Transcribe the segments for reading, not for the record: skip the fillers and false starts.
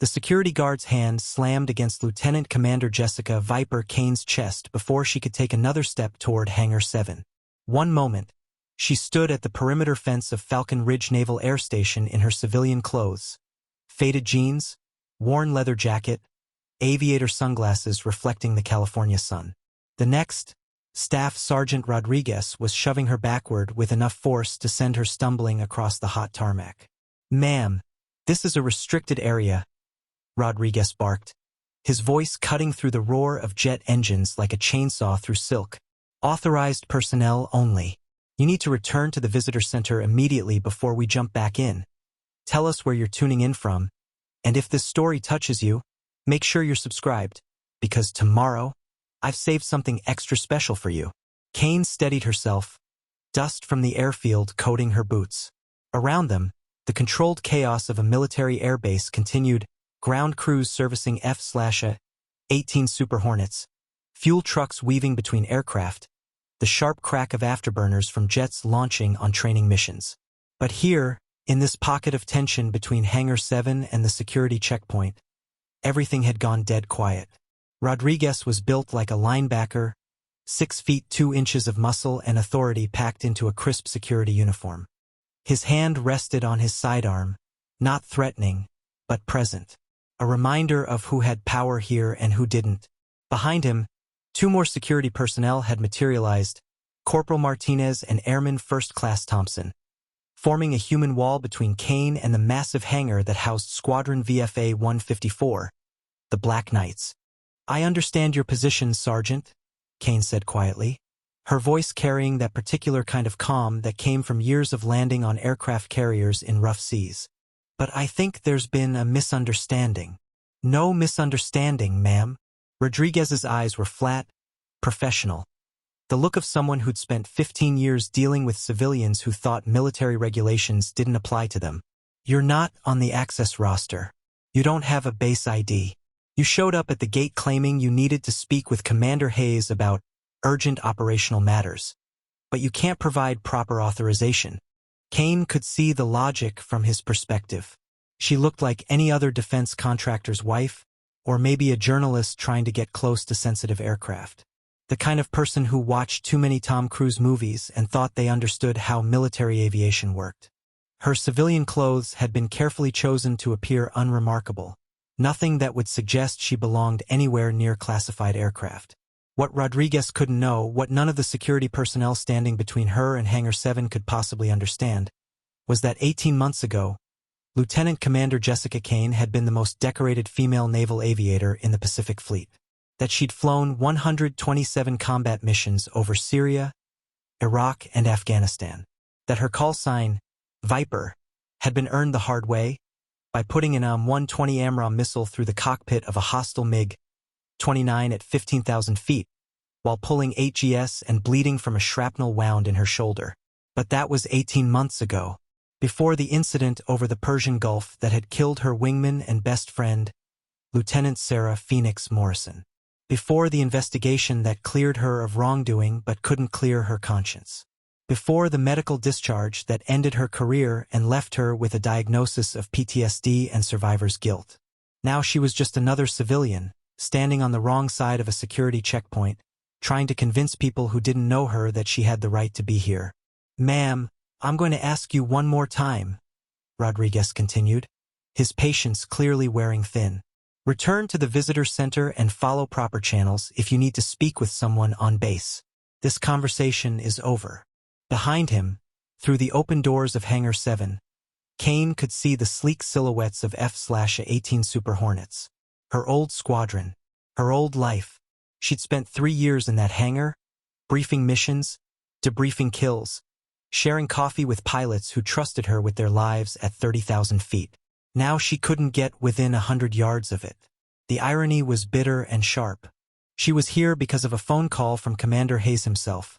The security guard's hand slammed against Lieutenant Commander Jessica Viper Kane's chest before she could take another step toward Hangar 7. One moment, she stood at the perimeter fence of Falcon Ridge Naval Air Station in her civilian clothes. Faded jeans, worn leather jacket, aviator sunglasses reflecting the California sun. The next, Staff Sergeant Rodriguez was shoving her backward with enough force to send her stumbling across the hot tarmac. "Ma'am, this is a restricted area," Rodriguez barked, his voice cutting through the roar of jet engines like a chainsaw through silk. "Authorized personnel only. You need to return to the visitor center immediately before we jump back in. Tell us where you're tuning in from, and if this story touches you, make sure you're subscribed, because tomorrow, I've saved something extra special for you." Kane steadied herself, dust from the airfield coating her boots. Around them, the controlled chaos of a military airbase continued, ground crews servicing F-18 Super Hornets, fuel trucks weaving between aircraft, the sharp crack of afterburners from jets launching on training missions. But here, in this pocket of tension between Hangar 7 and the security checkpoint, everything had gone dead quiet. Rodriguez was built like a linebacker, 6 feet 2 inches of muscle and authority packed into a crisp security uniform. His hand rested on his sidearm, not threatening, but present. A reminder of who had power here and who didn't. Behind him, 2 more security personnel had materialized, Corporal Martinez and Airman First Class Thompson, forming a human wall between Kane and the massive hangar that housed Squadron VFA 154, the Black Knights. "I understand your position, Sergeant," Kane said quietly, her voice carrying that particular kind of calm that came from years of landing on aircraft carriers in rough seas. "But I think there's been a misunderstanding." "No misunderstanding, ma'am." Rodriguez's eyes were flat, professional. The look of someone who'd spent 15 years dealing with civilians who thought military regulations didn't apply to them. "You're not on the access roster. You don't have a base ID. You showed up at the gate claiming you needed to speak with Commander Hayes about urgent operational matters. But you can't provide proper authorization." Kane could see the logic from his perspective. She looked like any other defense contractor's wife, or maybe a journalist trying to get close to sensitive aircraft. The kind of person who watched too many Tom Cruise movies and thought they understood how military aviation worked. Her civilian clothes had been carefully chosen to appear unremarkable, nothing that would suggest she belonged anywhere near classified aircraft. What Rodriguez couldn't know, what none of the security personnel standing between her and Hangar 7 could possibly understand, was that 18 months ago, Lieutenant Commander Jessica Kane had been the most decorated female naval aviator in the Pacific Fleet. That she'd flown 127 combat missions over Syria, Iraq, and Afghanistan. That her call sign, Viper, had been earned the hard way by putting an M120 AMRAAM missile through the cockpit of a hostile MiG-29 at 15,000 feet, while pulling 8 GS and bleeding from a shrapnel wound in her shoulder. But that was 18 months ago, before the incident over the Persian Gulf that had killed her wingman and best friend, Lieutenant Sarah Phoenix Morrison. Before the investigation that cleared her of wrongdoing but couldn't clear her conscience. Before the medical discharge that ended her career and left her with a diagnosis of PTSD and survivor's guilt. Now she was just another civilian, standing on the wrong side of a security checkpoint, trying to convince people who didn't know her that she had the right to be here. "Ma'am, I'm going to ask you one more time," Rodriguez continued, his patience clearly wearing thin. "Return to the visitor center and follow proper channels if you need to speak with someone on base. This conversation is over." Behind him, through the open doors of Hangar 7, Kane could see the sleek silhouettes of F-18 Super Hornets. Her old squadron, her old life. She'd spent 3 years in that hangar, briefing missions, debriefing kills, sharing coffee with pilots who trusted her with their lives at 30,000 feet. Now she couldn't get within 100 yards of it. The irony was bitter and sharp. She was here because of a phone call from Commander Hayes himself.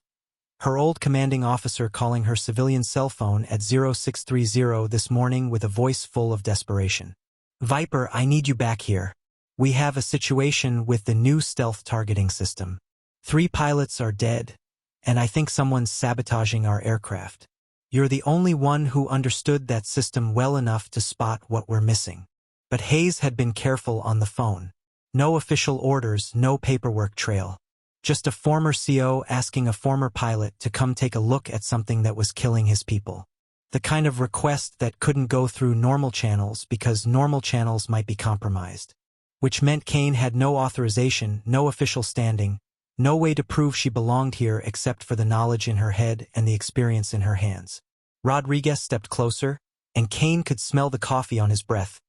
Her old commanding officer calling her civilian cell phone at 0630 this morning with a voice full of desperation. "Viper, I need you back here. We have a situation with the new stealth targeting system. 3 pilots are dead, and I think someone's sabotaging our aircraft. You're the only one who understood that system well enough to spot what we're missing." But Hayes had been careful on the phone. No official orders, no paperwork trail. Just a former CO asking a former pilot to come take a look at something that was killing his people. The kind of request that couldn't go through normal channels because normal channels might be compromised. Which meant Kane had no authorization, no official standing, no way to prove she belonged here except for the knowledge in her head and the experience in her hands. Rodriguez stepped closer, and Kane could smell the coffee on his breath,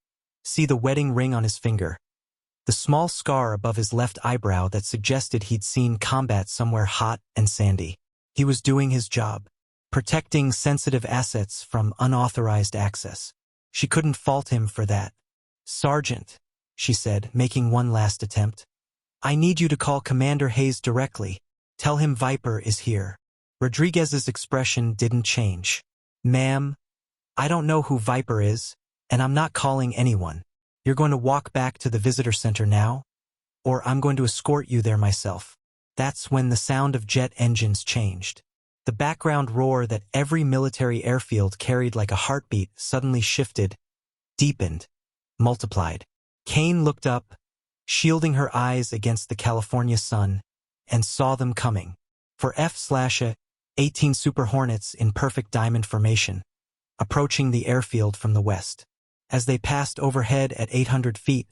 see the wedding ring on his finger, the small scar above his left eyebrow that suggested he'd seen combat somewhere hot and sandy. He was doing his job, protecting sensitive assets from unauthorized access. She couldn't fault him for that. "Sergeant," she said, making one last attempt. "I need you to call Commander Hayes directly. Tell him Viper is here." Rodriguez's expression didn't change. "Ma'am, I don't know who Viper is, and I'm not calling anyone. You're going to walk back to the visitor center now, or I'm going to escort you there myself." That's when the sound of jet engines changed. The background roar that every military airfield carried like a heartbeat suddenly shifted, deepened, multiplied. Kane looked up, shielding her eyes against the California sun, and saw them coming. For F-18 Super Hornets in perfect diamond formation, approaching the airfield from the west. As they passed overhead at 800 feet,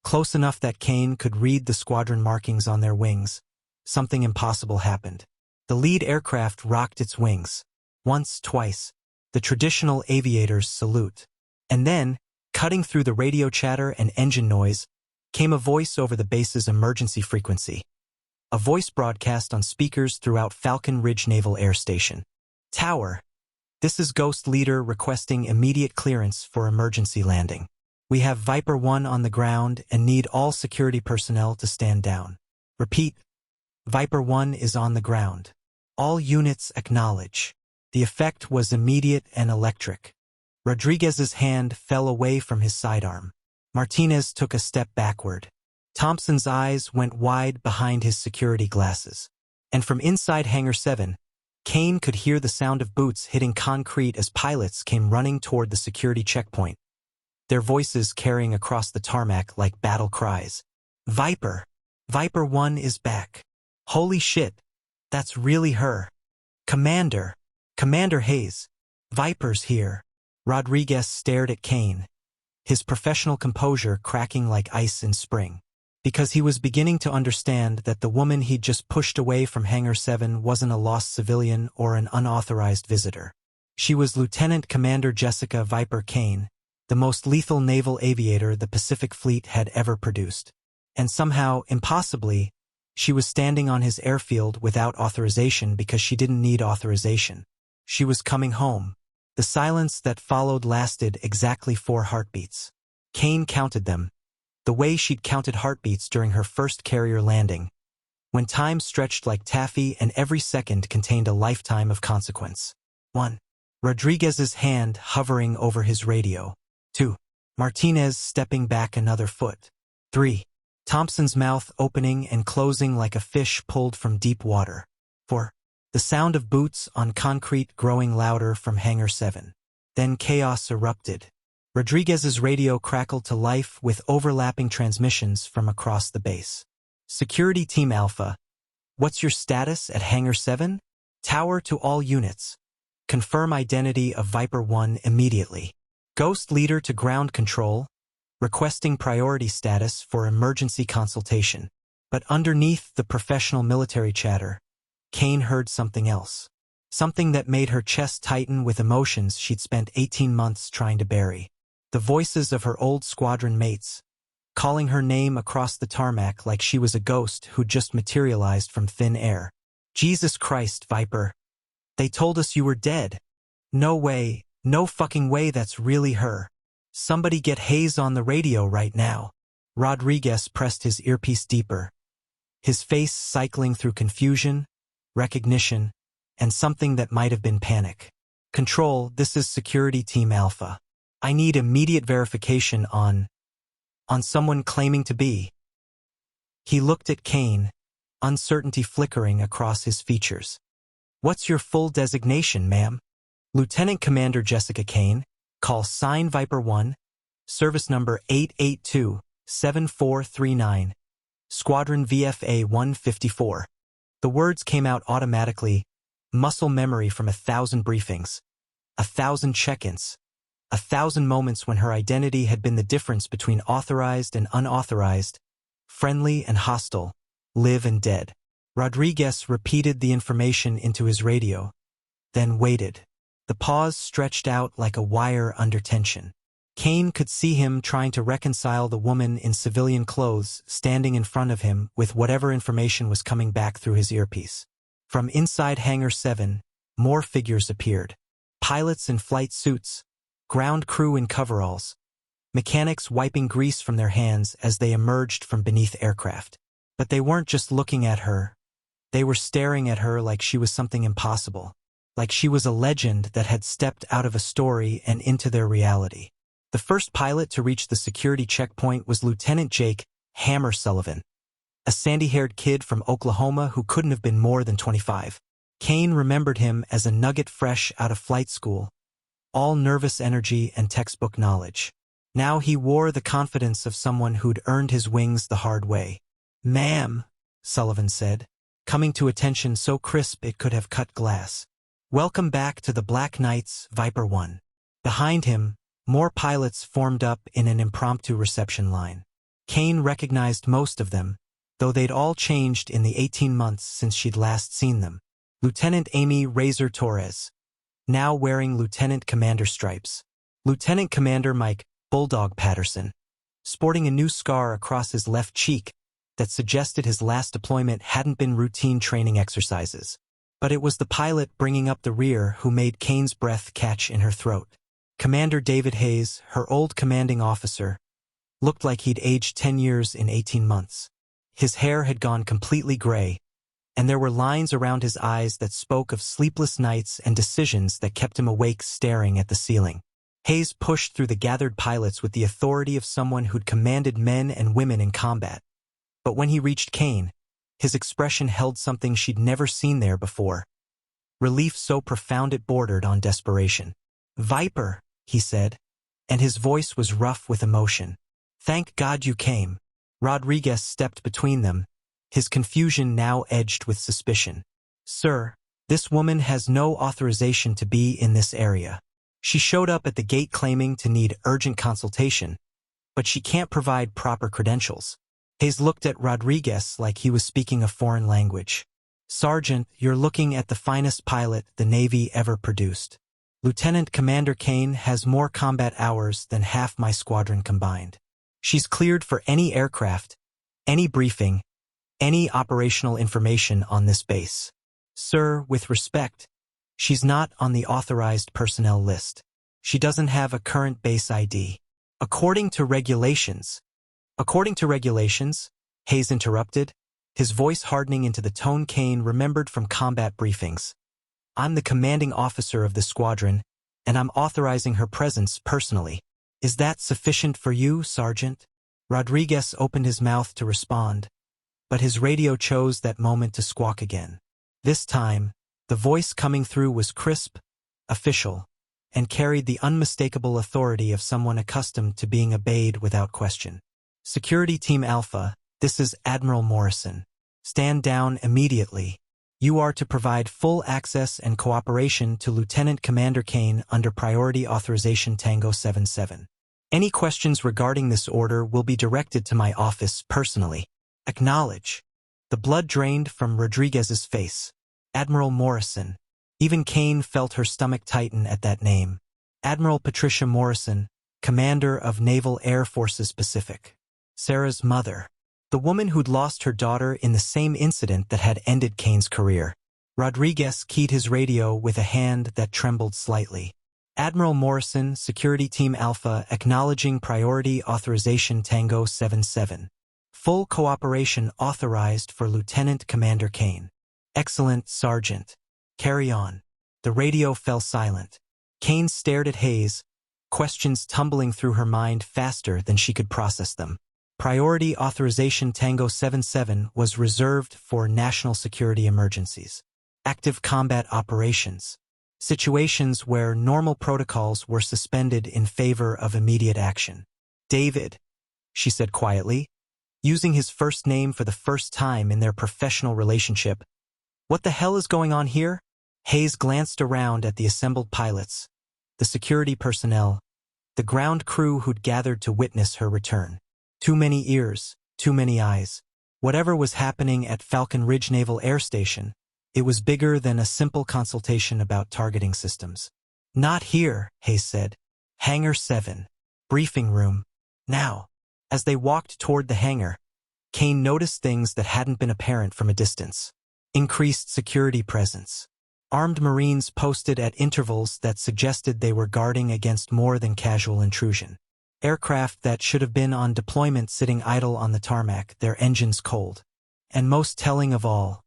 close enough that Kane could read the squadron markings on their wings, something impossible happened. The lead aircraft rocked its wings. Once, twice, the traditional aviator's salute. And then, cutting through the radio chatter and engine noise, came a voice over the base's emergency frequency. A voice broadcast on speakers throughout Falcon Ridge Naval Air Station. "Tower, this is Ghost Leader requesting immediate clearance for emergency landing. We have Viper 1 on the ground and need all security personnel to stand down. Repeat, Viper 1 is on the ground. All units acknowledge." The effect was immediate and electric. Rodriguez's hand fell away from his sidearm. Martinez took a step backward. Thompson's eyes went wide behind his security glasses. And from inside Hangar 7, Kane could hear the sound of boots hitting concrete as pilots came running toward the security checkpoint, their voices carrying across the tarmac like battle cries. "Viper! Viper 1 is back. Holy shit, that's really her. Commander Hayes, Viper's here." Rodriguez stared at Kane, his professional composure cracking like ice in spring. Because he was beginning to understand that the woman he'd just pushed away from Hangar 7 wasn't a lost civilian or an unauthorized visitor. She was Lieutenant Commander Jessica Viper Kane, the most lethal naval aviator the Pacific Fleet had ever produced. And somehow, impossibly, she was standing on his airfield without authorization because she didn't need authorization. She was coming home. The silence that followed lasted exactly 4 heartbeats. Kane counted them, the way she'd counted heartbeats during her first carrier landing, when time stretched like taffy and every second contained a lifetime of consequence. 1. Rodriguez's hand hovering over his radio. 2. Martinez stepping back another foot. 3. Thompson's mouth opening and closing like a fish pulled from deep water. 4. The sound of boots on concrete growing louder from Hangar 7. Then chaos erupted. Rodriguez's radio crackled to life with overlapping transmissions from across the base. "Security Team Alpha, what's your status at Hangar 7? Tower to all units. Confirm identity of Viper 1 immediately. Ghost Leader to ground control, requesting priority status for emergency consultation." But underneath the professional military chatter, Kane heard something else. Something that made her chest tighten with emotions she'd spent 18 months trying to bury. The voices of her old squadron mates, calling her name across the tarmac like she was a ghost who'd just materialized from thin air. "Jesus Christ, Viper. They told us you were dead. No way, no fucking way that's really her. Somebody get Hayes on the radio right now." Rodriguez pressed his earpiece deeper, his face cycling through confusion, recognition, and something that might have been panic. "Control, this is Security Team Alpha. I need immediate verification on someone claiming to be." He looked at Kane, uncertainty flickering across his features. "What's your full designation, ma'am?" "Lieutenant Commander Jessica Kane, call sign Viper 1, Service number 882-7439. Squadron VFA 154. The words came out automatically, muscle memory from 1,000 briefings, 1,000 check-ins, 1,000 moments when her identity had been the difference between authorized and unauthorized, friendly and hostile, live and dead. Rodriguez repeated the information into his radio, then waited. The pause stretched out like a wire under tension. Kane could see him trying to reconcile the woman in civilian clothes standing in front of him with whatever information was coming back through his earpiece. From inside Hangar 7, more figures appeared. Pilots in flight suits, ground crew in coveralls, mechanics wiping grease from their hands as they emerged from beneath aircraft. But they weren't just looking at her. They were staring at her like she was something impossible, like she was a legend that had stepped out of a story and into their reality. The first pilot to reach the security checkpoint was Lieutenant Jake Hammer Sullivan, a sandy-haired kid from Oklahoma who couldn't have been more than 25. Kane remembered him as a nugget fresh out of flight school, all nervous energy and textbook knowledge. Now he wore the confidence of someone who'd earned his wings the hard way. "Ma'am," Sullivan said, coming to attention so crisp it could have cut glass. "Welcome back to the Black Knights, Viper 1. Behind him, more pilots formed up in an impromptu reception line. Kane recognized most of them, though they'd all changed in the 18 months since she'd last seen them. Lieutenant Amy Razor Torres, now wearing Lieutenant Commander stripes. Lieutenant Commander Mike Bulldog Patterson, sporting a new scar across his left cheek that suggested his last deployment hadn't been routine training exercises. But it was the pilot bringing up the rear who made Kane's breath catch in her throat. Commander David Hayes, her old commanding officer, looked like he'd aged 10 years in 18 months. His hair had gone completely gray, and there were lines around his eyes that spoke of sleepless nights and decisions that kept him awake staring at the ceiling. Hayes pushed through the gathered pilots with the authority of someone who'd commanded men and women in combat. But when he reached Kane, his expression held something she'd never seen there before. Relief so profound it bordered on desperation. "Viper," he said, and his voice was rough with emotion. "Thank God you came." Rodriguez stepped between them, his confusion now edged with suspicion. "Sir, this woman has no authorization to be in this area. She showed up at the gate claiming to need urgent consultation, but she can't provide proper credentials." Hayes looked at Rodriguez like he was speaking a foreign language. "Sergeant, you're looking at the finest pilot the Navy ever produced. Lieutenant Commander Kane has more combat hours than half my squadron combined. She's cleared for any aircraft, any briefing, any operational information on this base. Sir, with respect, she's not on the authorized personnel list. She doesn't have a current base ID. According to regulations, Hayes interrupted, his voice hardening into the tone Kane remembered from combat briefings. "I'm the commanding officer of the squadron, and I'm authorizing her presence personally. Is that sufficient for you, Sergeant?" Rodriguez opened his mouth to respond, but his radio chose that moment to squawk again. This time, the voice coming through was crisp, official, and carried the unmistakable authority of someone accustomed to being obeyed without question. "Security Team Alpha, this is Admiral Morrison. Stand down immediately. You are to provide full access and cooperation to Lieutenant Commander Kane under Priority Authorization Tango 77. Any questions regarding this order will be directed to my office personally. Acknowledge." The blood drained from Rodriguez's face. Admiral Morrison. Even Kane felt her stomach tighten at that name. Admiral Patricia Morrison, Commander of Naval Air Forces Pacific. Sarah's mother. The woman who'd lost her daughter in the same incident that had ended Kane's career. Rodriguez keyed his radio with a hand that trembled slightly. "Admiral Morrison, Security Team Alpha, acknowledging Priority Authorization Tango 77. Full cooperation authorized for Lieutenant Commander Kane." "Excellent, Sergeant. Carry on." The radio fell silent. Kane stared at Hayes, questions tumbling through her mind faster than she could process them. Priority Authorization Tango 77 was reserved for national security emergencies, active combat operations, situations where normal protocols were suspended in favor of immediate action. David, she said quietly, using his first name for the first time in their professional relationship. What the hell is going on here? Hayes glanced around at the assembled pilots, the security personnel, the ground crew who'd gathered to witness her return. Too many ears, too many eyes. Whatever was happening at Falcon Ridge Naval Air Station, it was bigger than a simple consultation about targeting systems. Not here, Hayes said. Hangar 7. Briefing room. Now. As they walked toward the hangar, Kane noticed things that hadn't been apparent from a distance. Increased security presence. Armed Marines posted at intervals that suggested they were guarding against more than casual intrusion. Aircraft that should have been on deployment sitting idle on the tarmac, their engines cold. And most telling of all,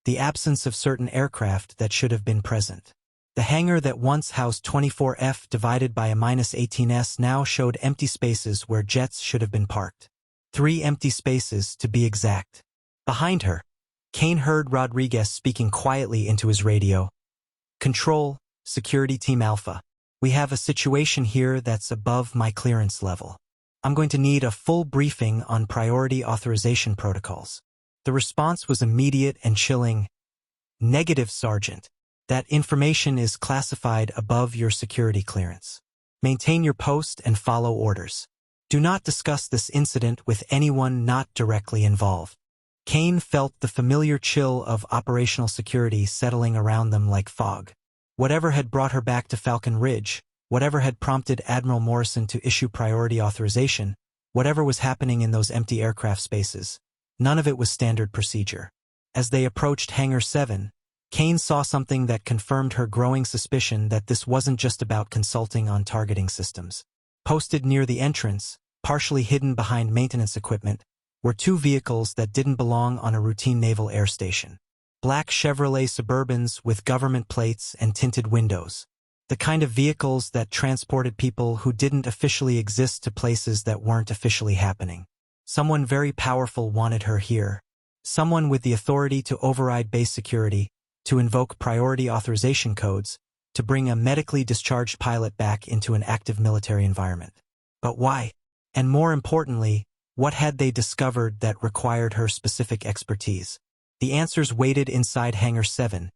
the absence of certain aircraft that should have been present. The hangar that once housed 24F divided by a -18S now showed empty spaces where jets should have been parked. 3 empty spaces, to be exact. Behind her, Kane heard Rodriguez speaking quietly into his radio. Control, Security Team Alpha. We have a situation here that's above my clearance level. I'm going to need a full briefing on priority authorization protocols. The response was immediate and chilling. Negative, Sergeant. That information is classified above your security clearance. Maintain your post and follow orders. Do not discuss this incident with anyone not directly involved. Kane felt the familiar chill of operational security settling around them like fog. Whatever had brought her back to Falcon Ridge, whatever had prompted Admiral Morrison to issue priority authorization, whatever was happening in those empty aircraft spaces, none of it was standard procedure. As they approached Hangar 7, Kane saw something that confirmed her growing suspicion that this wasn't just about consulting on targeting systems. Posted near the entrance, partially hidden behind maintenance equipment, were 2 vehicles that didn't belong on a routine naval air station. Black Chevrolet Suburbans with government plates and tinted windows. The kind of vehicles that transported people who didn't officially exist to places that weren't officially happening. Someone very powerful wanted her here. Someone with the authority to override base security, to invoke priority authorization codes, to bring a medically discharged pilot back into an active military environment. But why? And more importantly, what had they discovered that required her specific expertise? The answers waited inside Hangar 7,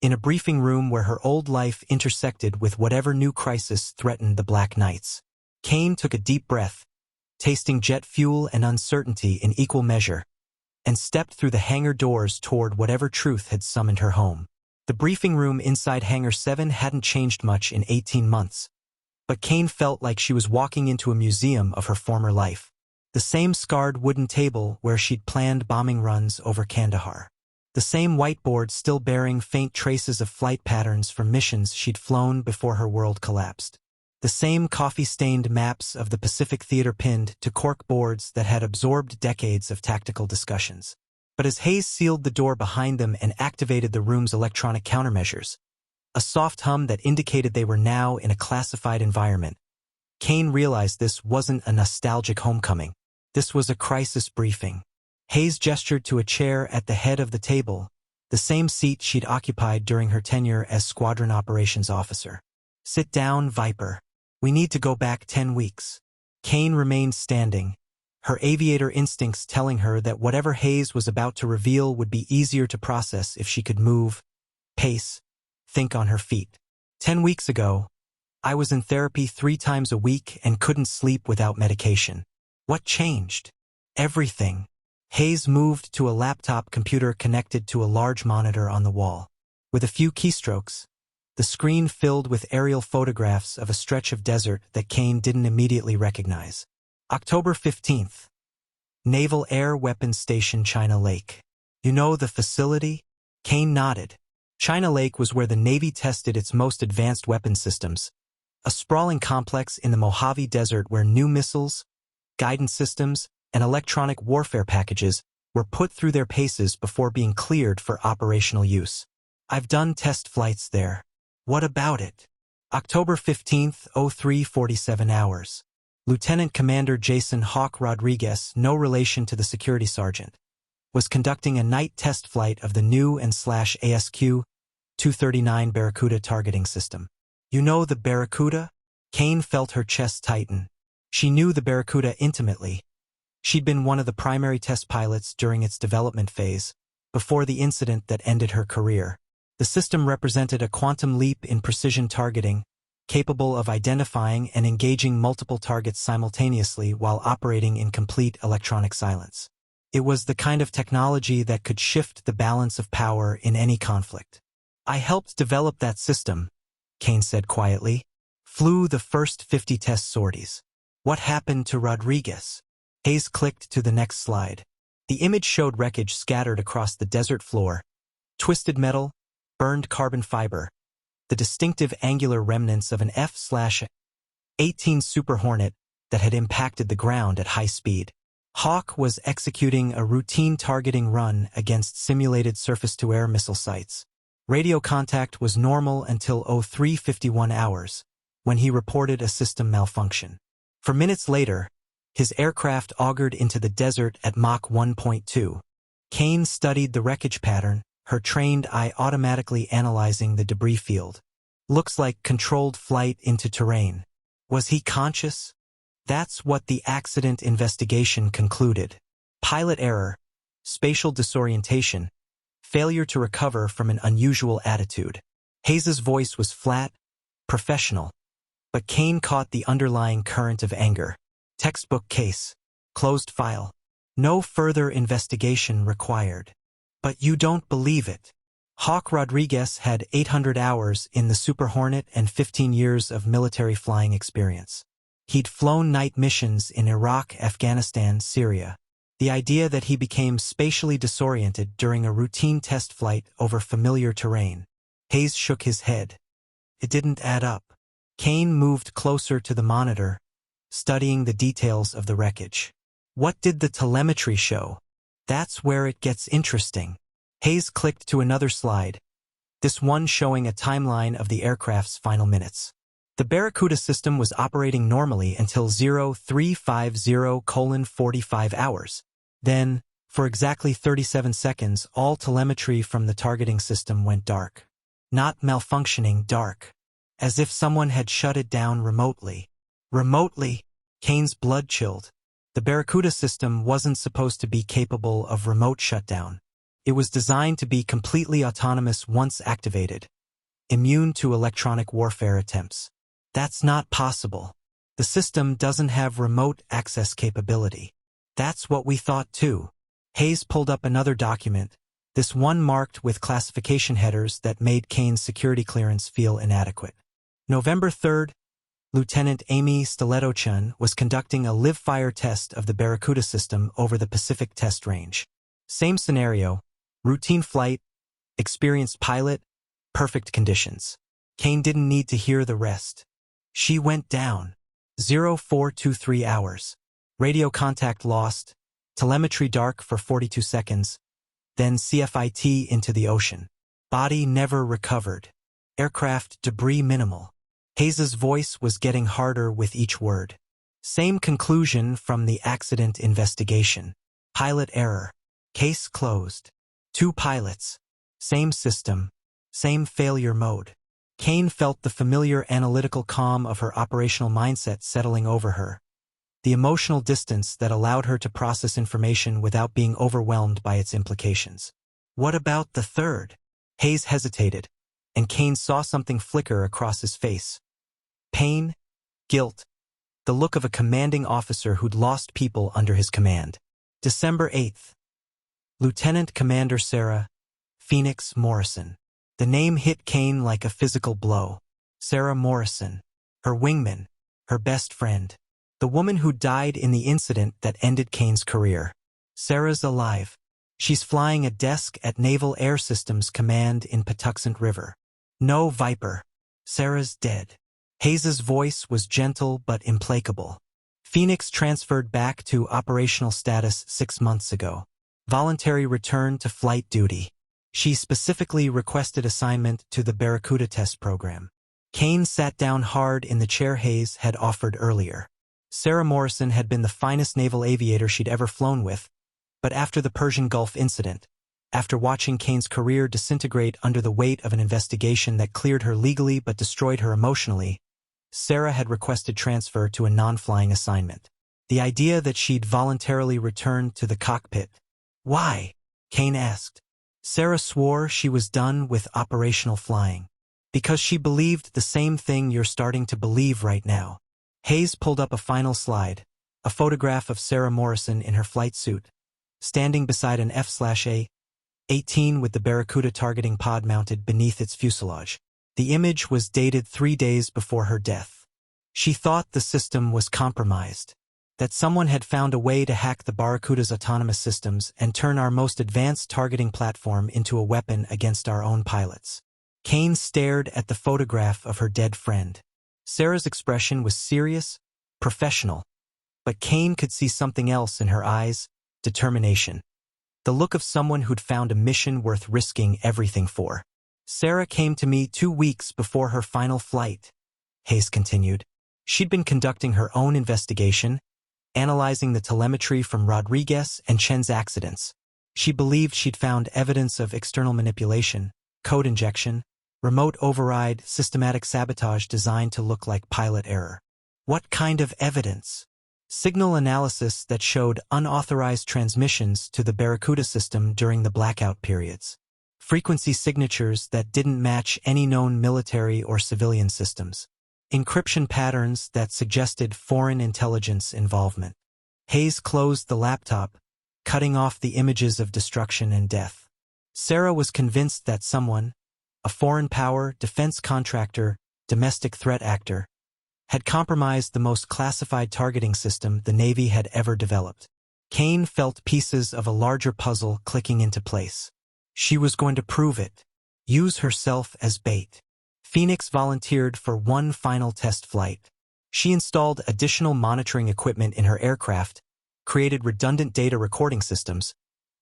in a briefing room where her old life intersected with whatever new crisis threatened the Black Knights. Kane took a deep breath, tasting jet fuel and uncertainty in equal measure, and stepped through the hangar doors toward whatever truth had summoned her home. The briefing room inside Hangar 7 hadn't changed much in 18 months, but Kane felt like she was walking into a museum of her former life. The same scarred wooden table where she'd planned bombing runs over Kandahar. The same whiteboard still bearing faint traces of flight patterns from missions she'd flown before her world collapsed. The same coffee-stained maps of the Pacific Theater pinned to cork boards that had absorbed decades of tactical discussions. But as Hayes sealed the door behind them and activated the room's electronic countermeasures, a soft hum that indicated they were now in a classified environment, Kane realized this wasn't a nostalgic homecoming. This was a crisis briefing. Hayes gestured to a chair at the head of the table, the same seat she'd occupied during her tenure as Squadron Operations Officer. Sit down, Viper. We need to go back 10 weeks. Kane remained standing, her aviator instincts telling her that whatever Hayes was about to reveal would be easier to process if she could move, pace, think on her feet. 10 weeks ago, I was in therapy 3 times a week and couldn't sleep without medication. What changed? Everything. Hayes moved to a laptop computer connected to a large monitor on the wall. With a few keystrokes, the screen filled with aerial photographs of a stretch of desert that Kane didn't immediately recognize. October 15th. Naval Air Weapons Station, China Lake. You know the facility? Kane nodded. China Lake was where the Navy tested its most advanced weapon systems, a sprawling complex in the Mojave Desert where new missiles, guidance systems, and electronic warfare packages were put through their paces before being cleared for operational use. I've done test flights there. What about it? October 15th, 03:47 hours. Lieutenant Commander Jason Hawk Rodriguez, no relation to the security sergeant, was conducting a night test flight of the new ASQ-239 Barracuda targeting system. You know the Barracuda? Kane felt her chest tighten. She knew the Barracuda intimately. She'd been one of the primary test pilots during its development phase, before the incident that ended her career. The system represented a quantum leap in precision targeting, capable of identifying and engaging multiple targets simultaneously while operating in complete electronic silence. It was the kind of technology that could shift the balance of power in any conflict. "I helped develop that system," Kane said quietly. "Flew the first 50 test sorties. What happened to Rodriguez?" Hayes clicked to the next slide. The image showed wreckage scattered across the desert floor, twisted metal, burned carbon fiber, the distinctive angular remnants of an F-18 Super Hornet that had impacted the ground at high speed. Hawk was executing a routine targeting run against simulated surface-to-air missile sites. Radio contact was normal until 03:51 hours, when he reported a system malfunction. For minutes later, his aircraft augured into the desert at Mach 1.2. Kane studied the wreckage pattern, her trained eye automatically analyzing the debris field. "Looks like controlled flight into terrain." Was he conscious? That's what the accident investigation concluded. Pilot error, spatial disorientation, failure to recover from an unusual attitude. Hayes's voice was flat, professional, but Kane caught the underlying current of anger. Textbook case. Closed file. No further investigation required. "But you don't believe it." Hawk Rodriguez had 800 hours in the Super Hornet and 15 years of military flying experience. He'd flown night missions in Iraq, Afghanistan, Syria. The idea that he became spatially disoriented during a routine test flight over familiar terrain. Hayes shook his head. It didn't add up. Kane moved closer to the monitor, studying the details of the wreckage. "What did the telemetry show?" "That's where it gets interesting." Hayes clicked to another slide, this one showing a timeline of the aircraft's final minutes. The Barracuda system was operating normally until 0350:45 hours. Then, for exactly 37 seconds, all telemetry from the targeting system went dark. Not malfunctioning, dark. As if someone had shut it down remotely. Remotely? Kane's blood chilled. The Barracuda system wasn't supposed to be capable of remote shutdown. It was designed to be completely autonomous once activated, immune to electronic warfare attempts. That's not possible. The system doesn't have remote access capability. That's what we thought too. Hayes pulled up another document, this one marked with classification headers that made Kane's security clearance feel inadequate. November 3rd, Lieutenant Amy Stiletto-Chun was conducting a live-fire test of the Barracuda system over the Pacific Test Range. Same scenario, routine flight, experienced pilot, perfect conditions. Kane didn't need to hear the rest. She went down. 0423 hours. Radio contact lost, telemetry dark for 42 seconds, then CFIT into the ocean. Body never recovered. Aircraft debris minimal. Hayes's voice was getting harder with each word. Same conclusion from the accident investigation. Pilot error. Case closed. 2 pilots. Same system. Same failure mode. Kane felt the familiar analytical calm of her operational mindset settling over her. The emotional distance that allowed her to process information without being overwhelmed by its implications. What about the third? Hayes hesitated, and Kane saw something flicker across his face. Pain, guilt, the look of a commanding officer who'd lost people under his command. December 8th. Lieutenant Commander Sarah Phoenix Morrison. The name hit Kane like a physical blow. Sarah Morrison, her wingman, her best friend. The woman who died in the incident that ended Kane's career. Sarah's alive. She's flying a desk at Naval Air Systems Command in Patuxent River. No Viper. Sarah's dead. Hayes's voice was gentle but implacable. Phoenix transferred back to operational status 6 months ago. Voluntary return to flight duty. She specifically requested assignment to the Barracuda test program. Kane sat down hard in the chair Hayes had offered earlier. Sarah Morrison had been the finest naval aviator she'd ever flown with, but after the Persian Gulf incident, after watching Kane's career disintegrate under the weight of an investigation that cleared her legally but destroyed her emotionally, Sarah had requested transfer to a non-flying assignment. The idea that she'd voluntarily return to the cockpit. Why? Kane asked. Sarah swore she was done with operational flying. Because she believed the same thing you're starting to believe right now. Hayes pulled up a final slide, a photograph of Sarah Morrison in her flight suit, standing beside an F-18 with the Barracuda targeting pod mounted beneath its fuselage. The image was dated 3 days before her death. She thought the system was compromised, that someone had found a way to hack the Barracuda's autonomous systems and turn our most advanced targeting platform into a weapon against our own pilots. Kane stared at the photograph of her dead friend. Sarah's expression was serious, professional, but Kane could see something else in her eyes: determination. The look of someone who'd found a mission worth risking everything for. Sarah came to me 2 weeks before her final flight, Hayes continued. She'd been conducting her own investigation, analyzing the telemetry from Rodriguez and Chen's accidents. She believed she'd found evidence of external manipulation, code injection, remote override, systematic sabotage designed to look like pilot error. What kind of evidence? Signal analysis that showed unauthorized transmissions to the Barracuda system during the blackout periods. Frequency signatures that didn't match any known military or civilian systems. Encryption patterns that suggested foreign intelligence involvement. Hayes closed the laptop, cutting off the images of destruction and death. Sarah was convinced that someone, a foreign power, defense contractor, domestic threat actor, had compromised the most classified targeting system the Navy had ever developed. Kane felt pieces of a larger puzzle clicking into place. She was going to prove it, use herself as bait. Phoenix volunteered for one final test flight. She installed additional monitoring equipment in her aircraft, created redundant data recording systems,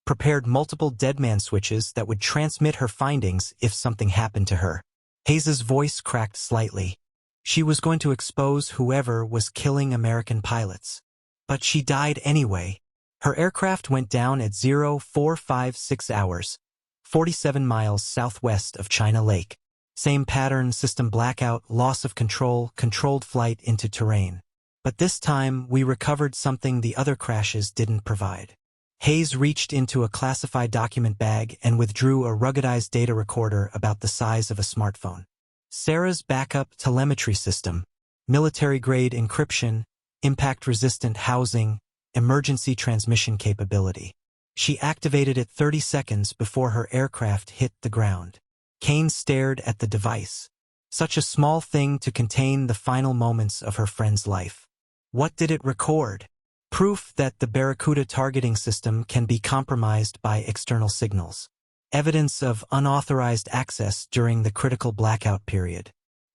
prepared multiple deadman switches that would transmit her findings if something happened to her. Hayes's voice cracked slightly. She was going to expose whoever was killing American pilots. But she died anyway. Her aircraft went down at 0456 hours, 47 miles southwest of China Lake. Same pattern, system blackout, loss of control, controlled flight into terrain. But this time, we recovered something the other crashes didn't provide. Hayes reached into a classified document bag and withdrew a ruggedized data recorder about the size of a smartphone. Sarah's backup telemetry system, military-grade encryption, impact-resistant housing, emergency transmission capability. She activated it 30 seconds before her aircraft hit the ground. Kane stared at the device. Such a small thing to contain the final moments of her friend's life. What did it record? Proof that the Barracuda targeting system can be compromised by external signals. Evidence of unauthorized access during the critical blackout period.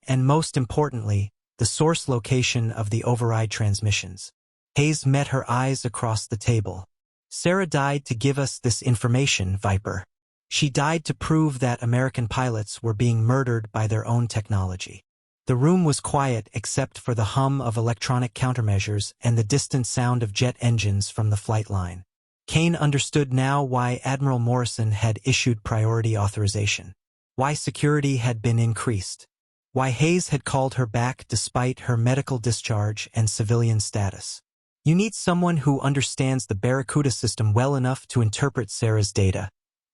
And most importantly, the source location of the override transmissions. Hayes met her eyes across the table. Sarah died to give us this information, Viper. She died to prove that American pilots were being murdered by their own technology. The room was quiet except for the hum of electronic countermeasures and the distant sound of jet engines from the flight line. Kane understood now why Admiral Morrison had issued priority authorization. Why security had been increased. Why Hayes had called her back despite her medical discharge and civilian status. You need someone who understands the Barracuda system well enough to interpret Sarah's data,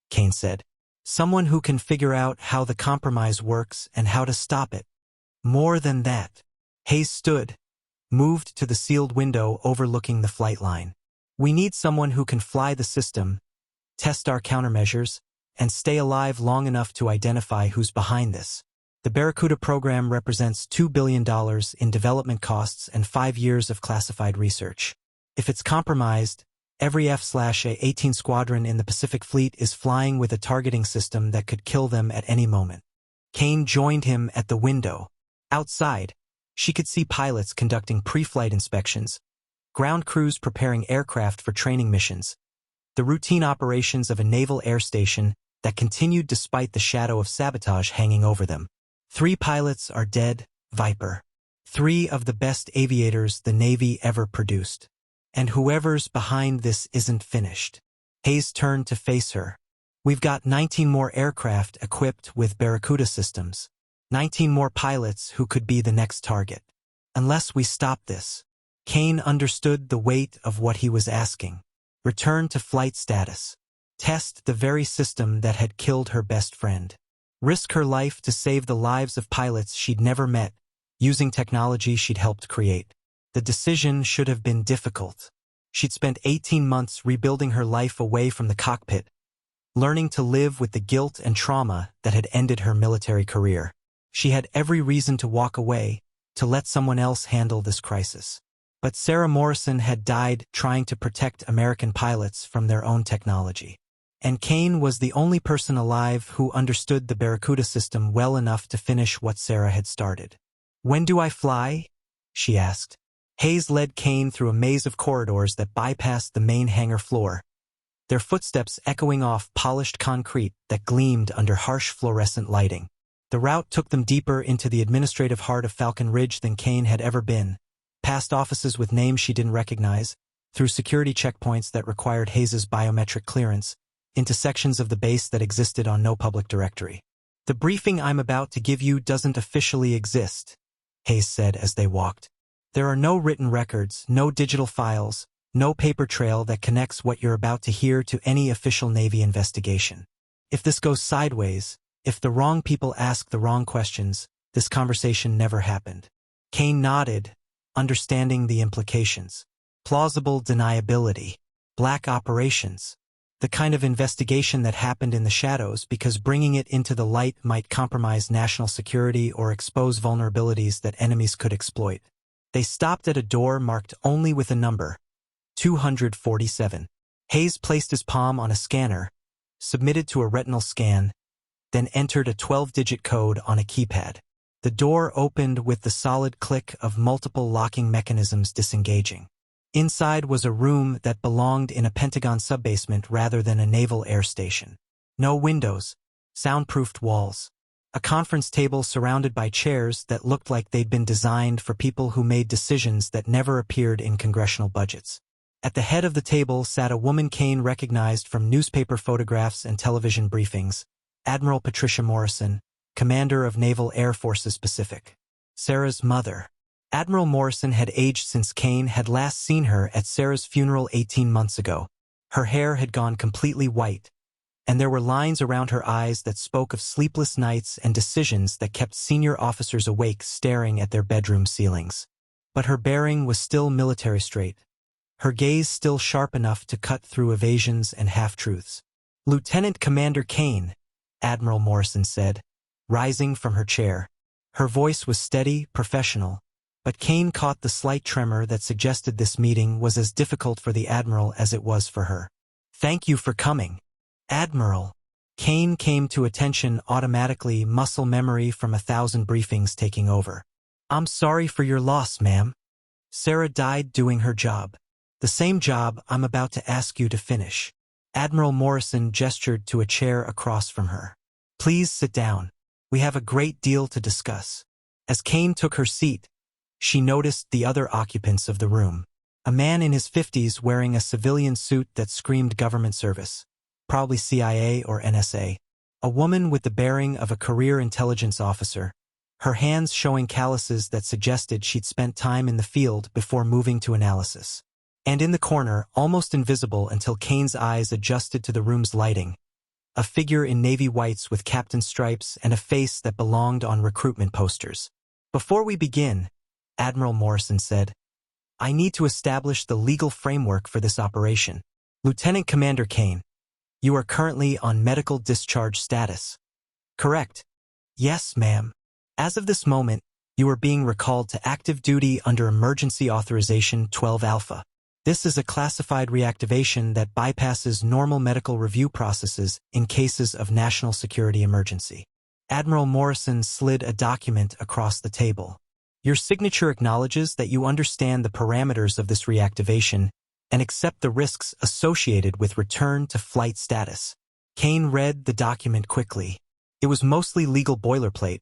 Kane said. Someone who can figure out how the compromise works and how to stop it. More than that. Hayes stood, moved to the sealed window overlooking the flight line. We need someone who can fly the system, test our countermeasures, and stay alive long enough to identify who's behind this. The Barracuda program represents $2 billion in development costs and 5 years of classified research. If it's compromised, every F-18 squadron in the Pacific Fleet is flying with a targeting system that could kill them at any moment. Kane joined him at the window. Outside, she could see pilots conducting pre-flight inspections, ground crews preparing aircraft for training missions, the routine operations of a naval air station that continued despite the shadow of sabotage hanging over them. 3 pilots are dead, Viper. 3 of the best aviators the Navy ever produced. And whoever's behind this isn't finished. Hayes turned to face her. We've got 19 more aircraft equipped with Barracuda systems. 19 more pilots who could be the next target. Unless we stop this. Kane understood the weight of what he was asking. Return to flight status. Test the very system that had killed her best friend. Risk her life to save the lives of pilots she'd never met, using technology she'd helped create. The decision should have been difficult. She'd spent 18 months rebuilding her life away from the cockpit, learning to live with the guilt and trauma that had ended her military career. She had every reason to walk away, to let someone else handle this crisis. But Sarah Morrison had died trying to protect American pilots from their own technology. And Kane was the only person alive who understood the Barracuda system well enough to finish what Sarah had started. "When do I fly?" she asked. Hayes led Kane through a maze of corridors that bypassed the main hangar floor, their footsteps echoing off polished concrete that gleamed under harsh fluorescent lighting. The route took them deeper into the administrative heart of Falcon Ridge than Kane had ever been, past offices with names she didn't recognize, through security checkpoints that required Hayes's biometric clearance, into sections of the base that existed on no public directory. "The briefing I'm about to give you doesn't officially exist," Hayes said as they walked. "There are no written records, no digital files, no paper trail that connects what you're about to hear to any official Navy investigation. If this goes sideways, if the wrong people ask the wrong questions, this conversation never happened." Kane nodded, understanding the implications. Plausible deniability. Black operations. The kind of investigation that happened in the shadows because bringing it into the light might compromise national security or expose vulnerabilities that enemies could exploit. They stopped at a door marked only with a number, 247. Hayes placed his palm on a scanner, submitted to a retinal scan, then entered a 12-digit code on a keypad. The door opened with the solid click of multiple locking mechanisms disengaging. Inside was a room that belonged in a Pentagon subbasement rather than a naval air station. No windows, soundproofed walls. A conference table surrounded by chairs that looked like they'd been designed for people who made decisions that never appeared in congressional budgets. At the head of the table sat a woman Kane recognized from newspaper photographs and television briefings, Admiral Patricia Morrison, commander of Naval Air Forces Pacific. Sarah's mother. Admiral Morrison had aged since Kane had last seen her at Sarah's funeral 18 months ago. Her hair had gone completely white, and there were lines around her eyes that spoke of sleepless nights and decisions that kept senior officers awake staring at their bedroom ceilings. But her bearing was still military straight, her gaze still sharp enough to cut through evasions and half-truths. "Lieutenant Commander Kane," Admiral Morrison said, rising from her chair. Her voice was steady, professional, but Kane caught the slight tremor that suggested this meeting was as difficult for the Admiral as it was for her. "Thank you for coming, Admiral." Kane came to attention automatically, muscle memory from 1,000 briefings taking over. "I'm sorry for your loss, ma'am. Sarah died doing her job. The same job I'm about to ask you to finish." Admiral Morrison gestured to a chair across from her. "Please sit down. We have a great deal to discuss." As Kane took her seat, she noticed the other occupants of the room. A man in his 50s wearing a civilian suit that screamed government service, probably CIA or NSA. A woman with the bearing of a career intelligence officer, her hands showing calluses that suggested she'd spent time in the field before moving to analysis. And in the corner, almost invisible until Kane's eyes adjusted to the room's lighting, a figure in navy whites with captain stripes and a face that belonged on recruitment posters. "Before we begin," Admiral Morrison said, "I need to establish the legal framework for this operation. Lieutenant Commander Kane, you are currently on medical discharge status." "Correct." "Yes, ma'am. As of this moment, you are being recalled to active duty under Emergency Authorization 12 Alpha. This is a classified reactivation that bypasses normal medical review processes in cases of national security emergency." Admiral Morrison slid a document across the table. "Your signature acknowledges that you understand the parameters of this reactivation and accept the risks associated with return to flight status." Kane read the document quickly. It was mostly legal boilerplate,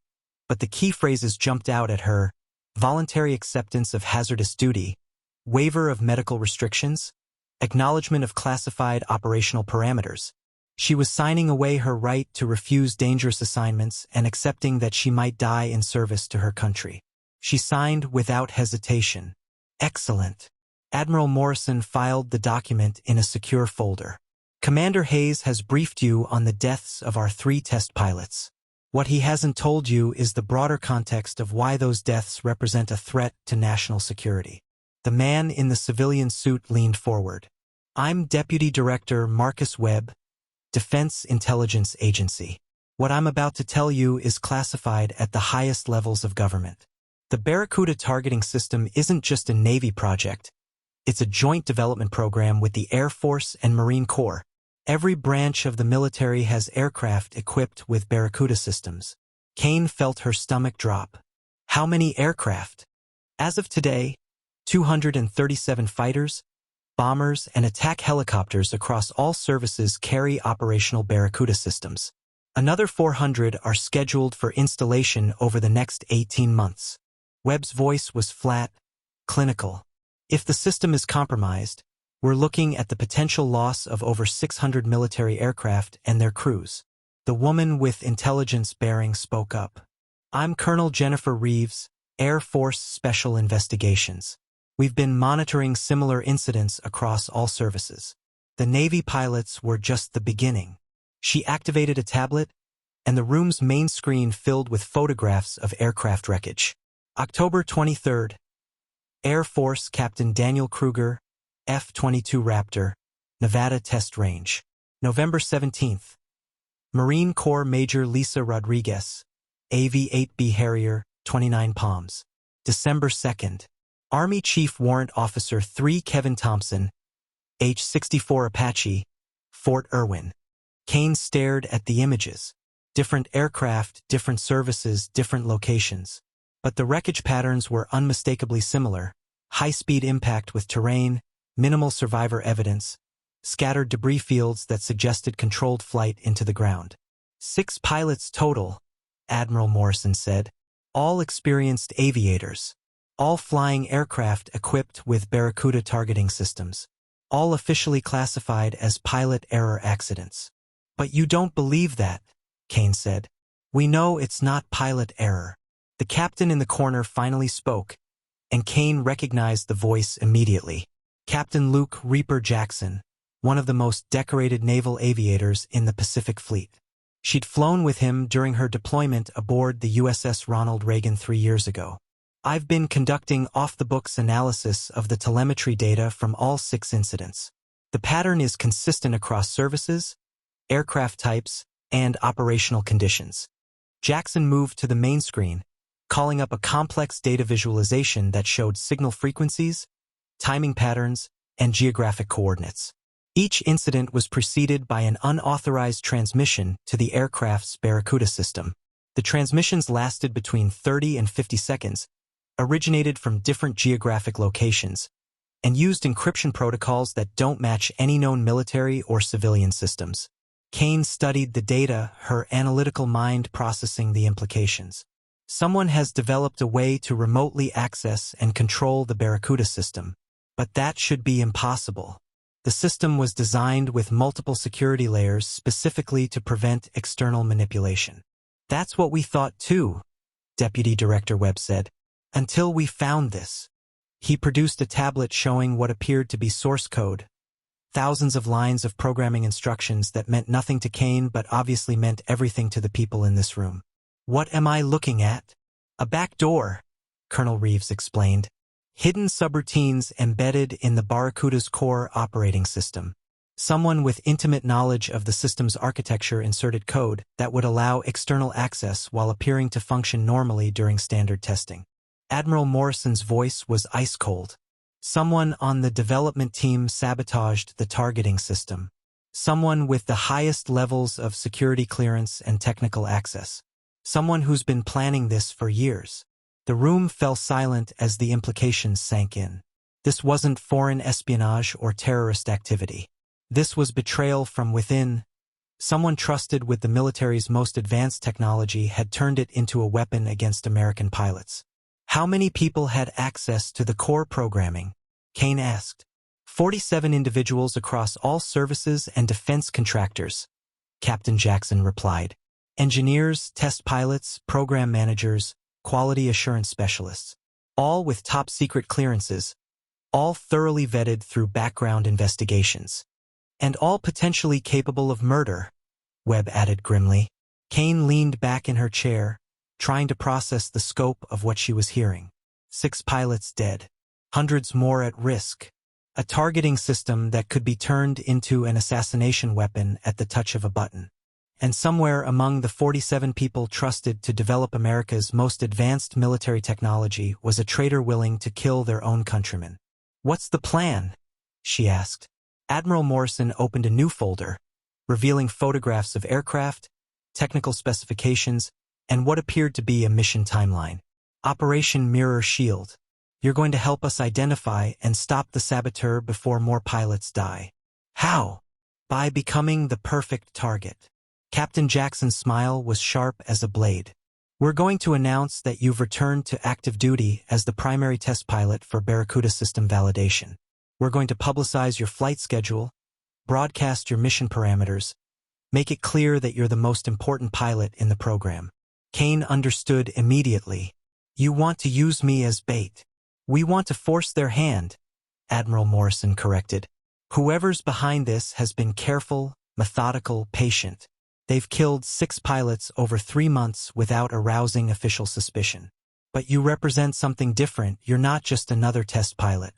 but the key phrases jumped out at her: voluntary acceptance of hazardous duty, waiver of medical restrictions, acknowledgement of classified operational parameters. She was signing away her right to refuse dangerous assignments and accepting that she might die in service to her country. She signed without hesitation. Excellent. Admiral Morrison filed the document in a secure folder. Commander Hayes has briefed you on the deaths of our 3 test pilots. What he hasn't told you is the broader context of why those deaths represent a threat to national security. The man in the civilian suit leaned forward. I'm Deputy Director Marcus Webb, Defense Intelligence Agency. What I'm about to tell you is classified at the highest levels of government. The Barracuda targeting system isn't just a Navy project. It's a joint development program with the Air Force and Marine Corps. Every branch of the military has aircraft equipped with Barracuda systems. Kane felt her stomach drop. How many aircraft? As of today, 237 fighters, bombers, and attack helicopters across all services carry operational Barracuda systems. Another 400 are scheduled for installation over the next 18 months. Webb's voice was flat, clinical. If the system is compromised, we're looking at the potential loss of over 600 military aircraft and their crews. The woman with intelligence bearing spoke up. I'm Colonel Jennifer Reeves, Air Force Special Investigations. We've been monitoring similar incidents across all services. The Navy pilots were just the beginning. She activated a tablet, and the room's main screen filled with photographs of aircraft wreckage. October 23rd. Air Force Captain Daniel Kruger, F-22 Raptor, Nevada Test Range. November 17th. Marine Corps Major Lisa Rodriguez, AV-8B Harrier, 29 Palms. December 2nd. Army Chief Warrant Officer 3 Kevin Thompson, H-64 Apache, Fort Irwin. Kane stared at the images. Different aircraft, different services, different locations. But the wreckage patterns were unmistakably similar. High-speed impact with terrain, minimal survivor evidence, scattered debris fields that suggested controlled flight into the ground. 6 pilots total, Admiral Morrison said, all experienced aviators, all flying aircraft equipped with Barracuda targeting systems, all officially classified as pilot error accidents. But you don't believe that, Kane said. We know it's not pilot error. The captain in the corner finally spoke, and Kane recognized the voice immediately. Captain Luke Reaper Jackson, one of the most decorated naval aviators in the Pacific Fleet. She'd flown with him during her deployment aboard the USS Ronald Reagan 3 years ago. I've been conducting off-the-books analysis of the telemetry data from all 6 incidents. The pattern is consistent across services, aircraft types, and operational conditions. Jackson moved to the main screen, calling up a complex data visualization that showed signal frequencies, timing patterns, and geographic coordinates. Each incident was preceded by an unauthorized transmission to the aircraft's Barracuda system. The transmissions lasted between 30 and 50 seconds, originated from different geographic locations, and used encryption protocols that don't match any known military or civilian systems. Kane studied the data, her analytical mind processing the implications. Someone has developed a way to remotely access and control the Barracuda system. But that should be impossible. The system was designed with multiple security layers specifically to prevent external manipulation. That's what we thought too, Deputy Director Webb said. Until we found this. He produced a tablet showing what appeared to be source code. Thousands of lines of programming instructions that meant nothing to Kane but obviously meant everything to the people in this room. What am I looking at? A back door, Colonel Reeves explained. Hidden subroutines embedded in the Barracuda's core operating system. Someone with intimate knowledge of the system's architecture inserted code that would allow external access while appearing to function normally during standard testing. Admiral Morrison's voice was ice-cold. Someone on the development team sabotaged the targeting system. Someone with the highest levels of security clearance and technical access. Someone who's been planning this for years. The room fell silent as the implications sank in. This wasn't foreign espionage or terrorist activity. This was betrayal from within. Someone trusted with the military's most advanced technology had turned it into a weapon against American pilots. How many people had access to the core programming? Kane asked. 47 individuals across all services and defense contractors, Captain Jackson replied. Engineers, test pilots, program managers, quality assurance specialists, all with top-secret clearances, all thoroughly vetted through background investigations, and all potentially capable of murder, Webb added grimly. Kane leaned back in her chair, trying to process the scope of what she was hearing. 6 pilots dead, hundreds more at risk, a targeting system that could be turned into an assassination weapon at the touch of a button. And somewhere among the 47 people trusted to develop America's most advanced military technology was a traitor willing to kill their own countrymen. "What's the plan?" she asked. Admiral Morrison opened a new folder, revealing photographs of aircraft, technical specifications, and what appeared to be a mission timeline. Operation Mirror Shield. You're going to help us identify and stop the saboteur before more pilots die. How? By becoming the perfect target. Captain Jackson's smile was sharp as a blade. We're going to announce that you've returned to active duty as the primary test pilot for Barracuda system validation. We're going to publicize your flight schedule, broadcast your mission parameters, make it clear that you're the most important pilot in the program. Kane understood immediately. You want to use me as bait. We want to force their hand, Admiral Morrison corrected. Whoever's behind this has been careful, methodical, patient. They've killed 6 pilots over 3 months without arousing official suspicion. But you represent something different. You're not just another test pilot.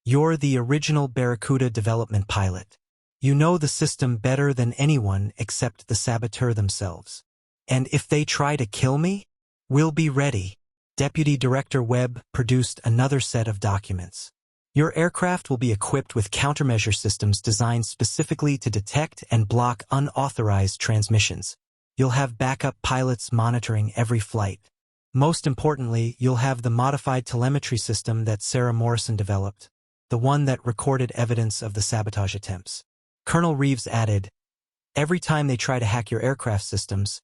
You're the original Barracuda development pilot. You know the system better than anyone except the saboteur themselves. And if they try to kill me, we'll be ready. Deputy Director Webb produced another set of documents. Your aircraft will be equipped with countermeasure systems designed specifically to detect and block unauthorized transmissions. You'll have backup pilots monitoring every flight. Most importantly, you'll have the modified telemetry system that Sarah Morrison developed, the one that recorded evidence of the sabotage attempts. Colonel Reeves added, every time they try to hack your aircraft systems,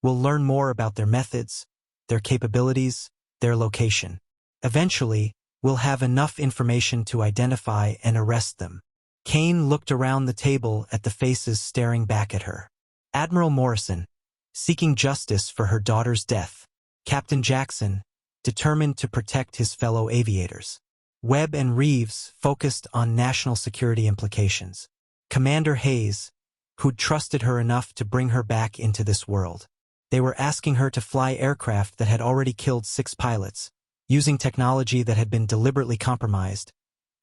we'll learn more about their methods, their capabilities, their location. Eventually, we'll have enough information to identify and arrest them. Kane looked around the table at the faces staring back at her. Admiral Morrison, seeking justice for her daughter's death. Captain Jackson, determined to protect his fellow aviators. Webb and Reeves focused on national security implications. Commander Hayes, who'd trusted her enough to bring her back into this world. They were asking her to fly aircraft that had already killed 6 pilots, using technology that had been deliberately compromised,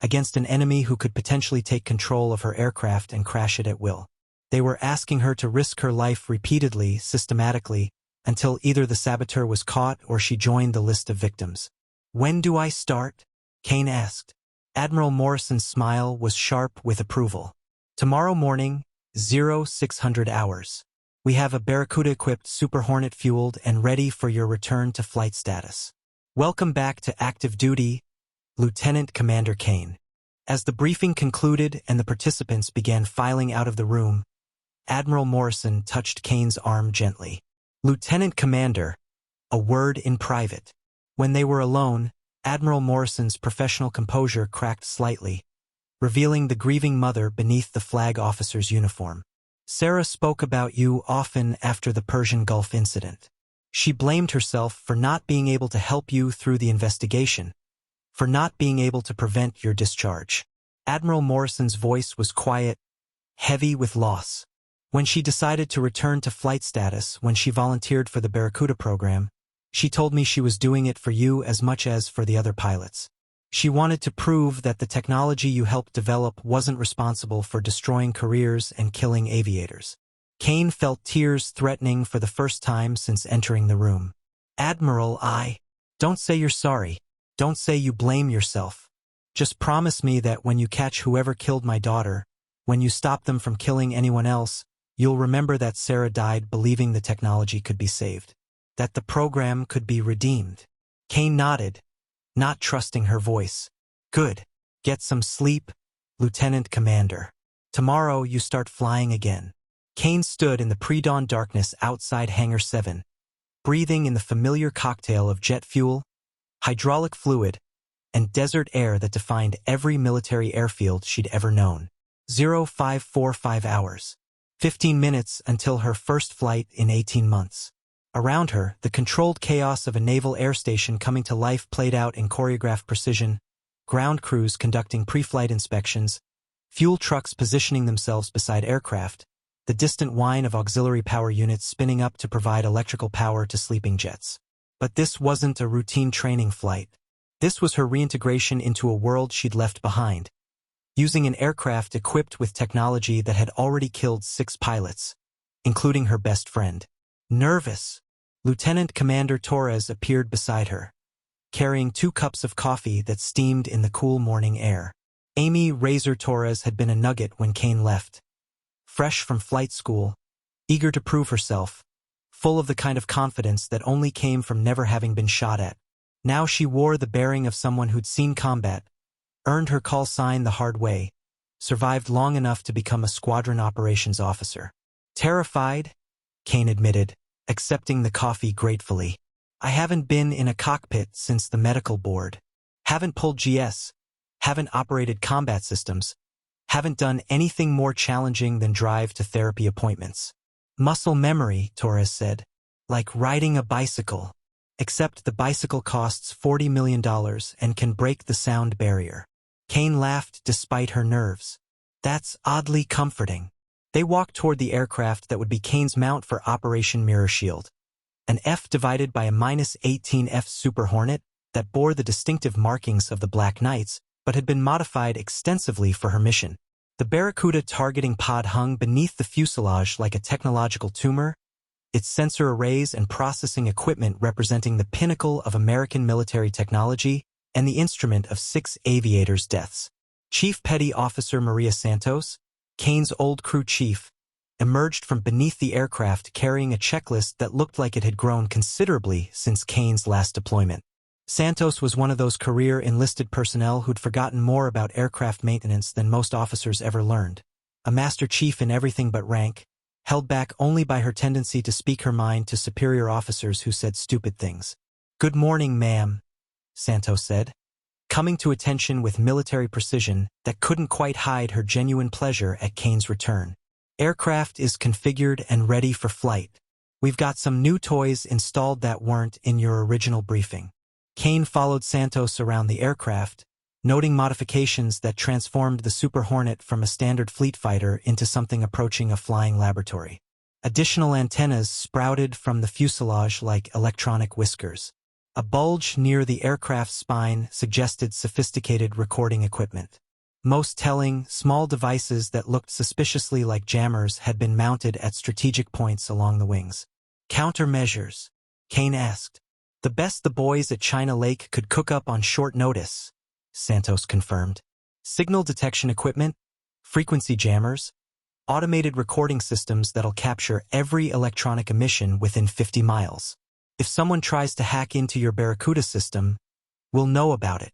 against an enemy who could potentially take control of her aircraft and crash it at will. They were asking her to risk her life repeatedly, systematically, until either the saboteur was caught or she joined the list of victims. "When do I start?" Kane asked. Admiral Morrison's smile was sharp with approval. "Tomorrow morning, 0600 hours. We have a Barracuda-equipped Super Hornet fueled and ready for your return to flight status. Welcome back to active duty, Lieutenant Commander Kane." As the briefing concluded and the participants began filing out of the room, Admiral Morrison touched Kane's arm gently. "Lieutenant Commander, a word in private." When they were alone, Admiral Morrison's professional composure cracked slightly, revealing the grieving mother beneath the flag officer's uniform. "Sarah spoke about you often after the Persian Gulf incident. She blamed herself for not being able to help you through the investigation, for not being able to prevent your discharge." Admiral Morrison's voice was quiet, heavy with loss. When she decided to return to flight status when she volunteered for the Barracuda program, she told me she was doing it for you as much as for the other pilots. She wanted to prove that the technology you helped develop wasn't responsible for destroying careers and killing aviators. Kane felt tears threatening for the first time since entering the room. "Admiral, don't say you're sorry. Don't say you blame yourself. Just promise me that when you catch whoever killed my daughter, when you stop them from killing anyone else, you'll remember that Sarah died believing the technology could be saved, that the program could be redeemed." Kane nodded, not trusting her voice. "Good. Get some sleep, Lieutenant Commander. Tomorrow you start flying again." Kane stood in the pre-dawn darkness outside Hangar 7, breathing in the familiar cocktail of jet fuel, hydraulic fluid, and desert air that defined every military airfield she'd ever known. 0545 hours. 15 minutes until her first flight in 18 months. Around her, the controlled chaos of a naval air station coming to life played out in choreographed precision, ground crews conducting pre-flight inspections, fuel trucks positioning themselves beside aircraft, the distant whine of auxiliary power units spinning up to provide electrical power to sleeping jets. But this wasn't a routine training flight. This was her reintegration into a world she'd left behind, using an aircraft equipped with technology that had already killed 6 pilots, including her best friend. Nervous, Lieutenant Commander Torres appeared beside her, carrying 2 cups of coffee that steamed in the cool morning air. Amy Razor Torres had been a nugget when Kane left, fresh from flight school, eager to prove herself, full of the kind of confidence that only came from never having been shot at. Now she wore the bearing of someone who'd seen combat, earned her call sign the hard way, survived long enough to become a squadron operations officer. Terrified, Kane admitted, accepting the coffee gratefully. I haven't been in a cockpit since the medical board. Haven't pulled GS. Haven't operated combat systems. Haven't done anything more challenging than drive to therapy appointments. Muscle memory, Torres said. Like riding a bicycle. Except the bicycle costs $40 million and can break the sound barrier. Kane laughed despite her nerves. That's oddly comforting. They walked toward the aircraft that would be Kane's mount for Operation Mirror Shield. An F divided by a -18 F Super Hornet that bore the distinctive markings of the Black Knights, but had been modified extensively for her mission. The Barracuda targeting pod hung beneath the fuselage like a technological tumor, its sensor arrays and processing equipment representing the pinnacle of American military technology and the instrument of 6 aviators' deaths. Chief Petty Officer Maria Santos, Kane's old crew chief, emerged from beneath the aircraft carrying a checklist that looked like it had grown considerably since Kane's last deployment. Santos was one of those career enlisted personnel who'd forgotten more about aircraft maintenance than most officers ever learned. A master chief in everything but rank, held back only by her tendency to speak her mind to superior officers who said stupid things. "Good morning, ma'am," Santos said, coming to attention with military precision that couldn't quite hide her genuine pleasure at Kane's return. "Aircraft is configured and ready for flight. We've got some new toys installed that weren't in your original briefing." Kane followed Santos around the aircraft, noting modifications that transformed the Super Hornet from a standard fleet fighter into something approaching a flying laboratory. Additional antennas sprouted from the fuselage like electronic whiskers. A bulge near the aircraft's spine suggested sophisticated recording equipment. Most telling, small devices that looked suspiciously like jammers had been mounted at strategic points along the wings. "Countermeasures?" Kane asked. "The best the boys at China Lake could cook up on short notice," Santos confirmed. "Signal detection equipment, frequency jammers, automated recording systems that'll capture every electronic emission within 50 miles. If someone tries to hack into your Barracuda system, we'll know about it."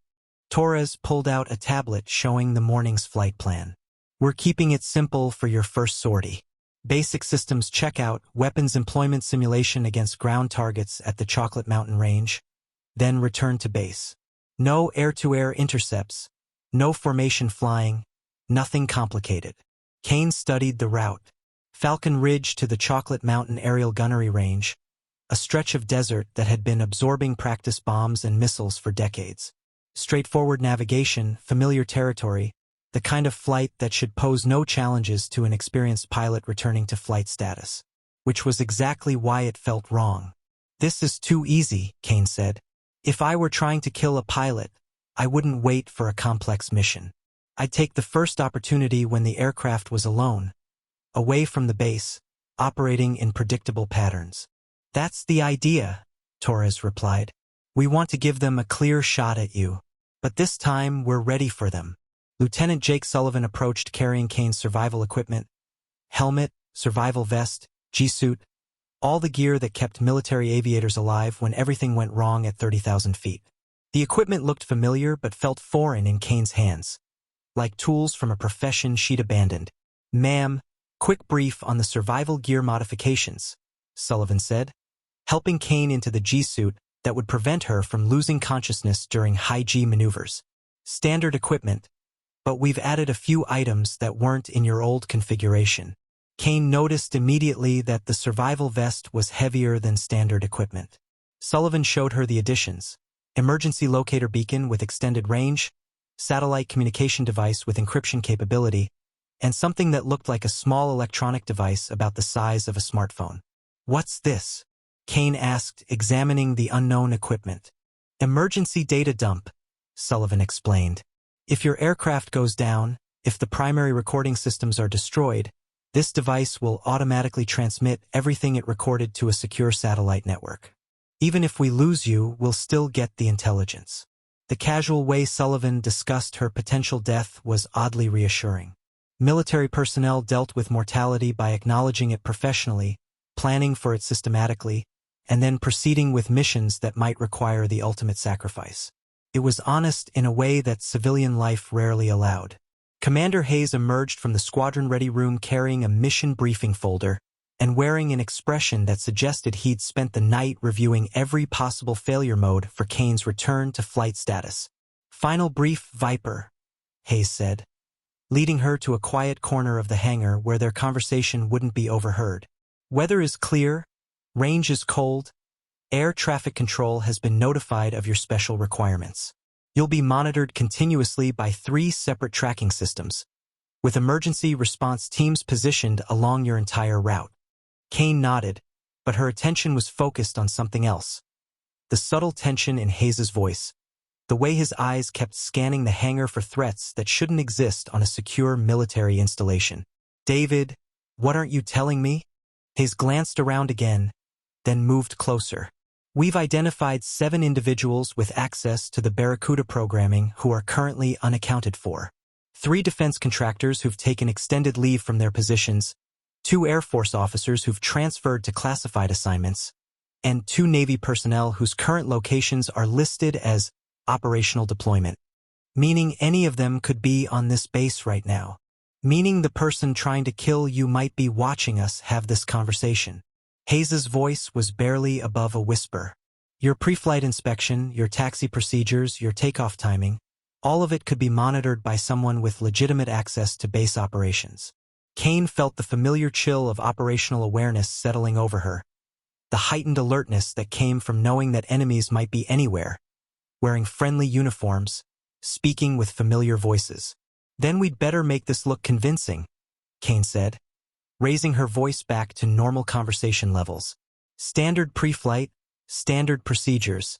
Torres pulled out a tablet showing the morning's flight plan. "We're keeping it simple for your first sortie. Basic systems checkout, weapons employment simulation against ground targets at the Chocolate Mountain Range, then return to base. No air-to-air intercepts, no formation flying, nothing complicated." Kane studied the route. Falcon Ridge to the Chocolate Mountain Aerial Gunnery Range, a stretch of desert that had been absorbing practice bombs and missiles for decades. Straightforward navigation, familiar territory, the kind of flight that should pose no challenges to an experienced pilot returning to flight status. Which was exactly why it felt wrong. "This is too easy," Kane said. "If I were trying to kill a pilot, I wouldn't wait for a complex mission. I'd take the first opportunity when the aircraft was alone, away from the base, operating in predictable patterns." "That's the idea," Torres replied. "We want to give them a clear shot at you. But this time, we're ready for them." Lieutenant Jake Sullivan approached carrying Kane's survival equipment, helmet, survival vest, G-suit, all the gear that kept military aviators alive when everything went wrong at 30,000 feet. The equipment looked familiar but felt foreign in Kane's hands, like tools from a profession she'd abandoned. "Ma'am, quick brief on the survival gear modifications," Sullivan said, helping Kane into the G-suit that would prevent her from losing consciousness during high-G maneuvers. "Standard equipment, but we've added a few items that weren't in your old configuration." Kane noticed immediately that the survival vest was heavier than standard equipment. Sullivan showed her the additions: emergency locator beacon with extended range, satellite communication device with encryption capability, and something that looked like a small electronic device about the size of a smartphone. "What's this?" Kane asked, examining the unknown equipment. "Emergency data dump," Sullivan explained. "If your aircraft goes down, if the primary recording systems are destroyed, this device will automatically transmit everything it recorded to a secure satellite network. Even if we lose you, we'll still get the intelligence." The casual way Sullivan discussed her potential death was oddly reassuring. Military personnel dealt with mortality by acknowledging it professionally, planning for it systematically, and then proceeding with missions that might require the ultimate sacrifice. It was honest in a way that civilian life rarely allowed. Commander Hayes emerged from the squadron-ready room carrying a mission briefing folder and wearing an expression that suggested he'd spent the night reviewing every possible failure mode for Kane's return to flight status. "Final brief, Viper," Hayes said, leading her to a quiet corner of the hangar where their conversation wouldn't be overheard. "Weather is clear, range is cold, air traffic control has been notified of your special requirements. You'll be monitored continuously by 3 separate tracking systems, with emergency response teams positioned along your entire route." Kane nodded, but her attention was focused on something else. The subtle tension in Hayes' voice, the way his eyes kept scanning the hangar for threats that shouldn't exist on a secure military installation. "David, what aren't you telling me?" Hayes glanced around again, then moved closer. "We've identified 7 individuals with access to the Barracuda programming who are currently unaccounted for. 3 defense contractors who've taken extended leave from their positions, 2 Air Force officers who've transferred to classified assignments, and 2 Navy personnel whose current locations are listed as operational deployment. Meaning any of them could be on this base right now. Meaning the person trying to kill you might be watching us have this conversation." Hayes' voice was barely above a whisper. "Your pre-flight inspection, your taxi procedures, your takeoff timing, all of it could be monitored by someone with legitimate access to base operations." Kane felt the familiar chill of operational awareness settling over her, the heightened alertness that came from knowing that enemies might be anywhere, wearing friendly uniforms, speaking with familiar voices. "Then we'd better make this look convincing," Kane said, raising her voice back to normal conversation levels. "Standard pre-flight, standard procedures.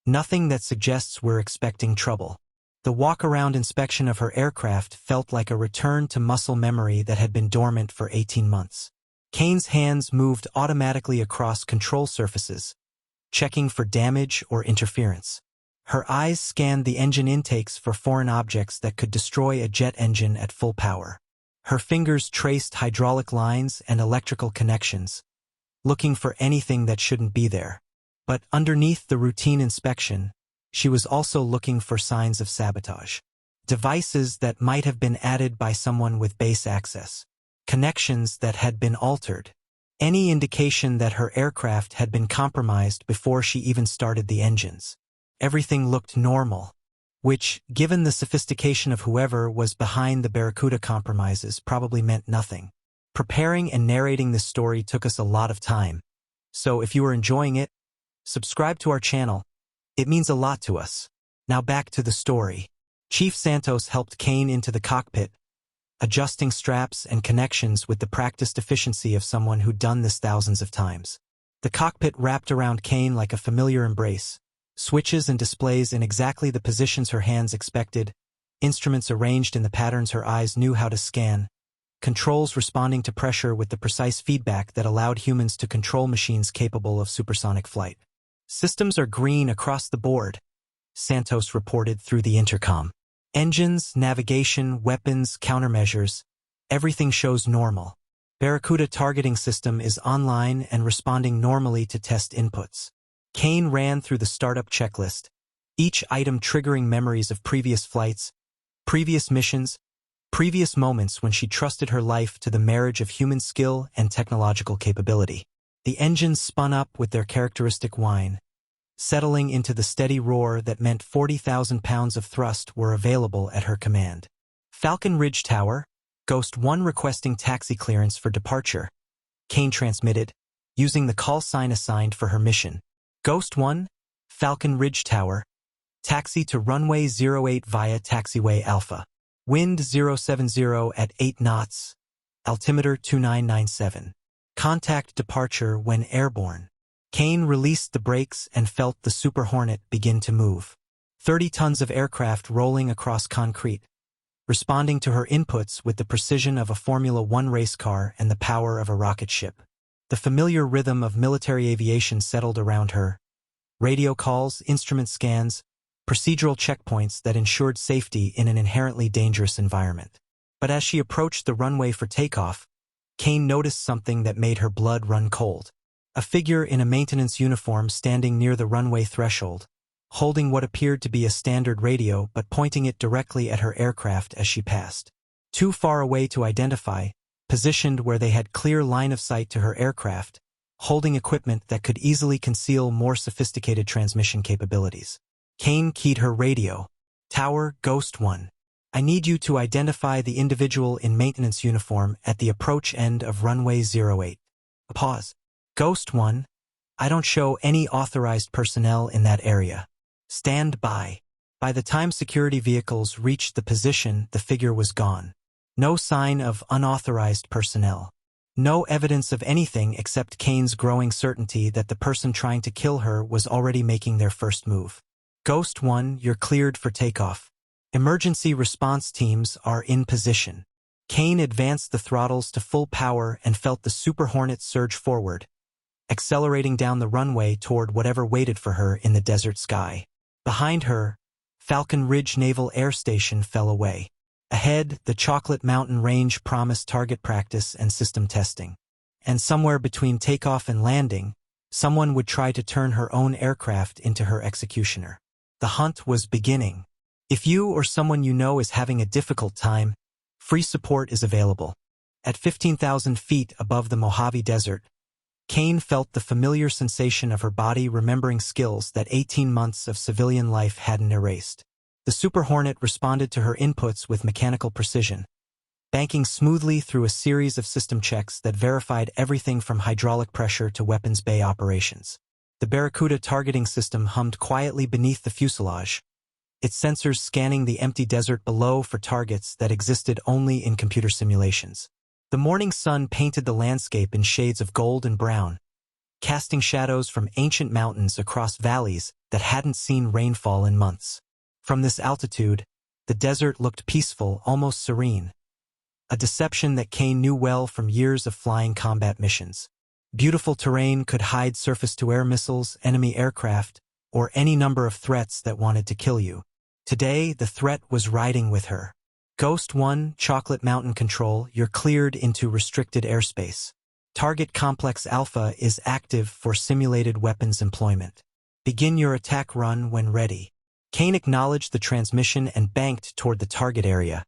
Nothing that suggests we're expecting trouble." The walk-around inspection of her aircraft felt like a return to muscle memory that had been dormant for 18 months. Kane's hands moved automatically across control surfaces, checking for damage or interference. Her eyes scanned the engine intakes for foreign objects that could destroy a jet engine at full power. Her fingers traced hydraulic lines and electrical connections, looking for anything that shouldn't be there. But underneath the routine inspection, she was also looking for signs of sabotage. Devices that might have been added by someone with base access. Connections that had been altered. Any indication that her aircraft had been compromised before she even started the engines. Everything looked normal, which, given the sophistication of whoever was behind the Barracuda compromises, probably meant nothing. Preparing and narrating this story took us a lot of time, so if you are enjoying it, subscribe to our channel. It means a lot to us. Now back to the story. Chief Santos helped Kane into the cockpit, adjusting straps and connections with the practiced efficiency of someone who'd done this thousands of times. The cockpit wrapped around Kane like a familiar embrace. Switches and displays in exactly the positions her hands expected, instruments arranged in the patterns her eyes knew how to scan, controls responding to pressure with the precise feedback that allowed humans to control machines capable of supersonic flight. "Systems are green across the board," Santos reported through the intercom. "Engines, navigation, weapons, countermeasures, everything shows normal. Barracuda targeting system is online and responding normally to test inputs." Kane ran through the startup checklist, each item triggering memories of previous flights, previous missions, previous moments when she trusted her life to the marriage of human skill and technological capability. The engines spun up with their characteristic whine, settling into the steady roar that meant 40,000 pounds of thrust were available at her command. "Falcon Ridge Tower," Ghost 1 requesting taxi clearance for departure. Kane transmitted, using the call sign assigned for her mission. Ghost 1, Falcon Ridge Tower. Taxi to runway 08 via taxiway Alpha. Wind 070 at 8 knots. Altimeter 2997. Contact departure when airborne. Kane released the brakes and felt the Super Hornet begin to move. 30 tons of aircraft rolling across concrete, responding to her inputs with the precision of a Formula One race car and the power of a rocket ship. The familiar rhythm of military aviation settled around her. Radio calls, instrument scans, procedural checkpoints that ensured safety in an inherently dangerous environment. But as she approached the runway for takeoff, Kane noticed something that made her blood run cold. A figure in a maintenance uniform standing near the runway threshold, holding what appeared to be a standard radio but pointing it directly at her aircraft as she passed. Too far away to identify, positioned where they had clear line of sight to her aircraft, holding equipment that could easily conceal more sophisticated transmission capabilities. Kane keyed her radio. Tower, Ghost 1. I need you to identify the individual in maintenance uniform at the approach end of runway 08. Pause. Ghost 1. I don't show any authorized personnel in that area. Stand by. By the time security vehicles reached the position, the figure was gone. No sign of unauthorized personnel. No evidence of anything except Kane's growing certainty that the person trying to kill her was already making their first move. Ghost 1, you're cleared for takeoff. Emergency response teams are in position. Kane advanced the throttles to full power and felt the Super Hornet surge forward, accelerating down the runway toward whatever waited for her in the desert sky. Behind her, Falcon Ridge Naval Air Station fell away. Ahead, the Chocolate Mountain Range promised target practice and system testing. And somewhere between takeoff and landing, someone would try to turn her own aircraft into her executioner. The hunt was beginning. If you or someone you know is having a difficult time, free support is available. At 15,000 feet above the Mojave Desert, Kane felt the familiar sensation of her body remembering skills that 18 months of civilian life hadn't erased. The Super Hornet responded to her inputs with mechanical precision, banking smoothly through a series of system checks that verified everything from hydraulic pressure to weapons bay operations. The Barracuda targeting system hummed quietly beneath the fuselage, its sensors scanning the empty desert below for targets that existed only in computer simulations. The morning sun painted the landscape in shades of gold and brown, casting shadows from ancient mountains across valleys that hadn't seen rainfall in months. From this altitude, the desert looked peaceful, almost serene, a deception that Kane knew well from years of flying combat missions. Beautiful terrain could hide surface-to-air missiles, enemy aircraft, or any number of threats that wanted to kill you. Today, the threat was riding with her. Ghost 1, Chocolate Mountain Control, you're cleared into restricted airspace. Target Complex Alpha is active for simulated weapons employment. Begin your attack run when ready. Kane acknowledged the transmission and banked toward the target area,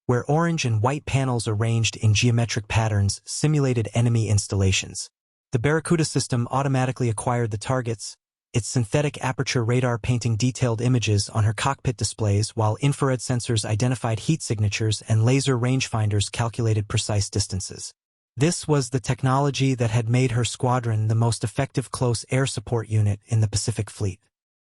where orange and white panels arranged in geometric patterns simulated enemy installations. The Barracuda system automatically acquired the targets, its synthetic aperture radar painting detailed images on her cockpit displays while infrared sensors identified heat signatures and laser rangefinders calculated precise distances. This was the technology that had made her squadron the most effective close air support unit in the Pacific Fleet.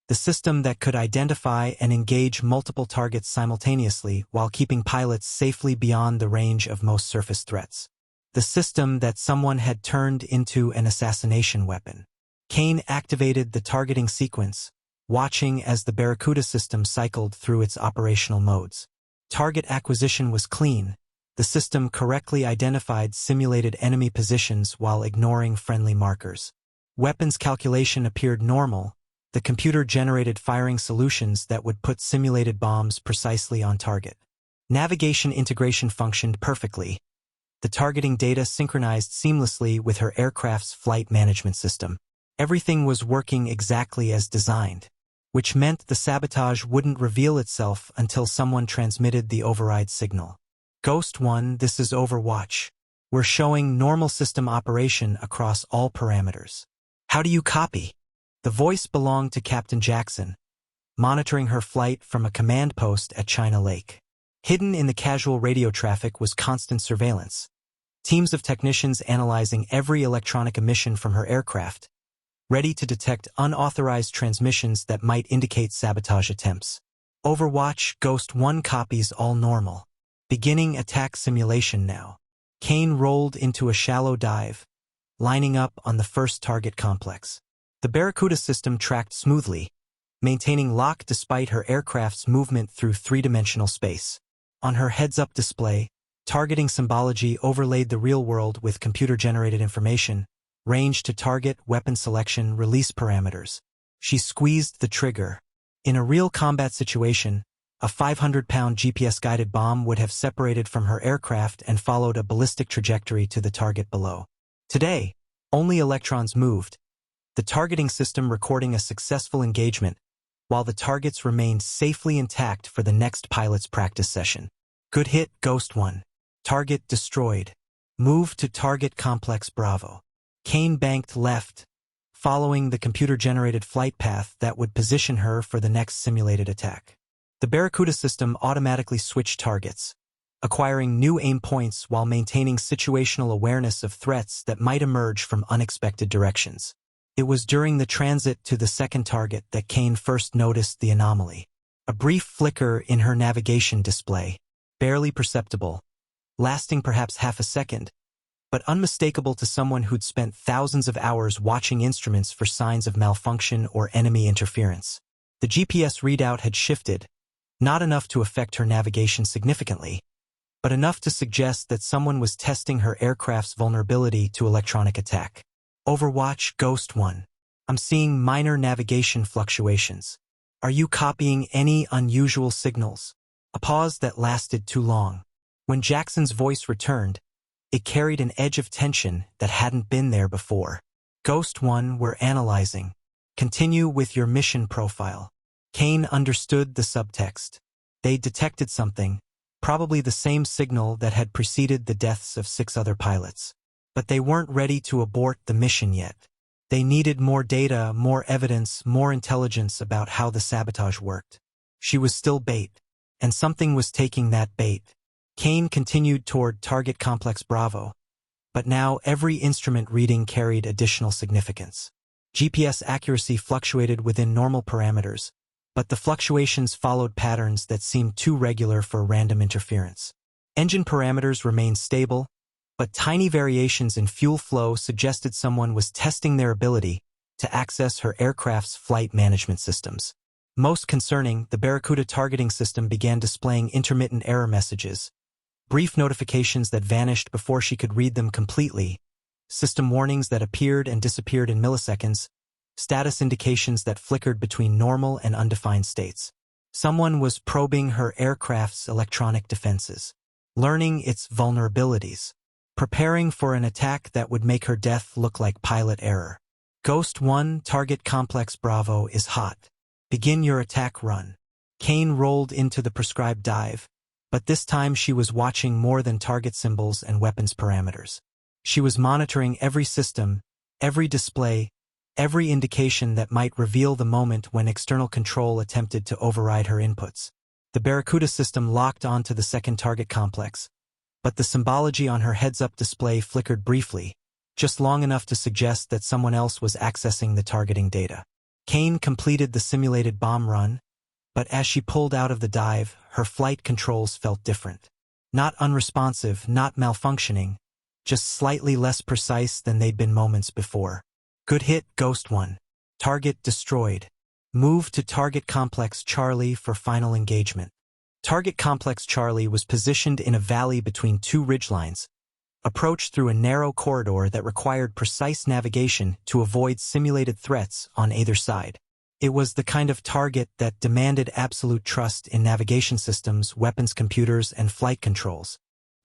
The system that could identify and engage multiple targets simultaneously while keeping pilots safely beyond the range of most surface threats. The system that someone had turned into an assassination weapon. Kane activated the targeting sequence, watching as the Barracuda system cycled through its operational modes. Target acquisition was clean. The system correctly identified simulated enemy positions while ignoring friendly markers. Weapons calculation appeared normal. The computer generated firing solutions that would put simulated bombs precisely on target. Navigation integration functioned perfectly. The targeting data synchronized seamlessly with her aircraft's flight management system. Everything was working exactly as designed, which meant the sabotage wouldn't reveal itself until someone transmitted the override signal. Ghost 1, this is Overwatch. We're showing normal system operation across all parameters. How do you copy? The voice belonged to Captain Jackson, monitoring her flight from a command post at China Lake. Hidden in the casual radio traffic was constant surveillance. Teams of technicians analyzing every electronic emission from her aircraft, ready to detect unauthorized transmissions that might indicate sabotage attempts. Overwatch Ghost 1 copies all normal. Beginning attack simulation now. Kane rolled into a shallow dive, lining up on the first target complex. The Barracuda system tracked smoothly, maintaining lock despite her aircraft's movement through three-dimensional space. On her heads-up display, targeting symbology overlaid the real world with computer-generated information, range to target, weapon selection, release parameters. She squeezed the trigger. In a real combat situation, a 500-pound GPS-guided bomb would have separated from her aircraft and followed a ballistic trajectory to the target below. Today, only electrons moved, the targeting system recording a successful engagement, while the targets remained safely intact for the next pilot's practice session. Good hit, Ghost 1. Target destroyed. Move to target complex Bravo. Kane banked left, following the computer-generated flight path that would position her for the next simulated attack. The Barracuda system automatically switched targets, acquiring new aim points while maintaining situational awareness of threats that might emerge from unexpected directions. It was during the transit to the second target that Kane first noticed the anomaly. A brief flicker in her navigation display, barely perceptible, lasting perhaps half a second, but unmistakable to someone who'd spent thousands of hours watching instruments for signs of malfunction or enemy interference. The GPS readout had shifted, not enough to affect her navigation significantly, but enough to suggest that someone was testing her aircraft's vulnerability to electronic attack. Overwatch Ghost 1. I'm seeing minor navigation fluctuations. Are you copying any unusual signals? A pause that lasted too long. When Jackson's voice returned, it carried an edge of tension that hadn't been there before. Ghost 1, we're analyzing. Continue with your mission profile. Kane understood the subtext. They detected something, probably the same signal that had preceded the deaths of 6 other pilots. But they weren't ready to abort the mission yet. They needed more data, more evidence, more intelligence about how the sabotage worked. She was still bait, and something was taking that bait. Kane continued toward target complex Bravo, but now every instrument reading carried additional significance. GPS accuracy fluctuated within normal parameters, but the fluctuations followed patterns that seemed too regular for random interference. Engine parameters remained stable, but tiny variations in fuel flow suggested someone was testing their ability to access her aircraft's flight management systems. Most concerning, the Barracuda targeting system began displaying intermittent error messages, brief notifications that vanished before she could read them completely, system warnings that appeared and disappeared in milliseconds, status indications that flickered between normal and undefined states. Someone was probing her aircraft's electronic defenses, learning its vulnerabilities, preparing for an attack that would make her death look like pilot error. Ghost 1, target complex Bravo is hot. Begin your attack run. Kane rolled into the prescribed dive, but this time she was watching more than target symbols and weapons parameters. She was monitoring every system, every display, every indication that might reveal the moment when external control attempted to override her inputs. The Barracuda system locked onto the second target complex, but the symbology on her heads-up display flickered briefly, just long enough to suggest that someone else was accessing the targeting data. Kane completed the simulated bomb run, but as she pulled out of the dive, her flight controls felt different. Not unresponsive, not malfunctioning, just slightly less precise than they'd been moments before. Good hit, Ghost 1. Target destroyed. Move to Target Complex Charlie for final engagement. Target Complex Charlie was positioned in a valley between 2 ridgelines, approached through a narrow corridor that required precise navigation to avoid simulated threats on either side. It was the kind of target that demanded absolute trust in navigation systems, weapons computers, and flight controls.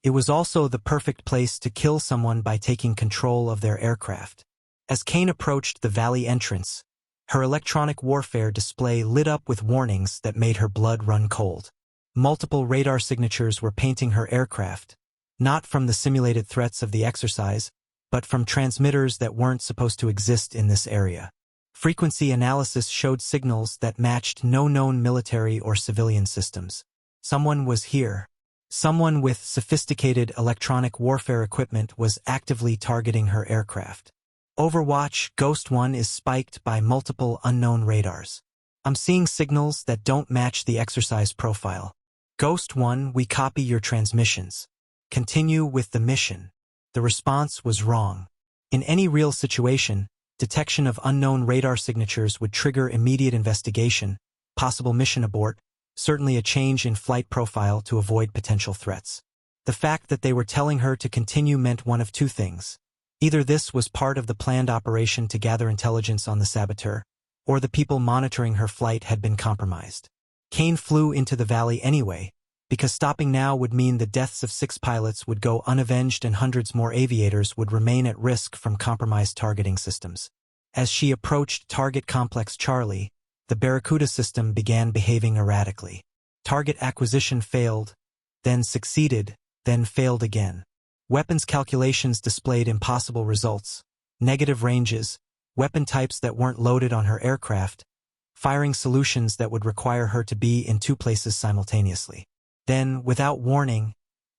It was also the perfect place to kill someone by taking control of their aircraft. As Kane approached the valley entrance, her electronic warfare display lit up with warnings that made her blood run cold. Multiple radar signatures were painting her aircraft, not from the simulated threats of the exercise, but from transmitters that weren't supposed to exist in this area. Frequency analysis showed signals that matched no known military or civilian systems. Someone was here. Someone with sophisticated electronic warfare equipment was actively targeting her aircraft. Overwatch, Ghost 1 is spiked by multiple unknown radars. I'm seeing signals that don't match the exercise profile. Ghost 1, we copy your transmissions. Continue with the mission. The response was wrong. In any real situation, detection of unknown radar signatures would trigger immediate investigation, possible mission abort, certainly a change in flight profile to avoid potential threats. The fact that they were telling her to continue meant one of two things. Either this was part of the planned operation to gather intelligence on the saboteur, or the people monitoring her flight had been compromised. Kane flew into the valley anyway, because stopping now would mean the deaths of 6 pilots would go unavenged and hundreds more aviators would remain at risk from compromised targeting systems. As she approached Target Complex Charlie, the Barracuda system began behaving erratically. Target acquisition failed, then succeeded, then failed again. Weapons calculations displayed impossible results, negative ranges, weapon types that weren't loaded on her aircraft, firing solutions that would require her to be in 2 places simultaneously. Then, without warning,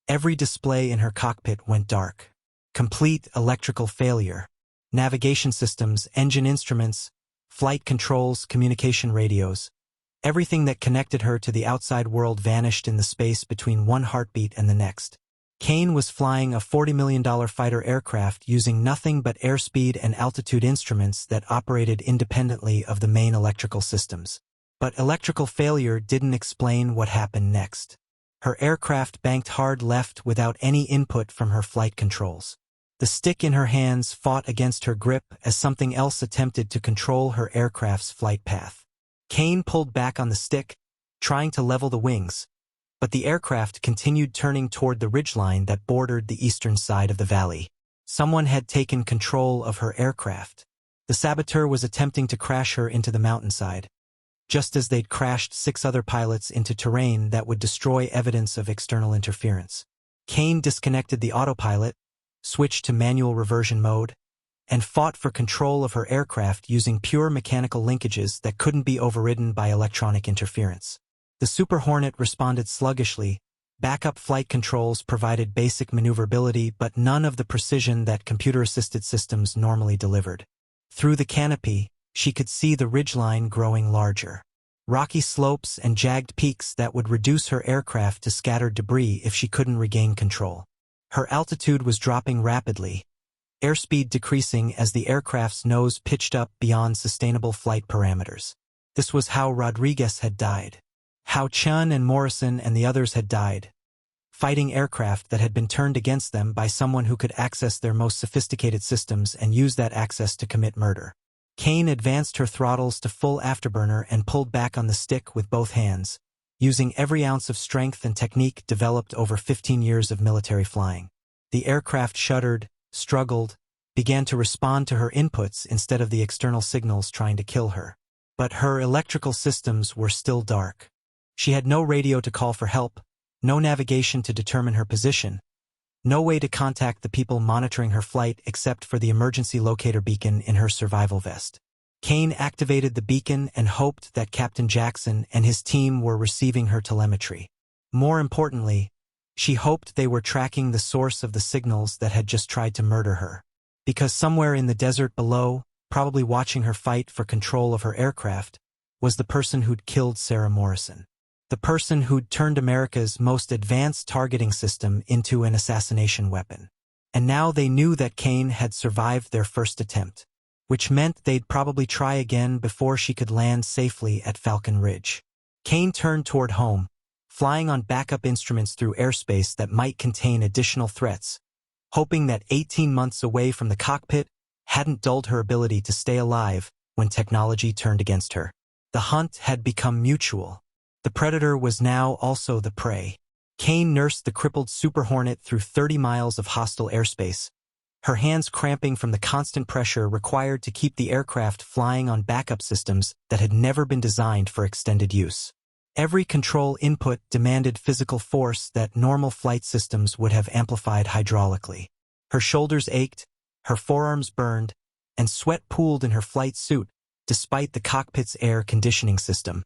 every display in her cockpit went dark. Complete electrical failure. Navigation systems, engine instruments, flight controls, communication radios. Everything that connected her to the outside world vanished in the space between one heartbeat and the next. Kane was flying a $40 million fighter aircraft using nothing but airspeed and altitude instruments that operated independently of the main electrical systems. But electrical failure didn't explain what happened next. Her aircraft banked hard left without any input from her flight controls. The stick in her hands fought against her grip as something else attempted to control her aircraft's flight path. Kane pulled back on the stick, trying to level the wings, but the aircraft continued turning toward the ridgeline that bordered the eastern side of the valley. Someone had taken control of her aircraft. The saboteur was attempting to crash her into the mountainside, just as they'd crashed 6 other pilots into terrain that would destroy evidence of external interference. Kane disconnected the autopilot, switched to manual reversion mode, and fought for control of her aircraft using pure mechanical linkages that couldn't be overridden by electronic interference. The Super Hornet responded sluggishly. Backup flight controls provided basic maneuverability but none of the precision that computer-assisted systems normally delivered. Through the canopy, she could see the ridgeline growing larger. Rocky slopes and jagged peaks that would reduce her aircraft to scattered debris if she couldn't regain control. Her altitude was dropping rapidly, airspeed decreasing as the aircraft's nose pitched up beyond sustainable flight parameters. This was how Rodriguez had died. How Chun and Morrison and the others had died, fighting aircraft that had been turned against them by someone who could access their most sophisticated systems and use that access to commit murder. Kane advanced her throttles to full afterburner and pulled back on the stick with both hands, using every ounce of strength and technique developed over 15 years of military flying. The aircraft shuddered, struggled, began to respond to her inputs instead of the external signals trying to kill her. But her electrical systems were still dark. She had no radio to call for help, no navigation to determine her position, no way to contact the people monitoring her flight except for the emergency locator beacon in her survival vest. Kane activated the beacon and hoped that Captain Jackson and his team were receiving her telemetry. More importantly, she hoped they were tracking the source of the signals that had just tried to murder her. Because somewhere in the desert below, probably watching her fight for control of her aircraft, was the person who'd killed Sarah Morrison. The person who'd turned America's most advanced targeting system into an assassination weapon. And now they knew that Kane had survived their first attempt, which meant they'd probably try again before she could land safely at Falcon Ridge. Kane turned toward home, flying on backup instruments through airspace that might contain additional threats, hoping that 18 months away from the cockpit hadn't dulled her ability to stay alive when technology turned against her. The hunt had become mutual. The predator was now also the prey. Kane nursed the crippled Super Hornet through 30 miles of hostile airspace, her hands cramping from the constant pressure required to keep the aircraft flying on backup systems that had never been designed for extended use. Every control input demanded physical force that normal flight systems would have amplified hydraulically. Her shoulders ached, her forearms burned, and sweat pooled in her flight suit, despite the cockpit's air conditioning system.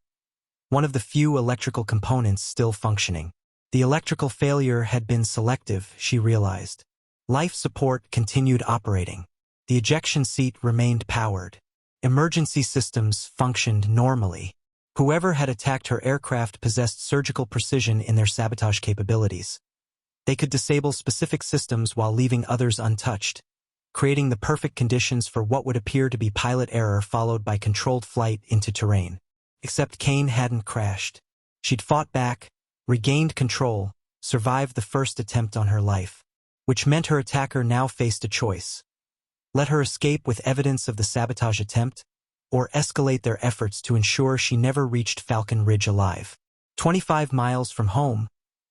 one of the few electrical components still functioning. The electrical failure had been selective, she realized. Life support continued operating. The ejection seat remained powered. Emergency systems functioned normally. Whoever had attacked her aircraft possessed surgical precision in their sabotage capabilities. They could disable specific systems while leaving others untouched, creating the perfect conditions for what would appear to be pilot error followed by controlled flight into terrain. Except Kane hadn't crashed. She'd fought back, regained control, survived the first attempt on her life, which meant her attacker now faced a choice. Let her escape with evidence of the sabotage attempt, or escalate their efforts to ensure she never reached Falcon Ridge alive. 25 miles from home,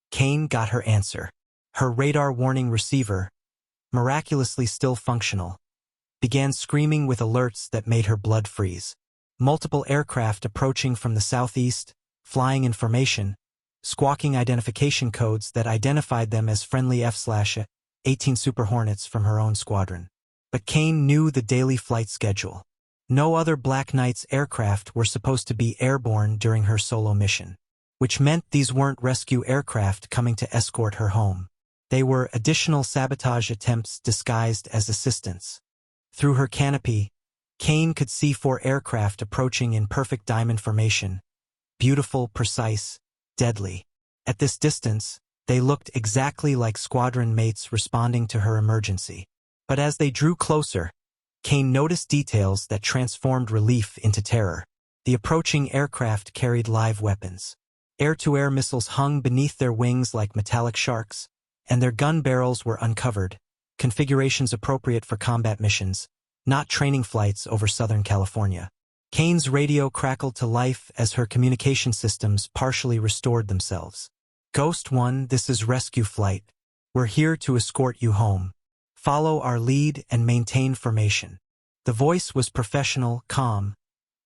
Kane got her answer. Her radar warning receiver, miraculously still functional, began screaming with alerts that made her blood freeze. Multiple aircraft approaching from the southeast, flying information, squawking identification codes that identified them as friendly F-18 Super Hornets from her own squadron. But Kane knew the daily flight schedule. No other Black Knight's aircraft were supposed to be airborne during her solo mission, which meant these weren't rescue aircraft coming to escort her home. They were additional sabotage attempts disguised as assistance. Through her canopy, Kane could see 4 aircraft approaching in perfect diamond formation, beautiful, precise, deadly. At this distance, they looked exactly like squadron mates responding to her emergency. But as they drew closer, Kane noticed details that transformed relief into terror. The approaching aircraft carried live weapons. Air-to-air missiles hung beneath their wings like metallic sharks, and their gun barrels were uncovered, configurations appropriate for combat missions, not training flights over Southern California. Kane's radio crackled to life as her communication systems partially restored themselves. Ghost 1, this is rescue flight. We're here to escort you home. Follow our lead and maintain formation. The voice was professional, calm,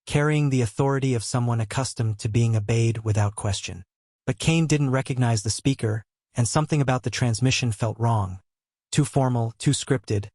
carrying the authority of someone accustomed to being obeyed without question. But Kane didn't recognize the speaker, and something about the transmission felt wrong. Too formal, too scripted,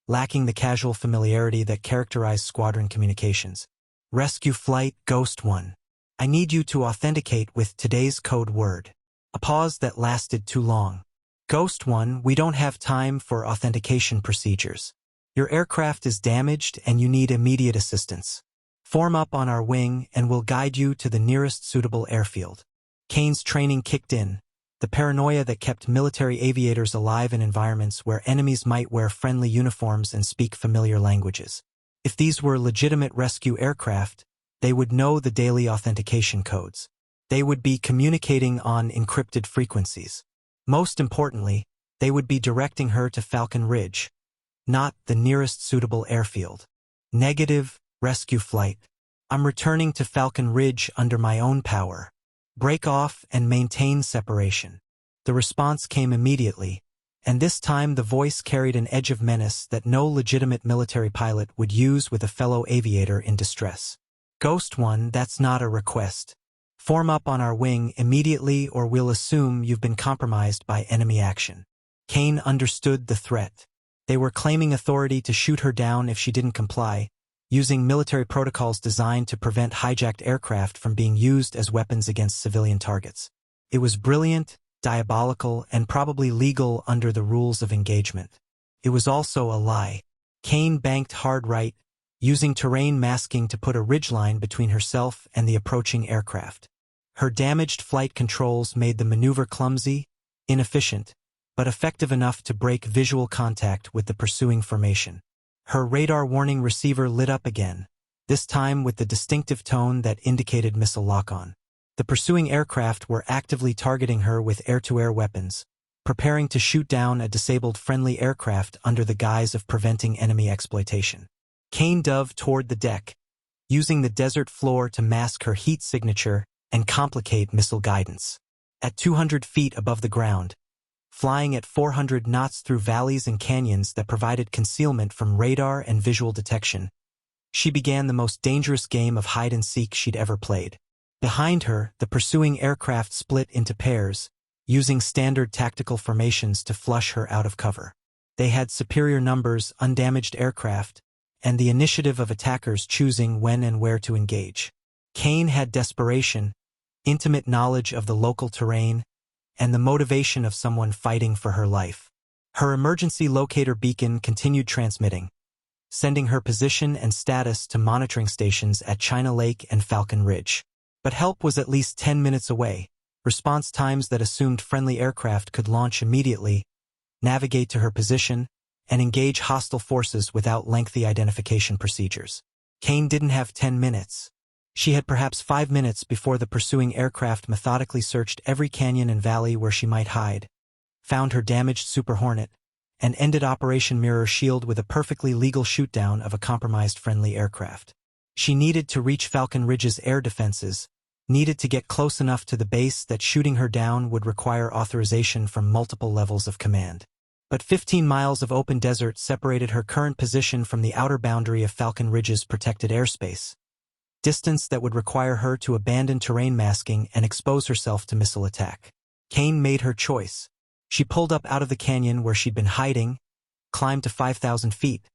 lacking the casual familiarity that characterized squadron communications. Rescue flight, Ghost 1. I need you to authenticate with today's code word. A pause that lasted too long. Ghost 1, we don't have time for authentication procedures. Your aircraft is damaged and you need immediate assistance. Form up on our wing and we'll guide you to the nearest suitable airfield. Kane's training kicked in, the paranoia that kept military aviators alive in environments where enemies might wear friendly uniforms and speak familiar languages. If these were legitimate rescue aircraft, they would know the daily authentication codes. They would be communicating on encrypted frequencies. Most importantly, they would be directing her to Falcon Ridge, not the nearest suitable airfield. Negative, rescue flight. I'm returning to Falcon Ridge under my own power. Break off and maintain separation. The response came immediately, and this time the voice carried an edge of menace that no legitimate military pilot would use with a fellow aviator in distress. Ghost 1, that's not a request. Form up on our wing immediately or we'll assume you've been compromised by enemy action. Kane understood the threat. They were claiming authority to shoot her down if she didn't comply, using military protocols designed to prevent hijacked aircraft from being used as weapons against civilian targets. It was brilliant, diabolical, and probably legal under the rules of engagement. It was also a lie. Kane banked hard right, using terrain masking to put a ridgeline between herself and the approaching aircraft. Her damaged flight controls made the maneuver clumsy, inefficient, but effective enough to break visual contact with the pursuing formation. Her radar warning receiver lit up again, this time with the distinctive tone that indicated missile lock-on. The pursuing aircraft were actively targeting her with air-to-air weapons, preparing to shoot down a disabled friendly aircraft under the guise of preventing enemy exploitation. Kane dove toward the deck, using the desert floor to mask her heat signature and complicate missile guidance. At 200 feet above the ground, flying at 400 knots through valleys and canyons that provided concealment from radar and visual detection, she began the most dangerous game of hide-and-seek she'd ever played. Behind her, the pursuing aircraft split into pairs, using standard tactical formations to flush her out of cover. They had superior numbers, undamaged aircraft, and the initiative of attackers choosing when and where to engage. Kane had desperation, intimate knowledge of the local terrain, and the motivation of someone fighting for her life. Her emergency locator beacon continued transmitting, sending her position and status to monitoring stations at China Lake and Falcon Ridge. But help was at least 10 minutes away, response times that assumed friendly aircraft could launch immediately, navigate to her position, and engage hostile forces without lengthy identification procedures. Kane didn't have 10 minutes. She had perhaps 5 minutes before the pursuing aircraft methodically searched every canyon and valley where she might hide, found her damaged Super Hornet, and ended Operation Mirror Shield with a perfectly legal shootdown of a compromised friendly aircraft. She needed to reach Falcon Ridge's air defenses, needed to get close enough to the base that shooting her down would require authorization from multiple levels of command. But 15 miles of open desert separated her current position from the outer boundary of Falcon Ridge's protected airspace, distance that would require her to abandon terrain masking and expose herself to missile attack. Kane made her choice. She pulled up out of the canyon where she'd been hiding, climbed to 5,000 feet,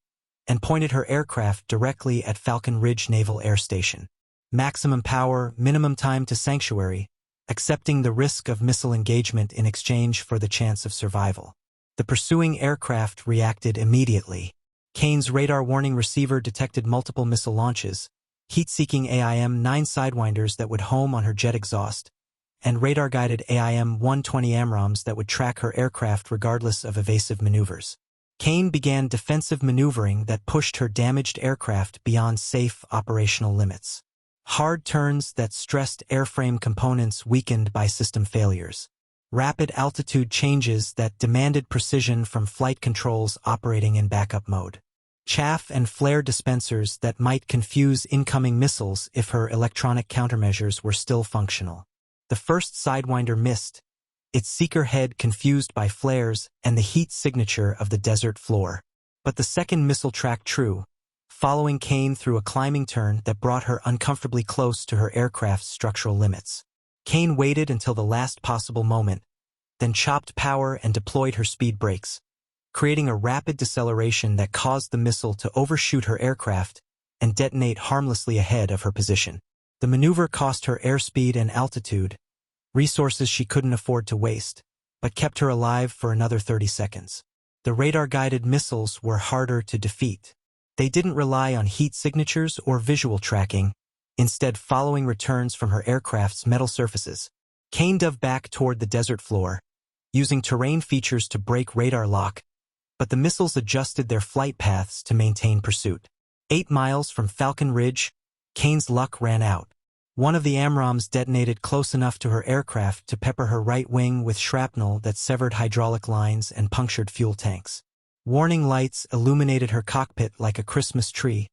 and pointed her aircraft directly at Falcon Ridge Naval Air Station. Maximum power, minimum time to sanctuary, accepting the risk of missile engagement in exchange for the chance of survival. The pursuing aircraft reacted immediately. Kane's radar warning receiver detected multiple missile launches, heat-seeking AIM-9 sidewinders that would home on her jet exhaust, and radar-guided AIM-120 AMRAAMs that would track her aircraft regardless of evasive maneuvers. Kane began defensive maneuvering that pushed her damaged aircraft beyond safe operational limits. Hard turns that stressed airframe components weakened by system failures. Rapid altitude changes that demanded precision from flight controls operating in backup mode. Chaff and flare dispensers that might confuse incoming missiles if her electronic countermeasures were still functional. The first sidewinder missed, its seeker head confused by flares and the heat signature of the desert floor. But the second missile tracked true, following Kane through a climbing turn that brought her uncomfortably close to her aircraft's structural limits. Kane waited until the last possible moment, then chopped power and deployed her speed brakes, creating a rapid deceleration that caused the missile to overshoot her aircraft and detonate harmlessly ahead of her position. The maneuver cost her airspeed and altitude, resources she couldn't afford to waste, but kept her alive for another 30 seconds. The radar-guided missiles were harder to defeat. They didn't rely on heat signatures or visual tracking, instead following returns from her aircraft's metal surfaces. Kane dove back toward the desert floor, using terrain features to break radar lock, but the missiles adjusted their flight paths to maintain pursuit. 8 miles from Falcon Ridge, Kane's luck ran out. One of the AMRAAMs detonated close enough to her aircraft to pepper her right wing with shrapnel that severed hydraulic lines and punctured fuel tanks. Warning lights illuminated her cockpit like a Christmas tree,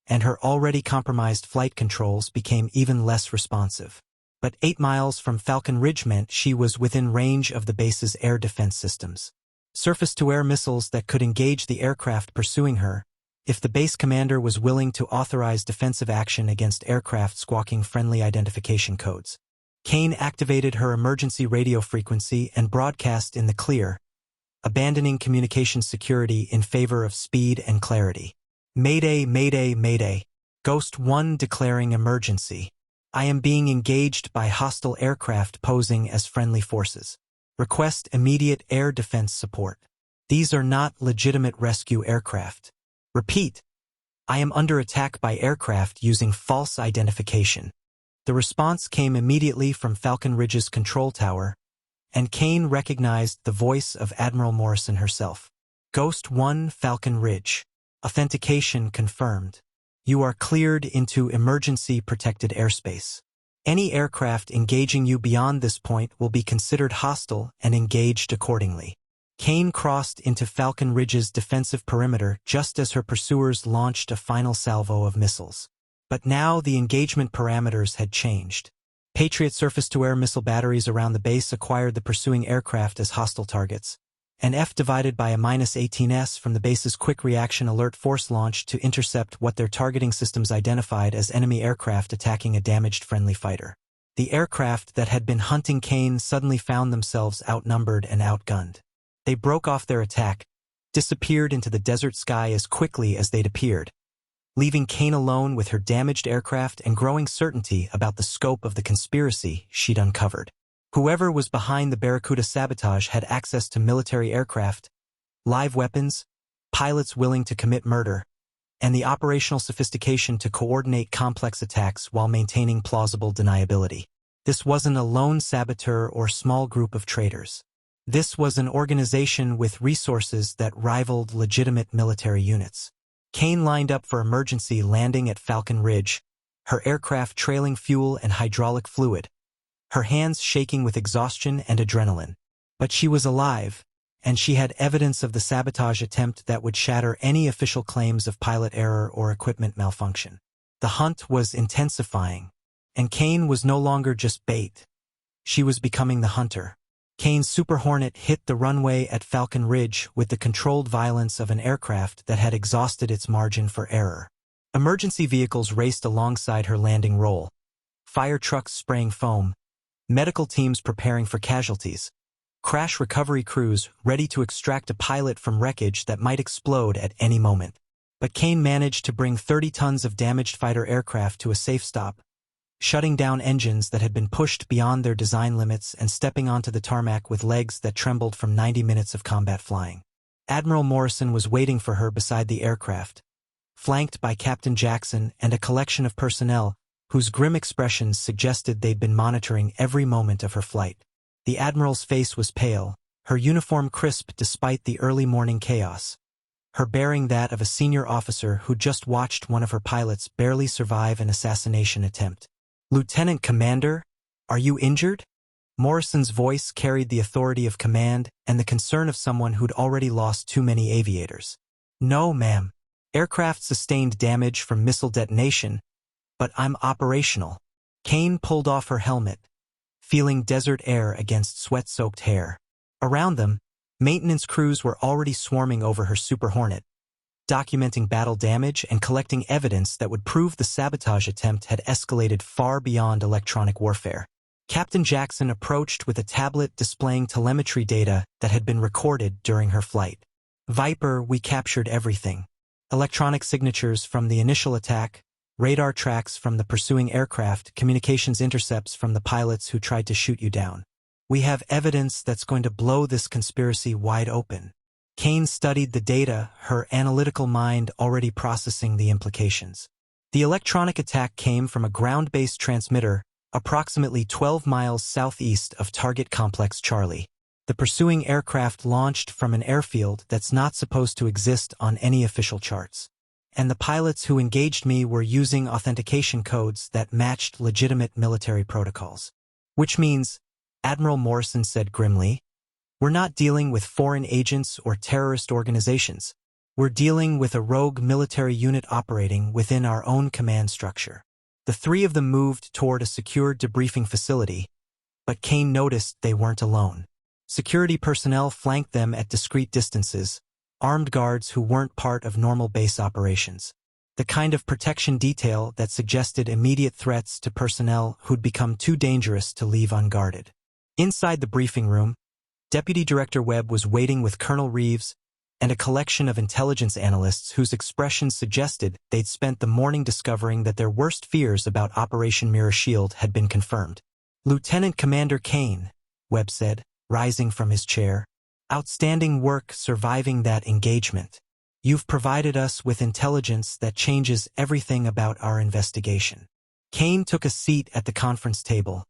and her already compromised flight controls became even less responsive. But 8 miles from Falcon Ridge meant she was within range of the base's air defense systems. Surface-to-air missiles that could engage the aircraft pursuing her, if the base commander was willing to authorize defensive action against aircraft squawking friendly identification codes. Kane activated her emergency radio frequency and broadcast in the clear, abandoning communication security in favor of speed and clarity. Mayday, mayday, mayday. Ghost 1 declaring emergency. I am being engaged by hostile aircraft posing as friendly forces. Request immediate air defense support. These are not legitimate rescue aircraft. Repeat. I am under attack by aircraft using false identification. The response came immediately from Falcon Ridge's control tower, and Kane recognized the voice of Admiral Morrison herself. Ghost 1 Falcon Ridge. Authentication confirmed. You are cleared into emergency protected airspace. Any aircraft engaging you beyond this point will be considered hostile and engaged accordingly. Kane crossed into Falcon Ridge's defensive perimeter just as her pursuers launched a final salvo of missiles. But now the engagement parameters had changed. Patriot surface-to-air missile batteries around the base acquired the pursuing aircraft as hostile targets, and F divided by a -18s from the base's quick reaction alert force launched to intercept what their targeting systems identified as enemy aircraft attacking a damaged friendly fighter. The aircraft that had been hunting Kane suddenly found themselves outnumbered and outgunned. They broke off their attack, disappeared into the desert sky as quickly as they'd appeared, leaving Kane alone with her damaged aircraft and growing certainty about the scope of the conspiracy she'd uncovered. Whoever was behind the Barracuda sabotage had access to military aircraft, live weapons, pilots willing to commit murder, and the operational sophistication to coordinate complex attacks while maintaining plausible deniability. This wasn't a lone saboteur or small group of traitors. This was an organization with resources that rivaled legitimate military units. Kane lined up for emergency landing at Falcon Ridge, her aircraft trailing fuel and hydraulic fluid, her hands shaking with exhaustion and adrenaline. But she was alive, and she had evidence of the sabotage attempt that would shatter any official claims of pilot error or equipment malfunction. The hunt was intensifying, and Kane was no longer just bait. She was becoming the hunter. Kane's Super Hornet hit the runway at Falcon Ridge with the controlled violence of an aircraft that had exhausted its margin for error. Emergency vehicles raced alongside her landing roll, fire trucks spraying foam, medical teams preparing for casualties, crash recovery crews ready to extract a pilot from wreckage that might explode at any moment. But Kane managed to bring 30 tons of damaged fighter aircraft to a safe stop, shutting down engines that had been pushed beyond their design limits and stepping onto the tarmac with legs that trembled from 90 minutes of combat flying. Admiral Morrison was waiting for her beside the aircraft, flanked by Captain Jackson and a collection of personnel whose grim expressions suggested they'd been monitoring every moment of her flight. The Admiral's face was pale, her uniform crisp despite the early morning chaos, her bearing that of a senior officer who just watched one of her pilots barely survive an assassination attempt. "Lieutenant Commander, are you injured?" Morrison's voice carried the authority of command and the concern of someone who'd already lost too many aviators. "No, ma'am. Aircraft sustained damage from missile detonation, but I'm operational." Kane pulled off her helmet, feeling desert air against sweat-soaked hair. Around them, maintenance crews were already swarming over her Super Hornet, documenting battle damage and collecting evidence that would prove the sabotage attempt had escalated far beyond electronic warfare. Captain Jackson approached with a tablet displaying telemetry data that had been recorded during her flight. "Viper, we captured everything. Electronic signatures from the initial attack, radar tracks from the pursuing aircraft, communications intercepts from the pilots who tried to shoot you down. We have evidence that's going to blow this conspiracy wide open." Kane studied the data, her analytical mind already processing the implications. The electronic attack came from a ground-based transmitter approximately 12 miles southeast of Target Complex Charlie. The pursuing aircraft launched from an airfield that's not supposed to exist on any official charts. And the pilots who engaged me were using authentication codes that matched legitimate military protocols. "Which means," Admiral Morrison said grimly, "we're not dealing with foreign agents or terrorist organizations. We're dealing with a rogue military unit operating within our own command structure." The three of them moved toward a secure debriefing facility, but Kane noticed they weren't alone. Security personnel flanked them at discreet distances, armed guards who weren't part of normal base operations. The kind of protection detail that suggested immediate threats to personnel who'd become too dangerous to leave unguarded. Inside the briefing room, Deputy Director Webb was waiting with Colonel Reeves and a collection of intelligence analysts whose expressions suggested they'd spent the morning discovering that their worst fears about Operation Mirror Shield had been confirmed. "Lieutenant Commander Kane," Webb said, rising from his chair, "outstanding work surviving that engagement. You've provided us with intelligence that changes everything about our investigation." Kane took a seat at the conference table,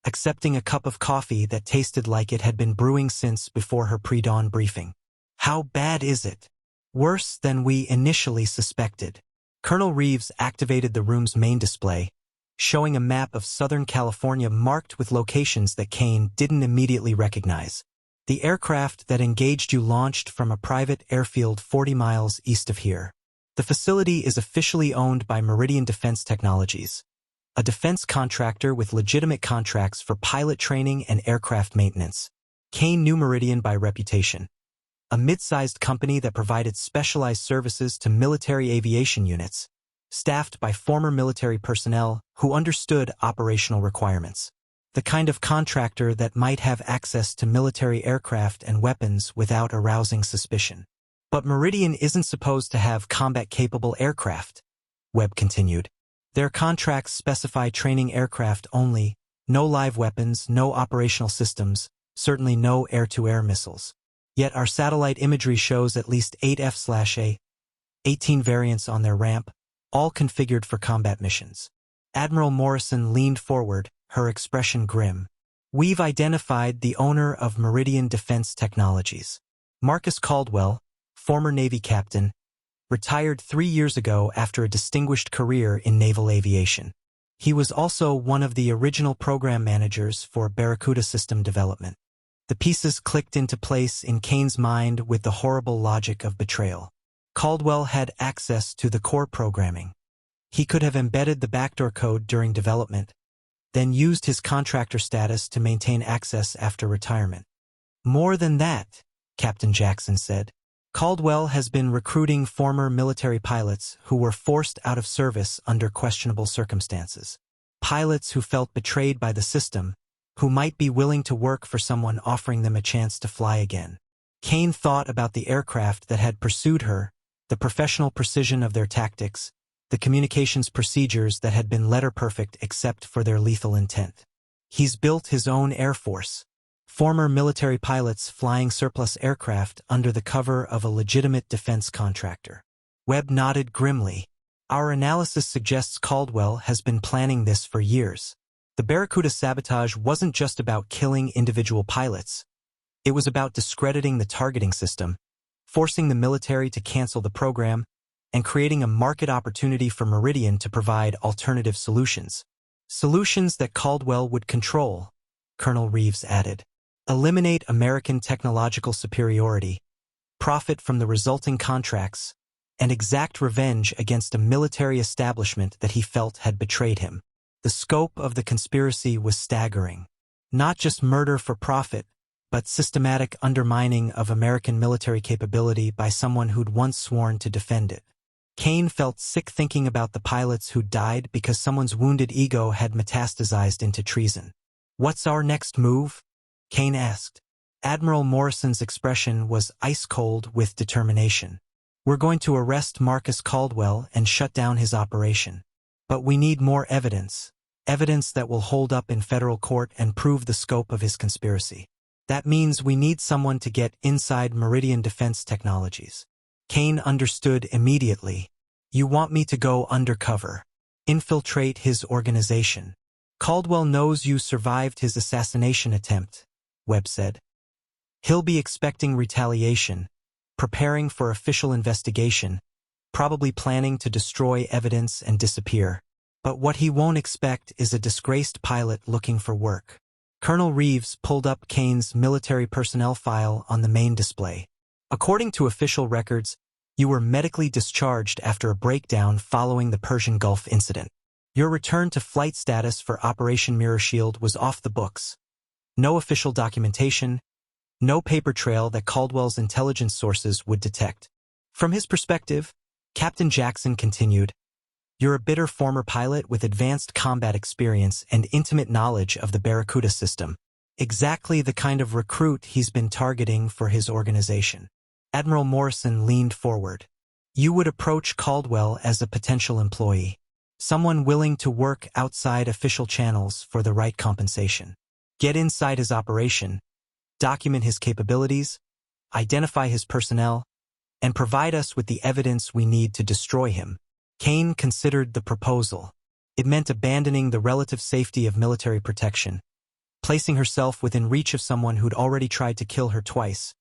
accepting a cup of coffee that tasted like it had been brewing since before her pre-dawn briefing. "How bad is it?" "Worse than we initially suspected." Colonel Reeves activated the room's main display, showing a map of Southern California marked with locations that Kane didn't immediately recognize. "The aircraft that engaged you launched from a private airfield 40 miles east of here. The facility is officially owned by Meridian Defense Technologies, a defense contractor with legitimate contracts for pilot training and aircraft maintenance." Kane knew Meridian by reputation, a mid-sized company that provided specialized services to military aviation units, staffed by former military personnel who understood operational requirements. The kind of contractor that might have access to military aircraft and weapons without arousing suspicion. But Meridian isn't supposed to have combat-capable aircraft. Webb continued. Their contracts specify training aircraft only, no live weapons, no operational systems, certainly no air-to-air missiles. Yet our satellite imagery shows at least 8 F-18 variants on their ramp, all configured for combat missions. Admiral Morrison leaned forward, her expression grim. We've identified the owner of Meridian Defense Technologies. Marcus Caldwell, former Navy captain, retired 3 years ago after a distinguished career in naval aviation. He was also one of the original program managers for Barracuda system development. The pieces clicked into place in Kane's mind with the horrible logic of betrayal. Caldwell had access to the core programming. He could have embedded the backdoor code during development, then used his contractor status to maintain access after retirement. More than that, Captain Jackson said. Caldwell has been recruiting former military pilots who were forced out of service under questionable circumstances. Pilots who felt betrayed by the system, who might be willing to work for someone offering them a chance to fly again. Kane thought about the aircraft that had pursued her, the professional precision of their tactics, the communications procedures that had been letter-perfect except for their lethal intent. He's built his own air force. Former military pilots flying surplus aircraft under the cover of a legitimate defense contractor. Webb nodded grimly. Our analysis suggests Caldwell has been planning this for years. The Barracuda sabotage wasn't just about killing individual pilots. It was about discrediting the targeting system, forcing the military to cancel the program, and creating a market opportunity for Meridian to provide alternative solutions. Solutions that Caldwell would control, Colonel Reeves added. Eliminate American technological superiority, profit from the resulting contracts, and exact revenge against a military establishment that he felt had betrayed him. The scope of the conspiracy was staggering. Not just murder for profit, but systematic undermining of American military capability by someone who'd once sworn to defend it. Kane felt sick thinking about the pilots who died because someone's wounded ego had metastasized into treason. What's our next move? Kane asked. Admiral Morrison's expression was ice-cold with determination. We're going to arrest Marcus Caldwell and shut down his operation. But we need more evidence. Evidence that will hold up in federal court and prove the scope of his conspiracy. That means we need someone to get inside Meridian Defense Technologies. Kane understood immediately. You want me to go undercover. Infiltrate his organization. Caldwell knows you survived his assassination attempt, Webb said. He'll be expecting retaliation, preparing for official investigation, probably planning to destroy evidence and disappear. But what he won't expect is a disgraced pilot looking for work. Colonel Reeves pulled up Kane's military personnel file on the main display. According to official records, you were medically discharged after a breakdown following the Persian Gulf incident. Your return to flight status for Operation Mirror Shield was off the books. No official documentation, no paper trail that Caldwell's intelligence sources would detect. From his perspective, Captain Jackson continued, you're a bitter former pilot with advanced combat experience and intimate knowledge of the Barracuda system. Exactly the kind of recruit he's been targeting for his organization. Admiral Morrison leaned forward. You would approach Caldwell as a potential employee. Someone willing to work outside official channels for the right compensation. Get inside his operation, document his capabilities, identify his personnel, and provide us with the evidence we need to destroy him. Kane considered the proposal. It meant abandoning the relative safety of military protection, placing herself within reach of someone who'd already tried to kill her twice,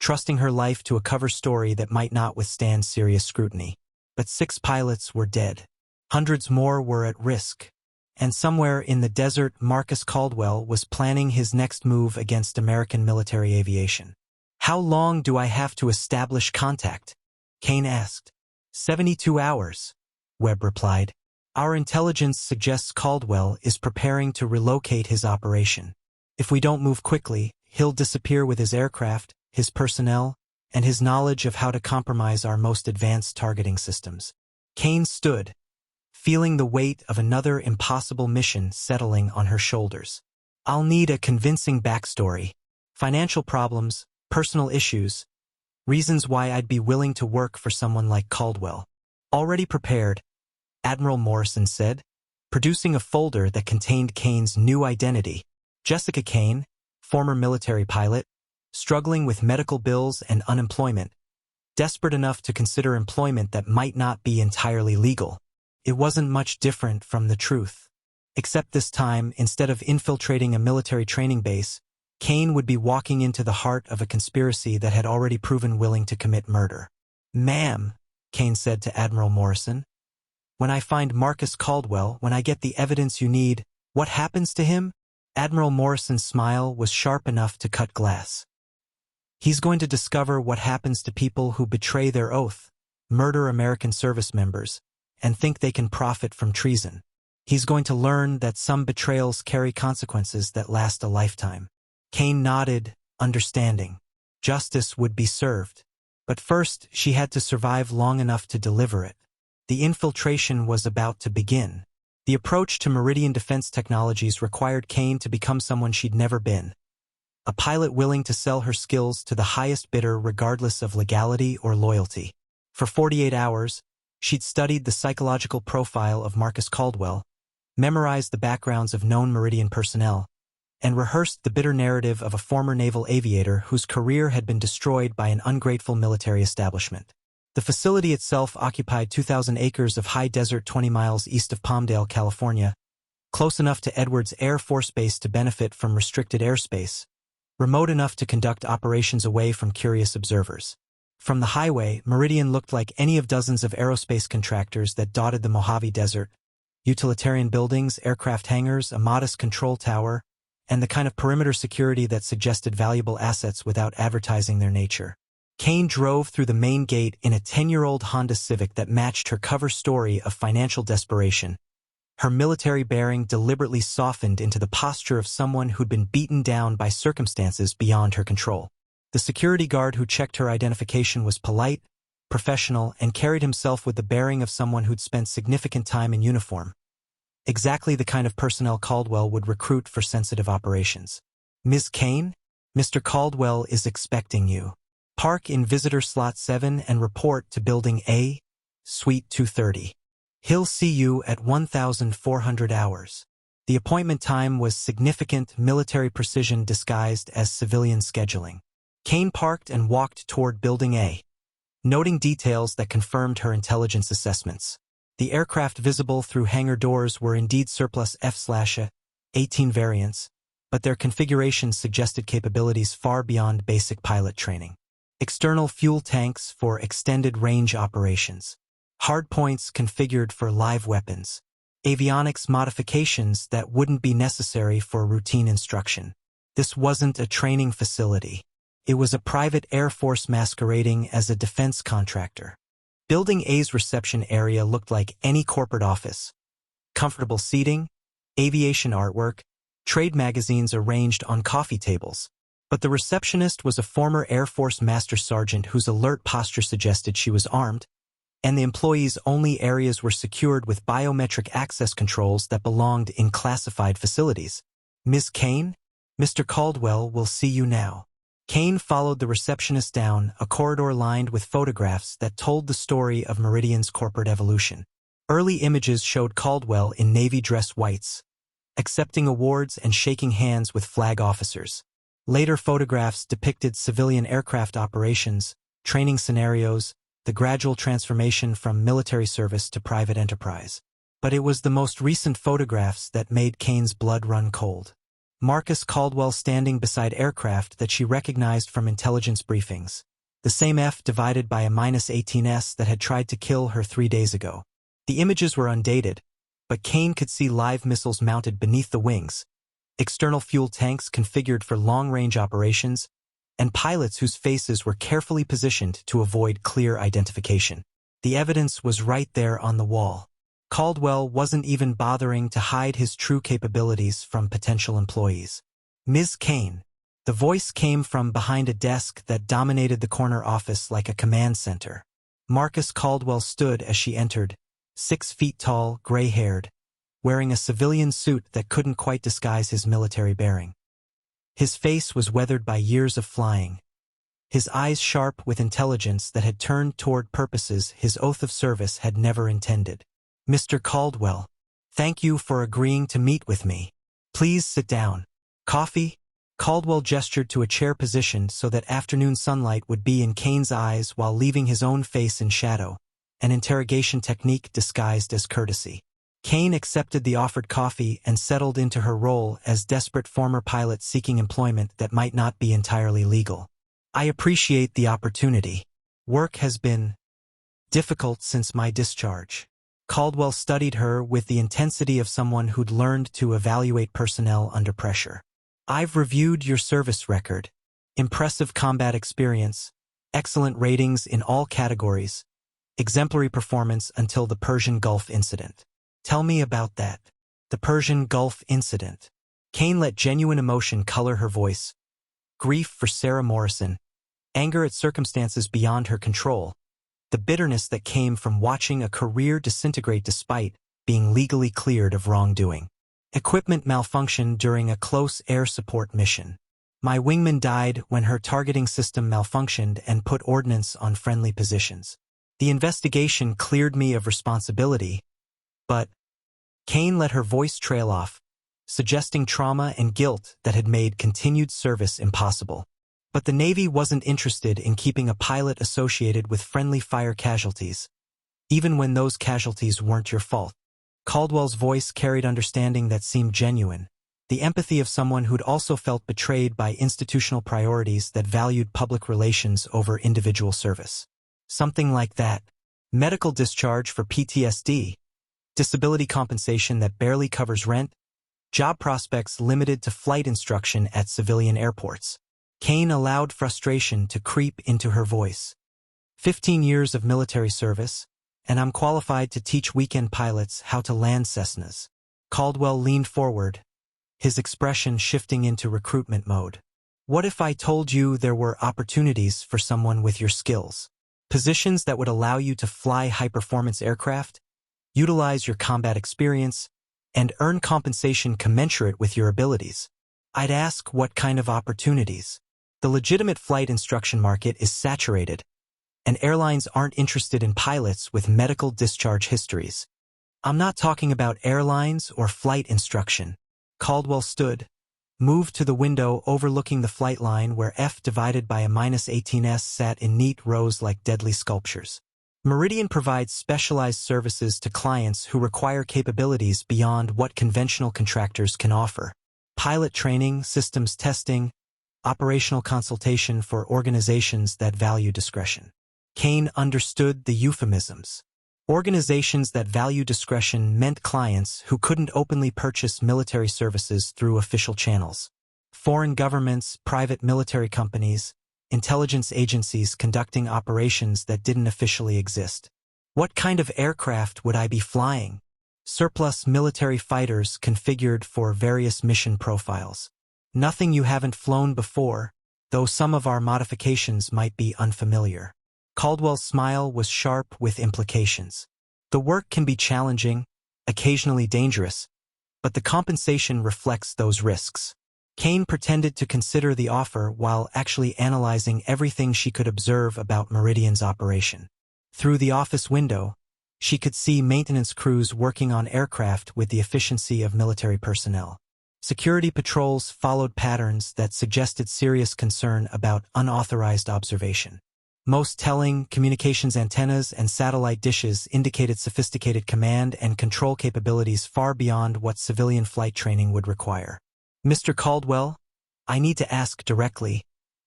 trusting her life to a cover story that might not withstand serious scrutiny. But 6 pilots were dead. Hundreds more were at risk. And somewhere in the desert, Marcus Caldwell was planning his next move against American military aviation. How long do I have to establish contact? Kane asked. 72 hours, Webb replied. Our intelligence suggests Caldwell is preparing to relocate his operation. If we don't move quickly, he'll disappear with his aircraft, his personnel, and his knowledge of how to compromise our most advanced targeting systems. Kane stood, feeling the weight of another impossible mission settling on her shoulders. I'll need a convincing backstory, financial problems, personal issues, reasons why I'd be willing to work for someone like Caldwell. Already prepared, Admiral Morrison said, producing a folder that contained Kane's new identity. Jessica Kane, former military pilot, struggling with medical bills and unemployment, desperate enough to consider employment that might not be entirely legal. It wasn't much different from the truth. Except this time, instead of infiltrating a military training base, Kane would be walking into the heart of a conspiracy that had already proven willing to commit murder. "Ma'am," Kane said to Admiral Morrison, "when I find Marcus Caldwell, when I get the evidence you need, what happens to him?" Admiral Morrison's smile was sharp enough to cut glass. "He's going to discover what happens to people who betray their oath, murder American service members, and think they can profit from treason. He's going to learn that some betrayals carry consequences that last a lifetime." Kane nodded, understanding. Justice would be served. But first, she had to survive long enough to deliver it. The infiltration was about to begin. The approach to Meridian Defense Technologies required Kane to become someone she'd never been. A pilot willing to sell her skills to the highest bidder regardless of legality or loyalty. For 48 hours, she'd studied the psychological profile of Marcus Caldwell, memorized the backgrounds of known Meridian personnel, and rehearsed the bitter narrative of a former naval aviator whose career had been destroyed by an ungrateful military establishment. The facility itself occupied 2,000 acres of high desert 20 miles east of Palmdale, California, close enough to Edwards Air Force Base to benefit from restricted airspace, remote enough to conduct operations away from curious observers. From the highway, Meridian looked like any of dozens of aerospace contractors that dotted the Mojave Desert: utilitarian buildings, aircraft hangars, a modest control tower, and the kind of perimeter security that suggested valuable assets without advertising their nature. Kane drove through the main gate in a 10-year-old Honda Civic that matched her cover story of financial desperation. Her military bearing deliberately softened into the posture of someone who'd been beaten down by circumstances beyond her control. The security guard who checked her identification was polite, professional, and carried himself with the bearing of someone who'd spent significant time in uniform. Exactly the kind of personnel Caldwell would recruit for sensitive operations. "Ms. Kane, Mr. Caldwell is expecting you. Park in Visitor Slot 7 and report to Building A, Suite 230. He'll see you at 1,400 hours." The appointment time was significant military precision disguised as civilian scheduling. Kane parked and walked toward Building A, noting details that confirmed her intelligence assessments. The aircraft visible through hangar doors were indeed surplus F-18 variants, but their configurations suggested capabilities far beyond basic pilot training. External fuel tanks for extended range operations. Hardpoints configured for live weapons. Avionics modifications that wouldn't be necessary for routine instruction. This wasn't a training facility. It was a private Air Force masquerading as a defense contractor. Building A's reception area looked like any corporate office. Comfortable seating, aviation artwork, trade magazines arranged on coffee tables. But the receptionist was a former Air Force Master Sergeant whose alert posture suggested she was armed, and the employees' only areas were secured with biometric access controls that belonged in classified facilities. "Ms. Kane, Mr. Caldwell will see you now." Kane followed the receptionist down a corridor lined with photographs that told the story of Meridian's corporate evolution. Early images showed Caldwell in Navy dress whites, accepting awards and shaking hands with flag officers. Later photographs depicted civilian aircraft operations, training scenarios, the gradual transformation from military service to private enterprise. But it was the most recent photographs that made Kane's blood run cold. Marcus Caldwell standing beside aircraft that she recognized from intelligence briefings. The same F divided by a -18S that had tried to kill her 3 days ago. The images were undated, but Kane could see live missiles mounted beneath the wings, external fuel tanks configured for long-range operations, and pilots whose faces were carefully positioned to avoid clear identification. The evidence was right there on the wall. Caldwell wasn't even bothering to hide his true capabilities from potential employees. "Ms. Kane." The voice came from behind a desk that dominated the corner office like a command center. Marcus Caldwell stood as she entered, 6 feet tall, gray-haired, wearing a civilian suit that couldn't quite disguise his military bearing. His face was weathered by years of flying, his eyes sharp with intelligence that had turned toward purposes his oath of service had never intended. Mr. Caldwell, thank you for agreeing to meet with me. Please sit down. Coffee? Caldwell gestured to a chair positioned so that afternoon sunlight would be in Kane's eyes while leaving his own face in shadow, an interrogation technique disguised as courtesy. Kane accepted the offered coffee and settled into her role as desperate former pilot seeking employment that might not be entirely legal. I appreciate the opportunity. Work has been difficult since my discharge. Caldwell studied her with the intensity of someone who'd learned to evaluate personnel under pressure. I've reviewed your service record. Impressive combat experience, excellent ratings in all categories, exemplary performance until the Persian Gulf incident. Tell me about that. The Persian Gulf incident. Kane let genuine emotion color her voice. Grief for Sarah Morrison, anger at circumstances beyond her control, the bitterness that came from watching a career disintegrate despite being legally cleared of wrongdoing. Equipment malfunctioned during a close air support mission. My wingman died when her targeting system malfunctioned and put ordnance on friendly positions. The investigation cleared me of responsibility, but Kane let her voice trail off, suggesting trauma and guilt that had made continued service impossible. But the Navy wasn't interested in keeping a pilot associated with friendly fire casualties, even when those casualties weren't your fault. Caldwell's voice carried understanding that seemed genuine, the empathy of someone who'd also felt betrayed by institutional priorities that valued public relations over individual service. Something like that. Medical discharge for PTSD, disability compensation that barely covers rent, job prospects limited to flight instruction at civilian airports. Kane allowed frustration to creep into her voice. 15 years of military service, and I'm qualified to teach weekend pilots how to land Cessnas. Caldwell leaned forward, his expression shifting into recruitment mode. What if I told you there were opportunities for someone with your skills? Positions that would allow you to fly high-performance aircraft, utilize your combat experience, and earn compensation commensurate with your abilities. I'd ask what kind of opportunities. The legitimate flight instruction market is saturated, and airlines aren't interested in pilots with medical discharge histories. I'm not talking about airlines or flight instruction. Caldwell stood, moved to the window overlooking the flight line where F divided by a -18s sat in neat rows like deadly sculptures. Meridian provides specialized services to clients who require capabilities beyond what conventional contractors can offer. Pilot training, systems testing, operational consultation for organizations that value discretion. Kane understood the euphemisms. Organizations that value discretion meant clients who couldn't openly purchase military services through official channels. Foreign governments, private military companies, intelligence agencies conducting operations that didn't officially exist. What kind of aircraft would I be flying? Surplus military fighters configured for various mission profiles. Nothing you haven't flown before, though some of our modifications might be unfamiliar. Caldwell's smile was sharp with implications. The work can be challenging, occasionally dangerous, but the compensation reflects those risks. Kane pretended to consider the offer while actually analyzing everything she could observe about Meridian's operation. Through the office window, she could see maintenance crews working on aircraft with the efficiency of military personnel. Security patrols followed patterns that suggested serious concern about unauthorized observation. Most telling, communications antennas and satellite dishes indicated sophisticated command and control capabilities far beyond what civilian flight training would require. Mr. Caldwell, I need to ask directly,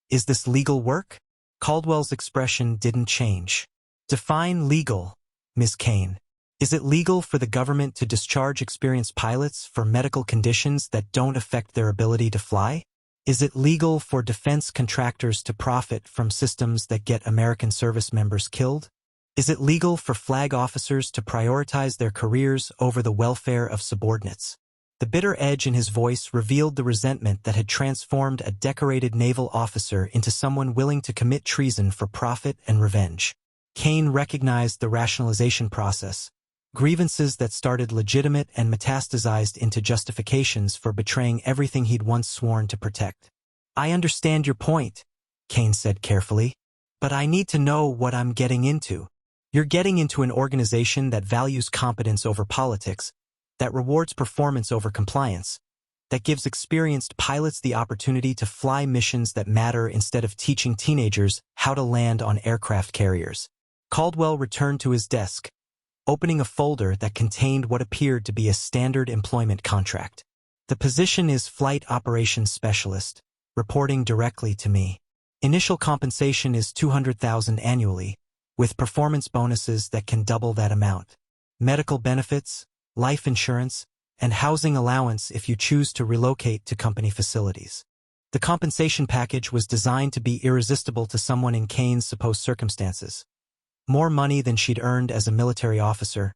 is this legal work? Caldwell's expression didn't change. Define legal, Ms. Kane. Is it legal for the government to discharge experienced pilots for medical conditions that don't affect their ability to fly? Is it legal for defense contractors to profit from systems that get American service members killed? Is it legal for flag officers to prioritize their careers over the welfare of subordinates? The bitter edge in his voice revealed the resentment that had transformed a decorated naval officer into someone willing to commit treason for profit and revenge. Kane recognized the rationalization process, grievances that started legitimate and metastasized into justifications for betraying everything he'd once sworn to protect. I understand your point, Kane said carefully, but I need to know what I'm getting into. You're getting into an organization that values competence over politics, that rewards performance over compliance, that gives experienced pilots the opportunity to fly missions that matter instead of teaching teenagers how to land on aircraft carriers. Caldwell returned to his desk, opening a folder that contained what appeared to be a standard employment contract. The position is Flight Operations Specialist, reporting directly to me. Initial compensation is $200,000 annually, with performance bonuses that can double that amount. Medical benefits, life insurance, and housing allowance if you choose to relocate to company facilities. The compensation package was designed to be irresistible to someone in Kane's supposed circumstances. More money than she'd earned as a military officer,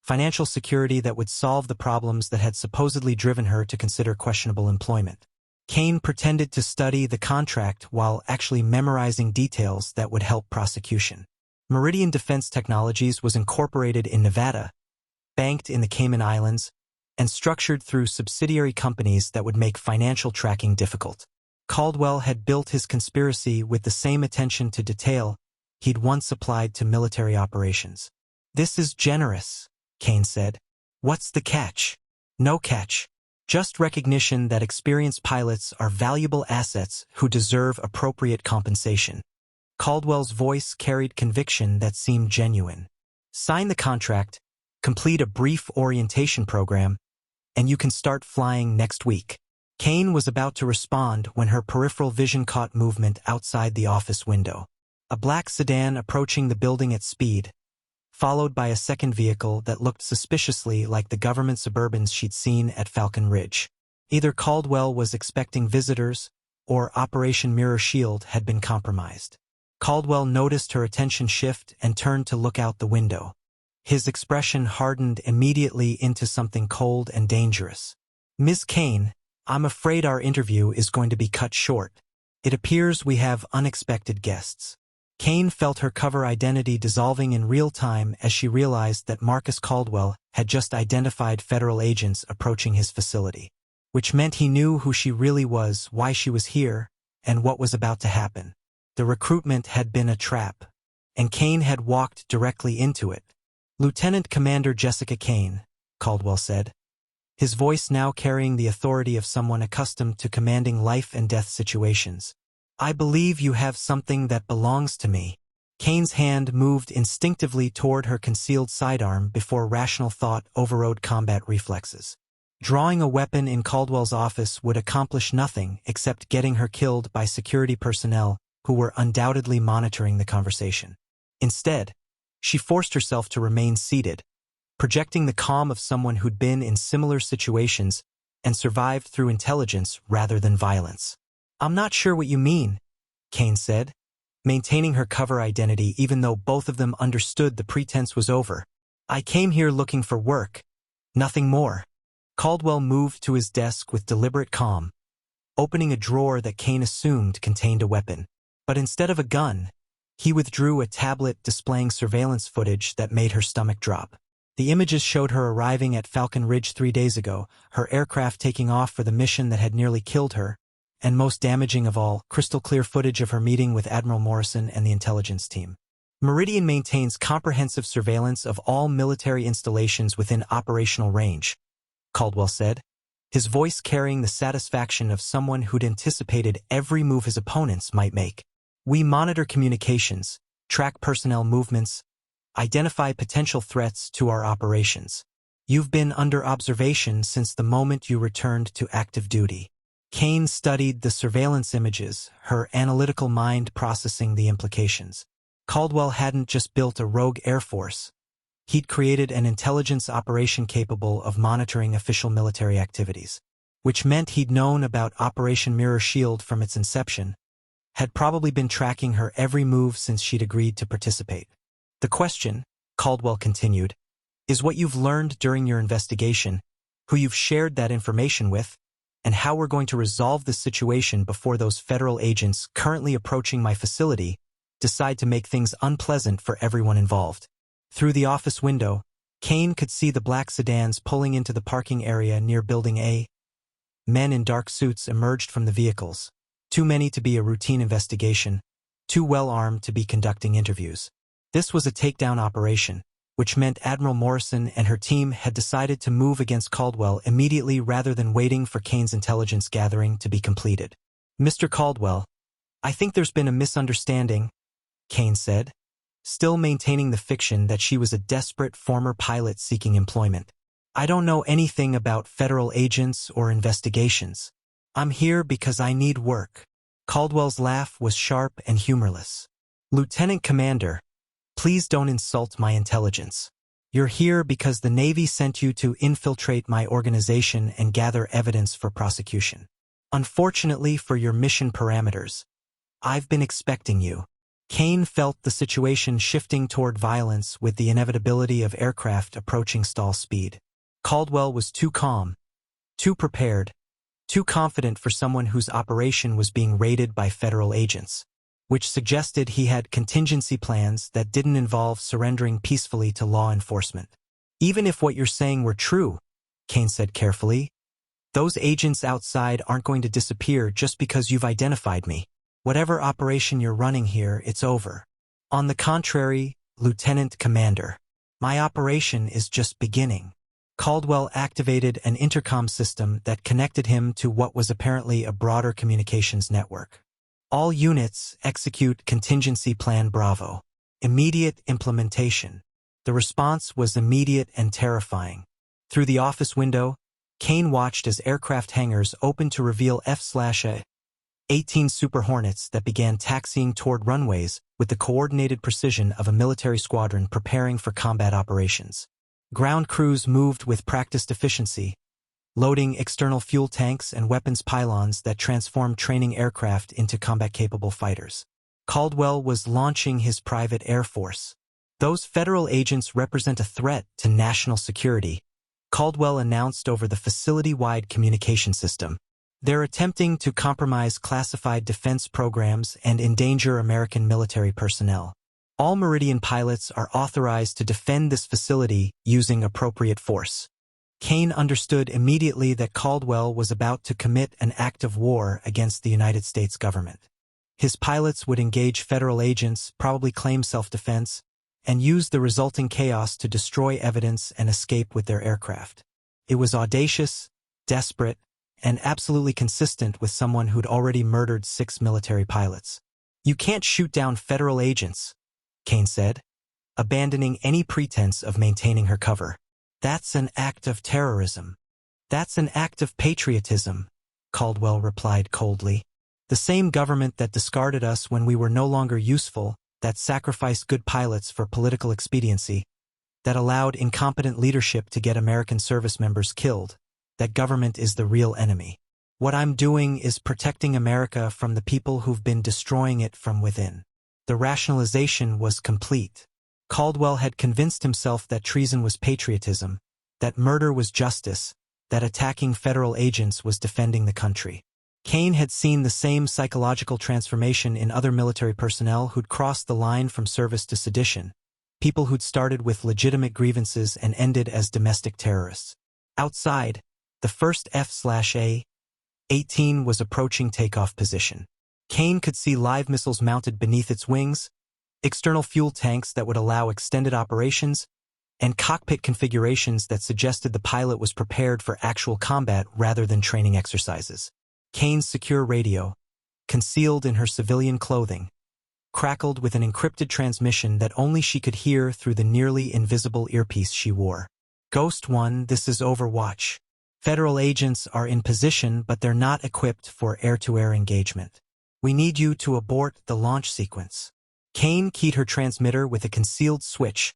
financial security that would solve the problems that had supposedly driven her to consider questionable employment. Kane pretended to study the contract while actually memorizing details that would help prosecution. Meridian Defense Technologies was incorporated in Nevada, banked in the Cayman Islands, and structured through subsidiary companies that would make financial tracking difficult. Caldwell had built his conspiracy with the same attention to detail he'd once applied to military operations. "This is generous," Kane said. "What's the catch?" "No catch. Just recognition that experienced pilots are valuable assets who deserve appropriate compensation." Caldwell's voice carried conviction that seemed genuine. "Sign the contract, complete a brief orientation program, and you can start flying next week." Kane was about to respond when her peripheral vision caught movement outside the office window. A black sedan approaching the building at speed, followed by a second vehicle that looked suspiciously like the government Suburbans she'd seen at Falcon Ridge. Either Caldwell was expecting visitors, or Operation Mirror Shield had been compromised. Caldwell noticed her attention shift and turned to look out the window. His expression hardened immediately into something cold and dangerous. "Ms. Kane, I'm afraid our interview is going to be cut short. It appears we have unexpected guests." Kane felt her cover identity dissolving in real time as she realized that Marcus Caldwell had just identified federal agents approaching his facility, which meant he knew who she really was, why she was here, and what was about to happen. The recruitment had been a trap, and Kane had walked directly into it. "Lieutenant Commander Jessica Kane," Caldwell said, his voice now carrying the authority of someone accustomed to commanding life-and-death situations. "I believe you have something that belongs to me." Kane's hand moved instinctively toward her concealed sidearm before rational thought overrode combat reflexes. Drawing a weapon in Caldwell's office would accomplish nothing except getting her killed by security personnel who were undoubtedly monitoring the conversation. Instead, she forced herself to remain seated, projecting the calm of someone who'd been in similar situations and survived through intelligence rather than violence. "I'm not sure what you mean," Kane said, maintaining her cover identity even though both of them understood the pretense was over. "I came here looking for work. Nothing more." Caldwell moved to his desk with deliberate calm, opening a drawer that Kane assumed contained a weapon. But instead of a gun, he withdrew a tablet displaying surveillance footage that made her stomach drop. The images showed her arriving at Falcon Ridge 3 days ago, her aircraft taking off for the mission that had nearly killed her, and most damaging of all, crystal-clear footage of her meeting with Admiral Morrison and the intelligence team. "Meridian maintains comprehensive surveillance of all military installations within operational range," Caldwell said, his voice carrying the satisfaction of someone who'd anticipated every move his opponents might make. "We monitor communications, track personnel movements, identify potential threats to our operations. You've been under observation since the moment you returned to active duty." Kane studied the surveillance images, her analytical mind processing the implications. Caldwell hadn't just built a rogue air force. He'd created an intelligence operation capable of monitoring official military activities, which meant he'd known about Operation Mirror Shield from its inception, had probably been tracking her every move since she'd agreed to participate. "The question," Caldwell continued, "is what you've learned during your investigation, who you've shared that information with, and how we're going to resolve this situation before those federal agents currently approaching my facility decide to make things unpleasant for everyone involved." Through the office window, Kane could see the black sedans pulling into the parking area near Building A. Men in dark suits emerged from the vehicles, too many to be a routine investigation, too well armed to be conducting interviews. This was a takedown operation, which meant Admiral Morrison and her team had decided to move against Caldwell immediately rather than waiting for Kane's intelligence gathering to be completed. "Mr. Caldwell, I think there's been a misunderstanding," Kane said, still maintaining the fiction that she was a desperate former pilot seeking employment. "I don't know anything about federal agents or investigations. I'm here because I need work." Caldwell's laugh was sharp and humorless. "Lieutenant Commander, please don't insult my intelligence. You're here because the Navy sent you to infiltrate my organization and gather evidence for prosecution. Unfortunately for your mission parameters, I've been expecting you." Kane felt the situation shifting toward violence with the inevitability of aircraft approaching stall speed. Caldwell was too calm, too prepared, too confident for someone whose operation was being raided by federal agents, which suggested he had contingency plans that didn't involve surrendering peacefully to law enforcement. "Even if what you're saying were true," Kane said carefully, "those agents outside aren't going to disappear just because you've identified me. Whatever operation you're running here, it's over. On the contrary, Lieutenant Commander, my operation is just beginning." Caldwell activated an intercom system that connected him to what was apparently a broader communications network. "All units execute Contingency Plan Bravo. Immediate implementation." The response was immediate and terrifying. Through the office window, Kane watched as aircraft hangars opened to reveal F-18 Super Hornets that began taxiing toward runways with the coordinated precision of a military squadron preparing for combat operations. Ground crews moved with practiced efficiency, loading external fuel tanks and weapons pylons that transformed training aircraft into combat-capable fighters. Caldwell was launching his private air force. "Those federal agents represent a threat to national security," Caldwell announced over the facility-wide communication system. "They're attempting to compromise classified defense programs and endanger American military personnel. All Meridian pilots are authorized to defend this facility using appropriate force." Kane understood immediately that Caldwell was about to commit an act of war against the United States government. His pilots would engage federal agents, probably claim self-defense, and use the resulting chaos to destroy evidence and escape with their aircraft. It was audacious, desperate, and absolutely consistent with someone who'd already murdered 6 military pilots. "You can't shoot down federal agents," Kane said, abandoning any pretense of maintaining her cover. "That's an act of terrorism." "That's an act of patriotism," Caldwell replied coldly. "The same government that discarded us when we were no longer useful, that sacrificed good pilots for political expediency, that allowed incompetent leadership to get American service members killed, that government is the real enemy. What I'm doing is protecting America from the people who've been destroying it from within." The rationalization was complete. Caldwell had convinced himself that treason was patriotism, that murder was justice, that attacking federal agents was defending the country. Kane had seen the same psychological transformation in other military personnel who'd crossed the line from service to sedition, people who'd started with legitimate grievances and ended as domestic terrorists. Outside, the first F-18 was approaching takeoff position. Kane could see live missiles mounted beneath its wings, external fuel tanks that would allow extended operations, and cockpit configurations that suggested the pilot was prepared for actual combat rather than training exercises. Kane's secure radio, concealed in her civilian clothing, crackled with an encrypted transmission that only she could hear through the nearly invisible earpiece she wore. "Ghost 1, this is Overwatch. Federal agents are in position, but they're not equipped for air-to-air engagement. We need you to abort the launch sequence." Kane keyed her transmitter with a concealed switch,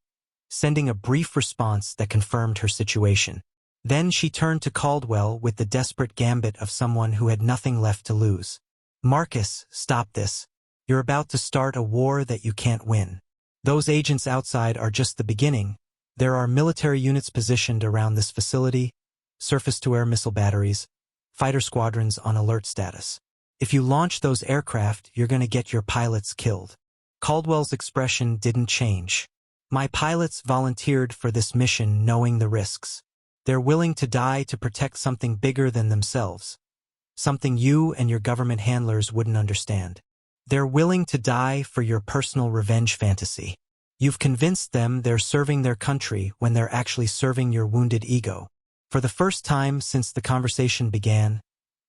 sending a brief response that confirmed her situation. Then she turned to Caldwell with the desperate gambit of someone who had nothing left to lose. "Marcus, stop this. You're about to start a war that you can't win. Those agents outside are just the beginning. There are military units positioned around this facility, surface-to-air missile batteries, fighter squadrons on alert status. If you launch those aircraft, you're going to get your pilots killed." Caldwell's expression didn't change. "My pilots volunteered for this mission knowing the risks. They're willing to die to protect something bigger than themselves, something you and your government handlers wouldn't understand. They're willing to die for your personal revenge fantasy." You've convinced them they're serving their country when they're actually serving your wounded ego. For the first time since the conversation began,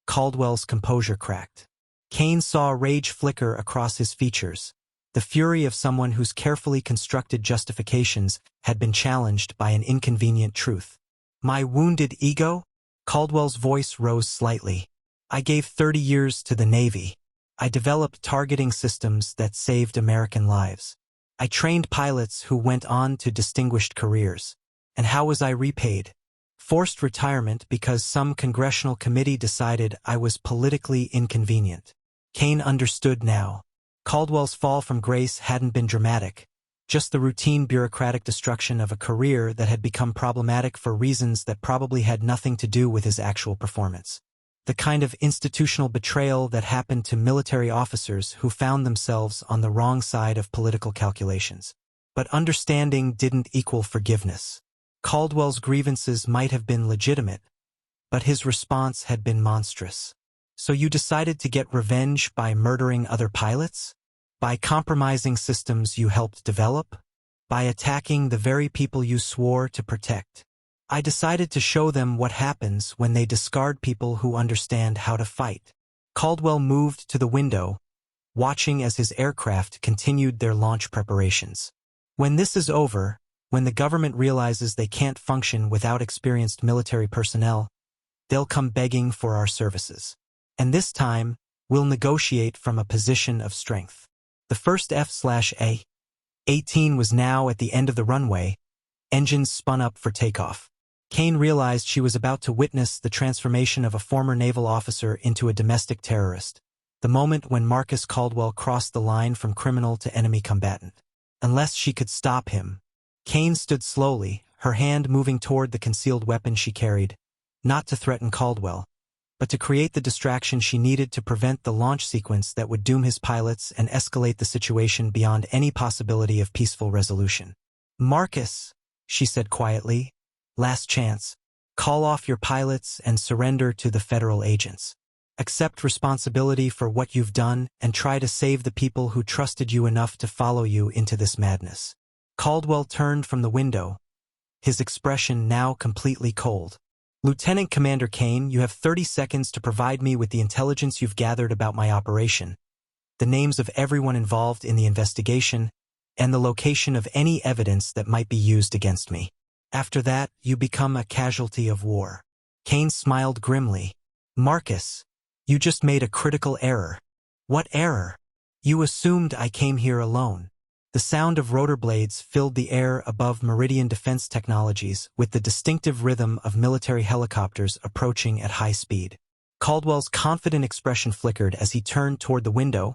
Caldwell's composure cracked. Kane saw rage flicker across his features, the fury of someone whose carefully constructed justifications had been challenged by an inconvenient truth. My wounded ego? Caldwell's voice rose slightly. I gave 30 years to the Navy. I developed targeting systems that saved American lives. I trained pilots who went on to distinguished careers. And how was I repaid? Forced retirement because some congressional committee decided I was politically inconvenient. Kane understood now. Caldwell's fall from grace hadn't been dramatic, just the routine bureaucratic destruction of a career that had become problematic for reasons that probably had nothing to do with his actual performance. The kind of institutional betrayal that happened to military officers who found themselves on the wrong side of political calculations. But understanding didn't equal forgiveness. Caldwell's grievances might have been legitimate, but his response had been monstrous. So you decided to get revenge by murdering other pilots? By compromising systems you helped develop? By attacking the very people you swore to protect? I decided to show them what happens when they discard people who understand how to fight. Caldwell moved to the window, watching as his aircraft continued their launch preparations. When this is over, when the government realizes they can't function without experienced military personnel, they'll come begging for our services. And this time, we'll negotiate from a position of strength. The first F-18 was now at the end of the runway, engines spun up for takeoff. Kane realized she was about to witness the transformation of a former naval officer into a domestic terrorist, the moment when Marcus Caldwell crossed the line from criminal to enemy combatant. Unless she could stop him. Kane stood slowly, her hand moving toward the concealed weapon she carried, not to threaten Caldwell, but to create the distraction she needed to prevent the launch sequence that would doom his pilots and escalate the situation beyond any possibility of peaceful resolution. Marcus, she said quietly, last chance. Call off your pilots and surrender to the federal agents. Accept responsibility for what you've done and try to save the people who trusted you enough to follow you into this madness. Caldwell turned from the window, his expression now completely cold. Lieutenant Commander Kane, you have 30 seconds to provide me with the intelligence you've gathered about my operation, the names of everyone involved in the investigation, and the location of any evidence that might be used against me. After that, you become a casualty of war. Kane smiled grimly. Marcus, you just made a critical error. What error? You assumed I came here alone. The sound of rotor blades filled the air above Meridian Defense Technologies with the distinctive rhythm of military helicopters approaching at high speed. Caldwell's confident expression flickered as he turned toward the window,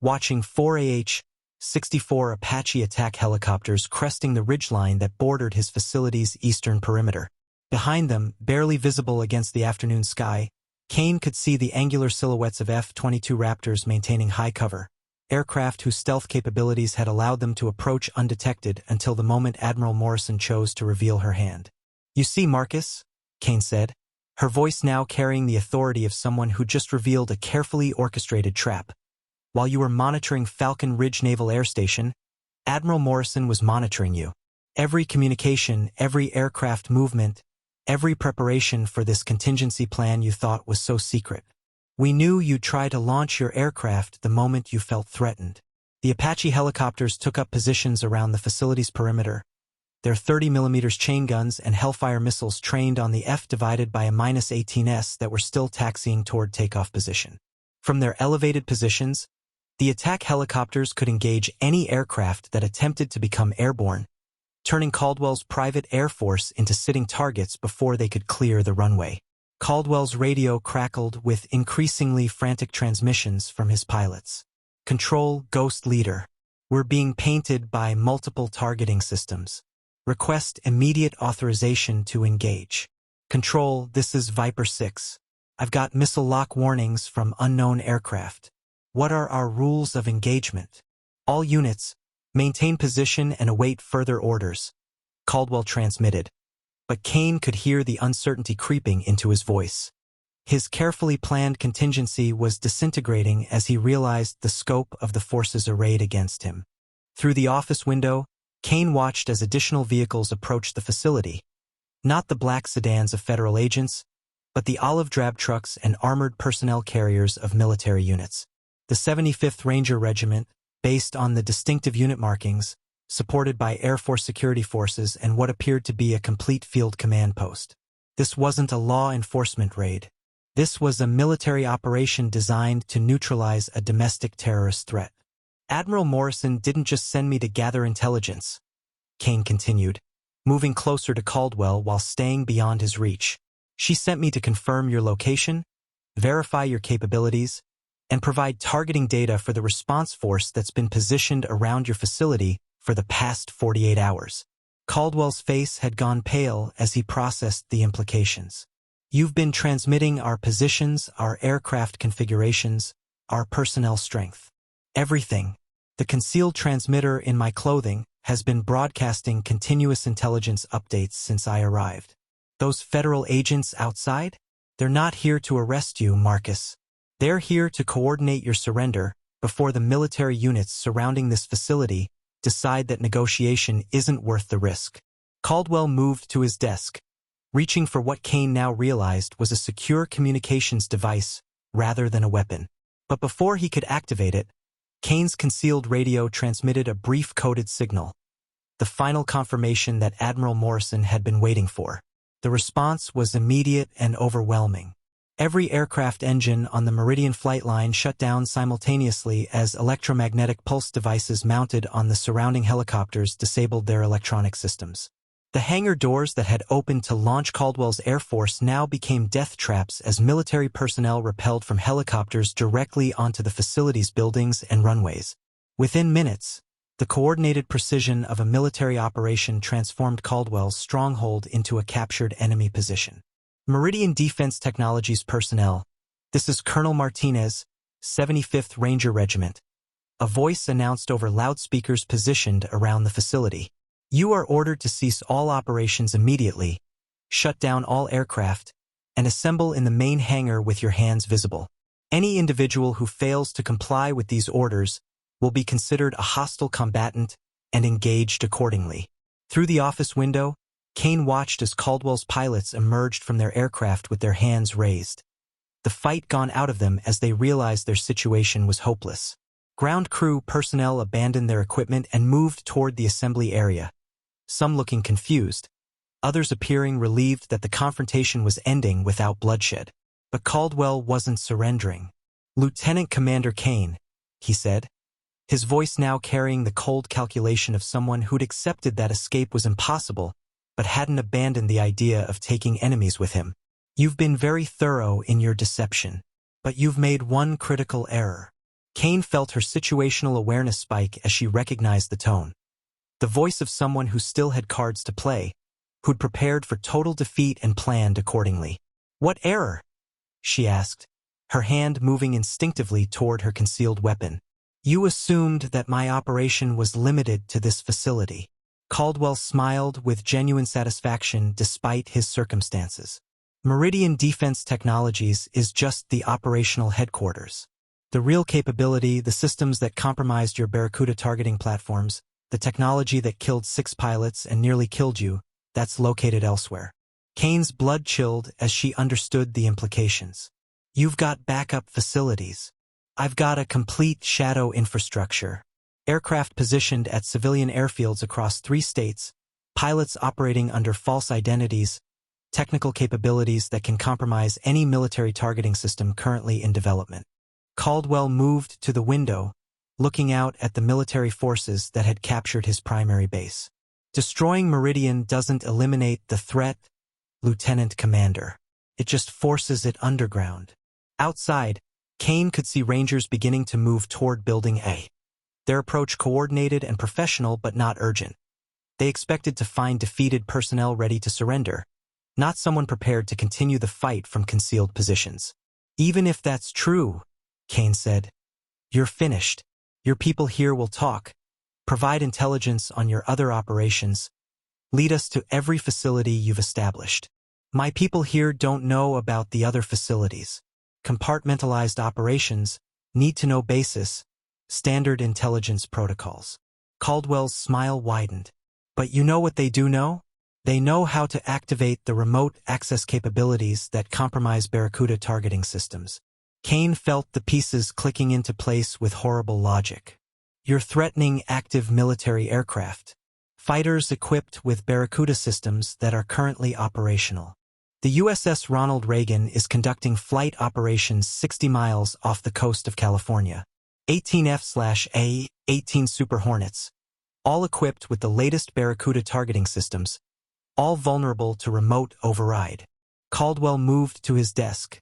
watching 4 AH-64 Apache attack helicopters cresting the ridgeline that bordered his facility's eastern perimeter. Behind them, barely visible against the afternoon sky, Kane could see the angular silhouettes of F-22 Raptors maintaining high cover, aircraft whose stealth capabilities had allowed them to approach undetected until the moment Admiral Morrison chose to reveal her hand. You see, Marcus, Kane said, her voice now carrying the authority of someone who just revealed a carefully orchestrated trap. While you were monitoring Falcon Ridge Naval Air Station, Admiral Morrison was monitoring you. Every communication, every aircraft movement, every preparation for this contingency plan you thought was so secret. We knew you'd try to launch your aircraft the moment you felt threatened. The Apache helicopters took up positions around the facility's perimeter, their 30mm chain guns and Hellfire missiles trained on the F divided by a -18s that were still taxiing toward takeoff position. From their elevated positions, the attack helicopters could engage any aircraft that attempted to become airborne, turning Caldwell's private air force into sitting targets before they could clear the runway. Caldwell's radio crackled with increasingly frantic transmissions from his pilots. Control, Ghost Leader. We're being painted by multiple targeting systems. Request immediate authorization to engage. Control, this is Viper 6. I've got missile lock warnings from unknown aircraft. What are our rules of engagement? All units, maintain position and await further orders. Caldwell transmitted. But Kane could hear the uncertainty creeping into his voice. His carefully planned contingency was disintegrating as he realized the scope of the forces arrayed against him. Through the office window, Kane watched as additional vehicles approached the facility. Not the black sedans of federal agents, but the olive-drab trucks and armored personnel carriers of military units. The 75th Ranger Regiment, based on the distinctive unit markings, supported by Air Force security forces and what appeared to be a complete field command post. This wasn't a law enforcement raid. This was a military operation designed to neutralize a domestic terrorist threat. Admiral Morrison didn't just send me to gather intelligence, Kane continued, moving closer to Caldwell while staying beyond his reach. She sent me to confirm your location, verify your capabilities, and provide targeting data for the response force that's been positioned around your facility for the past 48 hours. Caldwell's face had gone pale as he processed the implications. You've been transmitting our positions, our aircraft configurations, our personnel strength. Everything. The concealed transmitter in my clothing has been broadcasting continuous intelligence updates since I arrived. Those federal agents outside? They're not here to arrest you, Marcus. They're here to coordinate your surrender before the military units surrounding this facility decide that negotiation isn't worth the risk. Caldwell moved to his desk, reaching for what Kane now realized was a secure communications device rather than a weapon. But before he could activate it, Kane's concealed radio transmitted a brief coded signal, the final confirmation that Admiral Morrison had been waiting for. The response was immediate and overwhelming. Every aircraft engine on the Meridian flight line shut down simultaneously as electromagnetic pulse devices mounted on the surrounding helicopters disabled their electronic systems. The hangar doors that had opened to launch Caldwell's Air Force now became death traps as military personnel rappelled from helicopters directly onto the facility's buildings and runways. Within minutes, the coordinated precision of a military operation transformed Caldwell's stronghold into a captured enemy position. Meridian Defense Technologies personnel, this is Colonel Martinez, 75th Ranger Regiment. A voice announced over loudspeakers positioned around the facility. You are ordered to cease all operations immediately, shut down all aircraft, and assemble in the main hangar with your hands visible. Any individual who fails to comply with these orders will be considered a hostile combatant and engaged accordingly. Through the office window, Kane watched as Caldwell's pilots emerged from their aircraft with their hands raised. The fight gone out of them as they realized their situation was hopeless. Ground crew personnel abandoned their equipment and moved toward the assembly area, some looking confused, others appearing relieved that the confrontation was ending without bloodshed. But Caldwell wasn't surrendering. Lieutenant Commander Kane, he said, his voice now carrying the cold calculation of someone who'd accepted that escape was impossible, but hadn't abandoned the idea of taking enemies with him. You've been very thorough in your deception, but you've made one critical error. Kane felt her situational awareness spike as she recognized the tone. The voice of someone who still had cards to play, who'd prepared for total defeat and planned accordingly. What error? She asked, her hand moving instinctively toward her concealed weapon. You assumed that my operation was limited to this facility. Caldwell smiled with genuine satisfaction despite his circumstances. Meridian Defense Technologies is just the operational headquarters. The real capability, the systems that compromised your Barracuda targeting platforms, the technology that killed 6 pilots and nearly killed you, that's located elsewhere. Kane's blood chilled as she understood the implications. You've got backup facilities. I've got a complete shadow infrastructure. Aircraft positioned at civilian airfields across 3 states, pilots operating under false identities, technical capabilities that can compromise any military targeting system currently in development. Caldwell moved to the window, looking out at the military forces that had captured his primary base. Destroying Meridian doesn't eliminate the threat, Lieutenant Commander. It just forces it underground. Outside, Kane could see Rangers beginning to move toward Building A. Their approach coordinated and professional but not urgent. They expected to find defeated personnel ready to surrender, not someone prepared to continue the fight from concealed positions. Even if that's true, Kane said, you're finished. Your people here will talk, provide intelligence on your other operations, lead us to every facility you've established. My people here don't know about the other facilities. Compartmentalized operations, need-to-know basis, standard intelligence protocols. Caldwell's smile widened. But you know what they do know? They know how to activate the remote access capabilities that compromise Barracuda targeting systems. Kane felt the pieces clicking into place with horrible logic. You're threatening active military aircraft, fighters equipped with Barracuda systems that are currently operational. The USS Ronald Reagan is conducting flight operations 60 miles off the coast of California. 18 F/A-18 Super Hornets, all equipped with the latest Barracuda targeting systems, all vulnerable to remote override. Caldwell moved to his desk,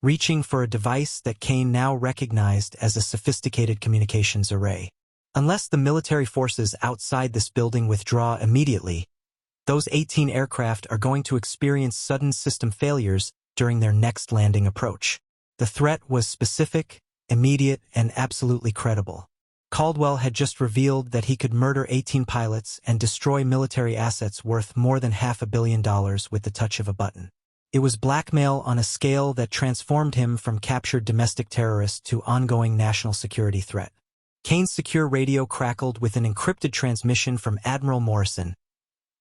reaching for a device that Kane now recognized as a sophisticated communications array. Unless the military forces outside this building withdraw immediately, those 18 aircraft are going to experience sudden system failures during their next landing approach. The threat was specific, immediate, and absolutely credible. Caldwell had just revealed that he could murder 18 pilots and destroy military assets worth more than $500 million with the touch of a button. It was blackmail on a scale that transformed him from captured domestic terrorist to ongoing national security threat. Kane's secure radio crackled with an encrypted transmission from Admiral Morrison.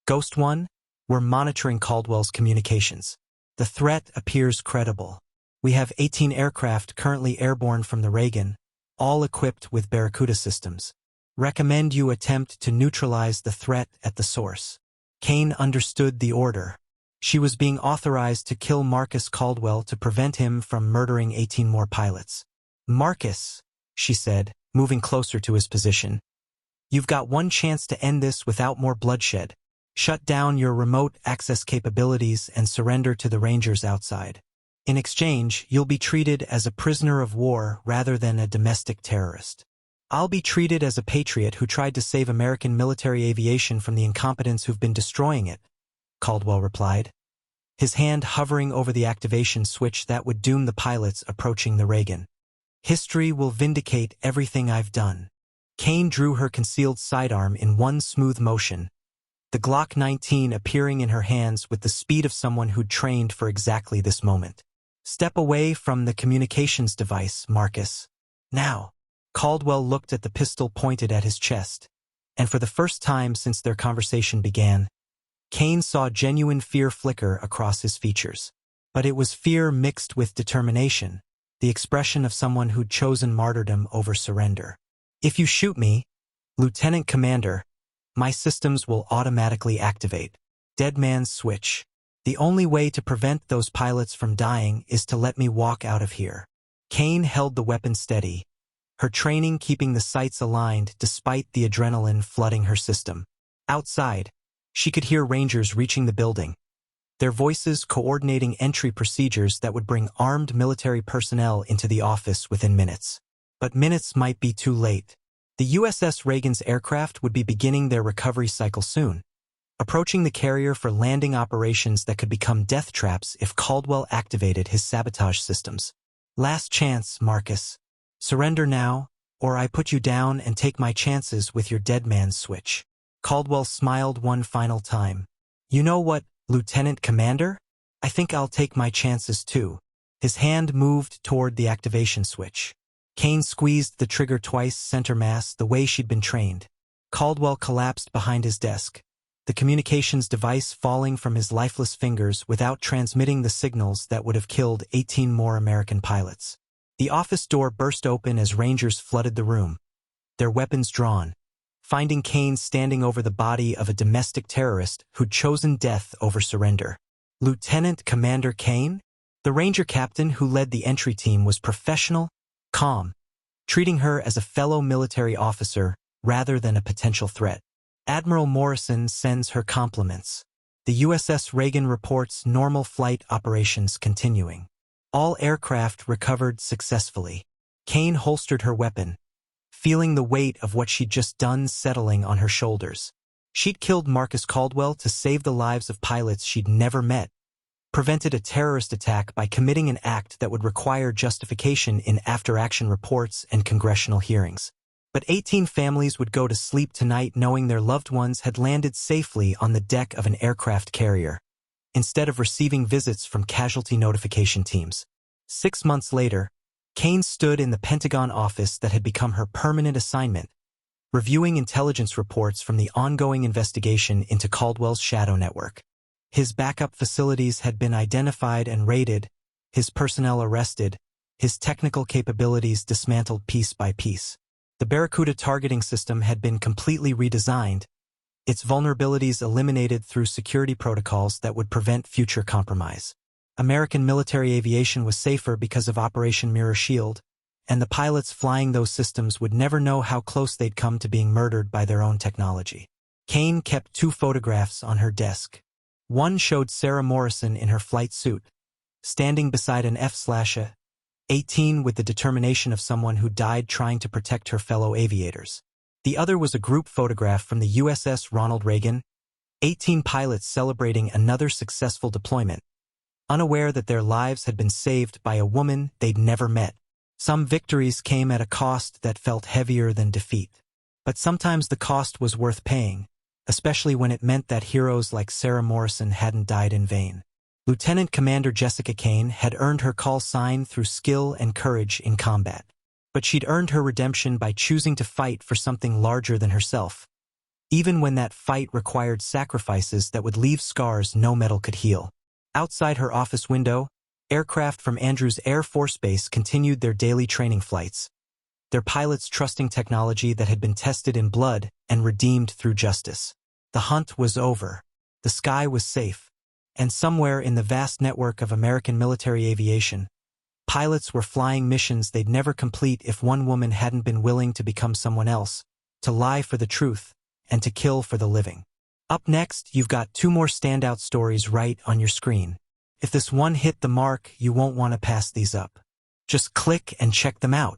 Ghost One, we're monitoring Caldwell's communications. The threat appears credible. We have 18 aircraft currently airborne from the Reagan, all equipped with Barracuda systems. Recommend you attempt to neutralize the threat at the source. Kane understood the order. She was being authorized to kill Marcus Caldwell to prevent him from murdering 18 more pilots. Marcus, she said, moving closer to his position. You've got one chance to end this without more bloodshed. Shut down your remote access capabilities and surrender to the Rangers outside. In exchange, you'll be treated as a prisoner of war rather than a domestic terrorist. I'll be treated as a patriot who tried to save American military aviation from the incompetents who've been destroying it, Caldwell replied, his hand hovering over the activation switch that would doom the pilots approaching the Reagan. History will vindicate everything I've done. Kane drew her concealed sidearm in one smooth motion, the Glock 19 appearing in her hands with the speed of someone who'd trained for exactly this moment. Step away from the communications device, Marcus. Now. Caldwell looked at the pistol pointed at his chest, and for the first time since their conversation began, Kane saw genuine fear flicker across his features. But it was fear mixed with determination, the expression of someone who'd chosen martyrdom over surrender. If you shoot me, Lieutenant Commander, my systems will automatically activate. Dead man's switch. The only way to prevent those pilots from dying is to let me walk out of here. Kane held the weapon steady, her training keeping the sights aligned despite the adrenaline flooding her system. Outside, she could hear Rangers reaching the building, their voices coordinating entry procedures that would bring armed military personnel into the office within minutes. But minutes might be too late. The USS Reagan's aircraft would be beginning their recovery cycle soon, approaching the carrier for landing operations that could become death traps if Caldwell activated his sabotage systems. Last chance, Marcus. Surrender now, or I put you down and take my chances with your dead man's switch. Caldwell smiled one final time. You know what, Lieutenant Commander? I think I'll take my chances too. His hand moved toward the activation switch. Kane squeezed the trigger twice center mass the way she'd been trained. Caldwell collapsed behind his desk, the communications device falling from his lifeless fingers without transmitting the signals that would have killed 18 more American pilots. The office door burst open as Rangers flooded the room, their weapons drawn, finding Kane standing over the body of a domestic terrorist who'd chosen death over surrender. Lieutenant Commander Kane? The Ranger captain who led the entry team was professional, calm, treating her as a fellow military officer rather than a potential threat. Admiral Morrison sends her compliments. The USS Reagan reports normal flight operations continuing. All aircraft recovered successfully. Kane holstered her weapon, feeling the weight of what she'd just done settling on her shoulders. She'd killed Marcus Caldwell to save the lives of pilots she'd never met, prevented a terrorist attack by committing an act that would require justification in after-action reports and congressional hearings. But 18 families would go to sleep tonight knowing their loved ones had landed safely on the deck of an aircraft carrier, instead of receiving visits from casualty notification teams. 6 months later, Kane stood in the Pentagon office that had become her permanent assignment, reviewing intelligence reports from the ongoing investigation into Caldwell's shadow network. His backup facilities had been identified and raided, his personnel arrested, his technical capabilities dismantled piece by piece. The Barracuda targeting system had been completely redesigned, its vulnerabilities eliminated through security protocols that would prevent future compromise. American military aviation was safer because of Operation Mirror Shield, and the pilots flying those systems would never know how close they'd come to being murdered by their own technology. Kane kept 2 photographs on her desk. One showed Sarah Morrison in her flight suit, standing beside an F-18 with the determination of someone who died trying to protect her fellow aviators. The other was a group photograph from the USS Ronald Reagan, 18 pilots celebrating another successful deployment, unaware that their lives had been saved by a woman they'd never met. Some victories came at a cost that felt heavier than defeat. But sometimes the cost was worth paying, especially when it meant that heroes like Sarah Morrison hadn't died in vain. Lieutenant Commander Jessica Kane had earned her call sign through skill and courage in combat. But she'd earned her redemption by choosing to fight for something larger than herself, even when that fight required sacrifices that would leave scars no metal could heal. Outside her office window, aircraft from Andrews Air Force Base continued their daily training flights, their pilots trusting technology that had been tested in blood and redeemed through justice. The hunt was over, the sky was safe, and somewhere in the vast network of American military aviation, pilots were flying missions they'd never complete if one woman hadn't been willing to become someone else, to lie for the truth, and to kill for the living. Up next, you've got 2 more standout stories right on your screen. If this one hit the mark, you won't want to pass these up. Just click and check them out.